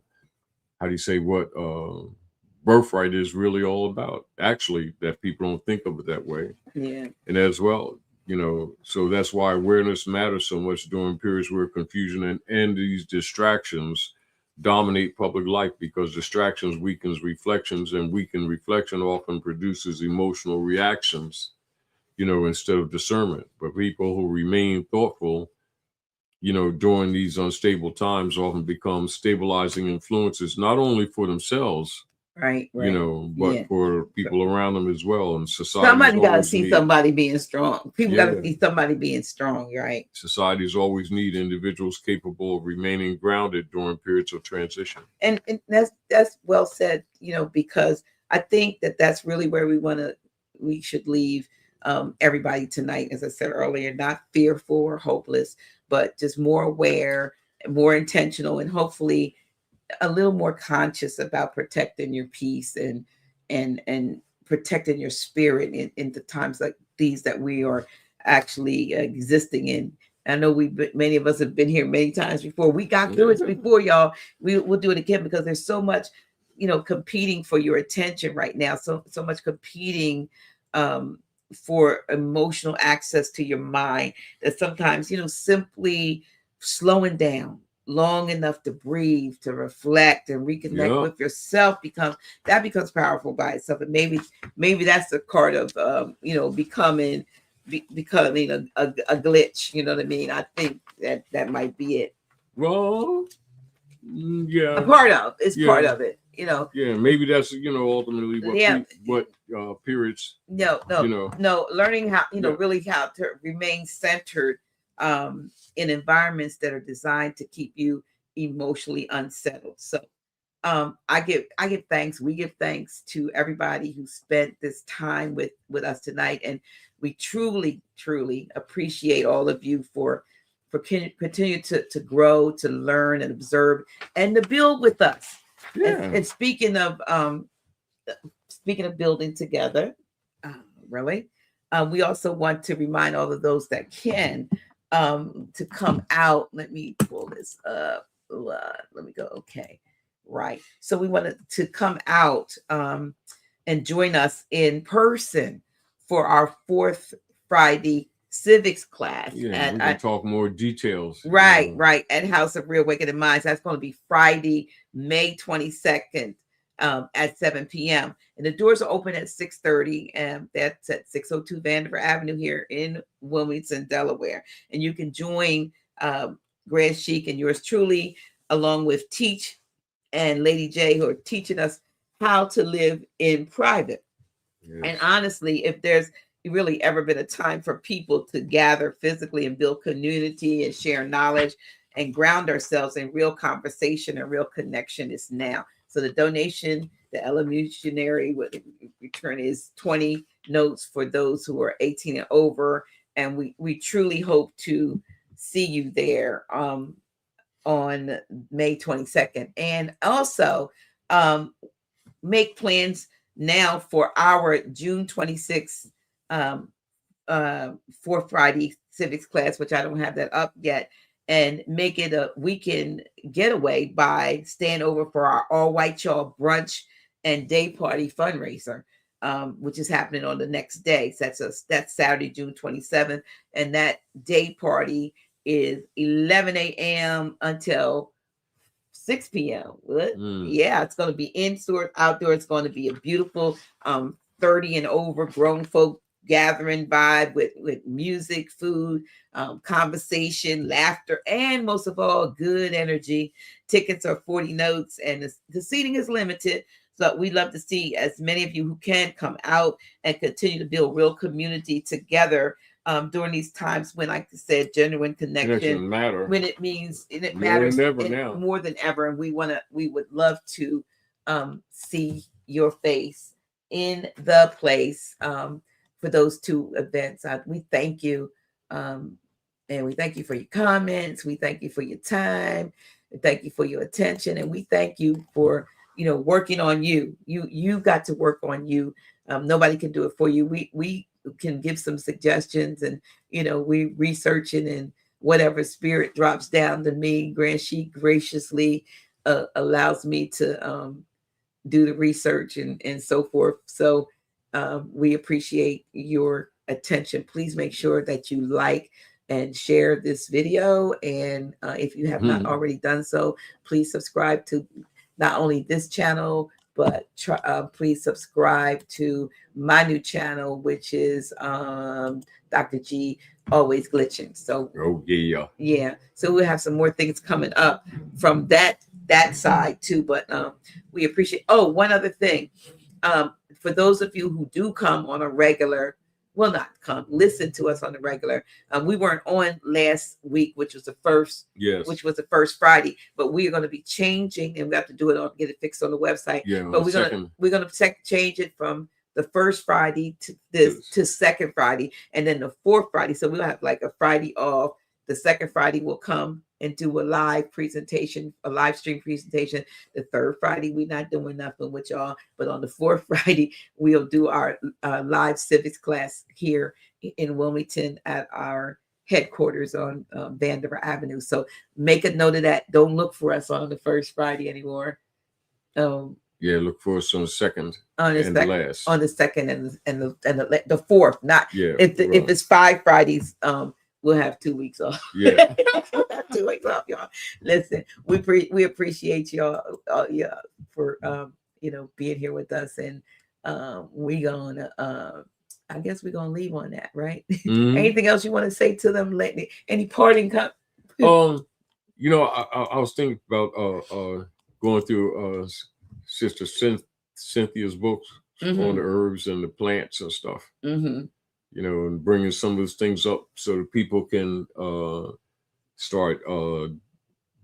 how do you say, what birthright is really all about. Actually, that people don't think of it that way. Yeah. And as well, so that's why awareness matters so much during periods where confusion and these distractions dominate public life, because distractions weakens reflections, and weakened reflection often produces emotional reactions, instead of discernment. But people who remain thoughtful, during these unstable times often become stabilizing influences, not only for themselves, right. but for people around them as well. And society, somebody got to see somebody being strong. People got to see somebody being strong, right? Societies always need individuals capable of remaining grounded during periods of transition. And that's well said, because I think that's really where we should leave everybody tonight. As I said earlier, not fearful or hopeless, but just more aware, more intentional, and hopefully a little more conscious about protecting your peace and protecting your spirit in the times like these that we are actually existing in. I know many of us have been here many times before. We got through it before, y'all. We'll do it again, because there's so much, competing for your attention right now. So much competing for emotional access to your mind, that sometimes, simply slowing down long enough to breathe, to reflect and reconnect with yourself becomes powerful by itself. And maybe that's the part of becoming a glitch. You know what I mean? I think that might be it. Well, yeah, part of it. Yeah, maybe that's ultimately what periods. No. Learning how really how to remain centered in environments that are designed to keep you emotionally unsettled. So I give thanks. We give thanks to everybody who spent this time with us tonight, and we truly appreciate all of you for continue to grow, to learn and observe, and to build with us. Yeah. And speaking of building together, we also want to remind all of those that can to come out. Let me pull this up. Let me go. Okay. Right. So we wanted to come out and join us in person for our 4th Friday civics class. Yeah, we can talk more details. Right. At House of Reawakening Minds. That's going to be Friday, May 22nd at 7 p.m. And the doors are open at 6:30, and that's at 602 Vanderbilt Avenue here in Wilmington, Delaware. And you can join Grand Sheik and yours truly, along with Teach and Lady J, who are teaching us how to live in private. Yes. And honestly, if there's really ever been a time for people to gather physically and build community and share knowledge and ground ourselves in real conversation and real connection, is now. So the donation, the elementary return is 20 notes for those who are 18 and over. And we truly hope to see you there on May 22nd. And also make plans now for our June 26th 4th Friday civics class, which I don't have that up yet, and make it a weekend getaway by staying over for our all white y'all brunch and day party fundraiser, which is happening on the next day. So that's Saturday, June 27th. And that day party is 11 a.m. until 6 p.m. Yeah, it's going to be indoor, outdoor. It's going to be a beautiful 30 and over grown folk gathering vibe with music, food, conversation, laughter, and most of all, good energy. Tickets are 40 notes, and the seating is limited. So we'd love to see as many of you who can come out and continue to build real community together during these times when, like I said, genuine connection matter. When it means it matters more than ever. And we would love to see your face in the place for those two events. We thank you. And we thank you for your comments. We thank you for your time. We thank you for your attention. And we thank you for, working on you. You got to work on you. Nobody can do it for you. We can give some suggestions, and, we researching, and whatever spirit drops down to me, Grand Sheik graciously allows me to do the research and so forth. So we appreciate your attention. Please make sure that you like and share this video. And if you have not already done so, please subscribe to not only this channel, but please subscribe to my new channel, which is Dr. G, Always Glitching. So yeah. So we'll have some more things coming up from that side too. But we appreciate. Oh, one other thing. For those of you who do come on a regular, well, not come, listen to us on a regular. We weren't on last week, which was the first, which was the first Friday, but we are going to be changing, and we have to do it get it fixed on the website. Yeah, but we're going to change it from the first Friday to second Friday, and then the fourth Friday. So we'll have like a Friday off. The second Friday we'll come and do a live presentation, a live stream presentation. The third Friday, we're not doing nothing with y'all. But on the fourth Friday, we'll do our live civics class here in Wilmington at our headquarters on Vanderbilt Avenue. So make a note of that. Don't look for us on the first Friday anymore. Yeah, look for us on the second on the second and the fourth. Not if it's 5 Fridays. We'll have 2 weeks off. Yeah, we'll have 2 weeks off, y'all. Listen, we appreciate y'all for being here with us, and we gonna I guess we're gonna leave on that, right? Anything else you want to say to them? Any parting cup? I was thinking about going through Sister Cynthia's books on the herbs and the plants and stuff. And bringing some of those things up so that people can start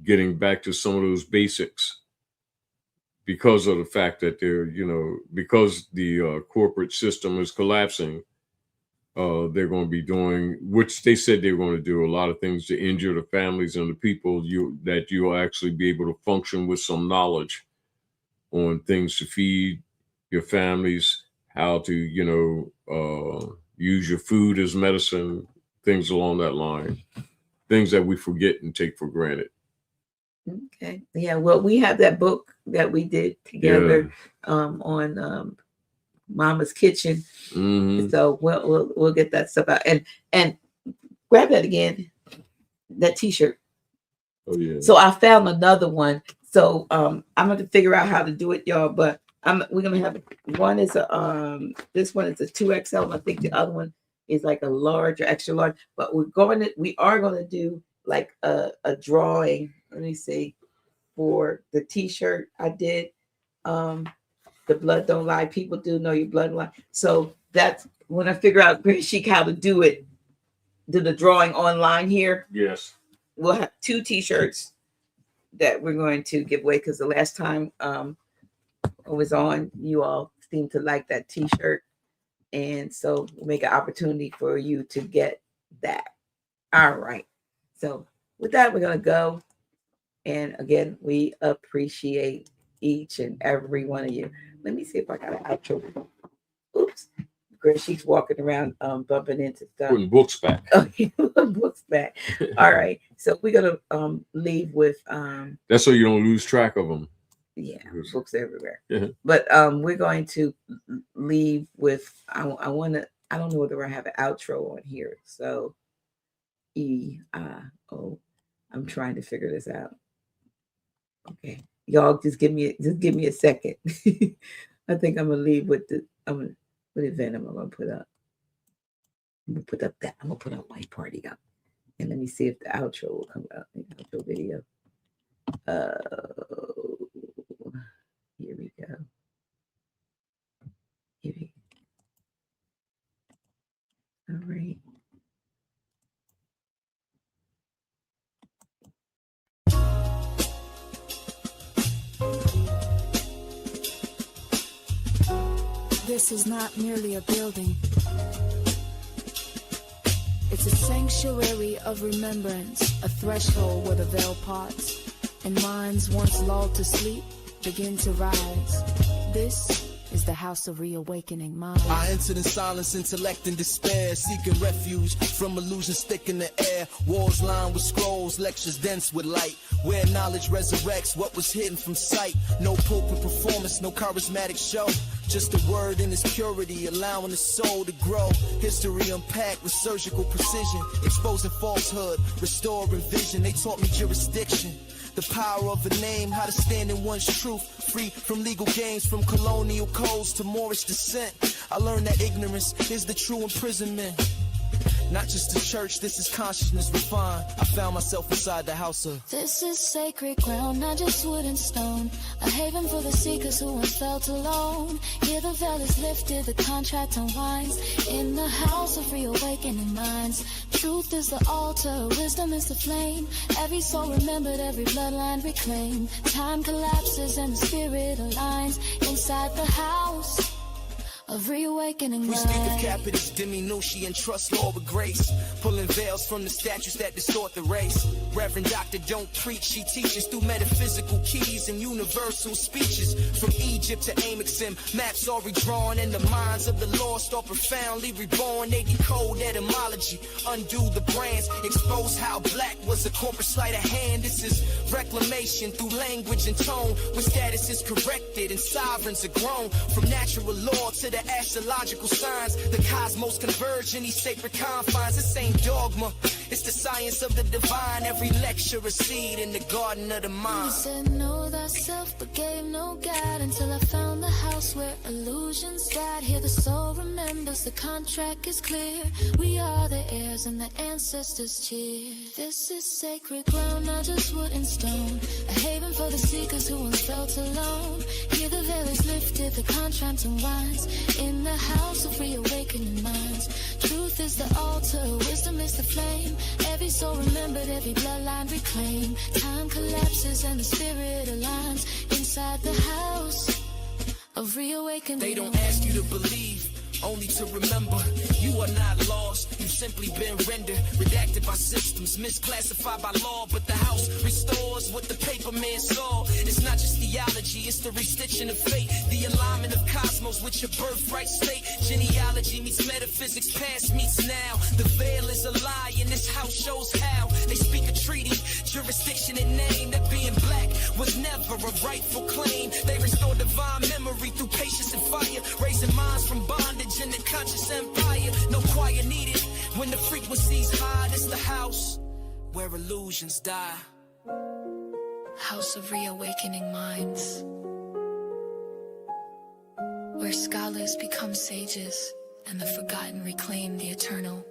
getting back to some of those basics, because of the fact that they're, because the corporate system is collapsing, they're going to be doing, which they said they were going to do, a lot of things to injure the families and the people that you'll actually be able to function with some knowledge on things to feed your families, how to, use your food as medicine, things along that line, things that we forget and take for granted. Okay. Yeah. Well, we have that book that we did together on Mama's Kitchen. So we'll get that stuff out and grab that again, that T-shirt. Oh yeah. So I found another one. So I'm going to figure out how to do it, y'all. But We're gonna have one is a this one is a 2XL, and I think the other one is like a large or extra large. But we are gonna do like a drawing. Let me see, for the t-shirt I did. The blood don't lie. People do know your blood lie. So that's when I figure out Sheik how to do it. Do the drawing online here. Yes. We'll have 2 t-shirts that we're going to give away because the last time I was on, you all seemed to like that t-shirt, and so we'll make an opportunity for you to get that. All right. So with that, we're gonna go. And again, we appreciate each and every one of you. Let me see if I got an outro. Oops. She's walking around bumping into stuff. Putting books back. Okay, books back. All right. So we're gonna leave with that's so you don't lose track of them. Yeah, books everywhere. Yeah. But we're going to leave with I don't know whether I have an outro on here. So I'm trying to figure this out. Okay. Y'all just give me a second. I think I'm gonna leave with what event am I gonna put up? I'm gonna put up White Party up. And let me see if the outro will come out. The outro video. Here we go. All right. This is not merely a building. It's a sanctuary of remembrance, a threshold where the veil parts, and minds once lulled to sleep begin to rise. This is the house of reawakening minds. I entered in silence, intellect and despair, seeking refuge from illusions thick in the air. Walls lined with scrolls, lectures dense with light, where knowledge resurrects what was hidden from sight. No pulpit performance, no charismatic show, just a word in its purity, allowing the soul to grow. History unpacked with surgical precision, exposing falsehood, restoring vision. They taught me jurisdiction, the power of a name, how to stand in one's truth, free from legal games, from colonial codes to Moorish descent. I learned that ignorance is the true imprisonment. Not just a church, this is consciousness refined. I found myself inside the house of. This is sacred ground, not just wood and stone. A haven for the seekers who once felt alone. Here the veil is lifted, the contract unwinds. In the house of reawakening minds. Truth is the altar, wisdom is the flame. Every soul remembered, every bloodline reclaimed. Time collapses and the spirit aligns. Inside the house of reawakening We minds. speak of capitives, diminution, and trust law with grace. Pulling veils from the statues that distort the race. Reverend Doctor don't preach, she teaches through metaphysical keys and universal speeches. From Egypt to Amexim, maps are redrawn, and the minds of the lost are profoundly reborn. They decode etymology, undo the brands, expose how black was a corporate sleight of hand. This is reclamation through language and tone, where status is corrected and sovereigns are grown. From natural law to the astrological signs, the cosmos converge in these sacred confines. This ain't dogma, it's the science of the divine. Every lecture a seed in the garden of the You mind. said know thyself, but gave no guide until I found the house where illusions died. Here the soul remembers, the contract is clear. We are the heirs and the ancestors cheer. This is sacred ground, not just wood and stone. A haven for the seekers who once felt alone. Here the veil is lifted, the contract unwinds. In the house of reawakening minds. Truth is the altar, wisdom is the flame. Every soul remembered, every bloodline reclaimed. Time collapses and the spirit aligns. Inside the house of reawakening. They don't ask you to believe, only to remember. You are not lost, you've simply been rendered. Redacted by systems, misclassified by law. But the house restores what the paper man saw. It's not just theology, it's the restitching of fate. The alignment of cosmos with your birthright state. Genealogy meets metaphysics, past meets now. The veil is a lie and this house shows how. They speak a treaty, jurisdiction and name. That being black was never a rightful claim. They restore divine memory through patience and fire. Raising minds from bondage in the conscious empire. No choir needed when the frequency's high. It's the house where illusions die. House of reawakening minds. where scholars become sages and the forgotten reclaim the eternal.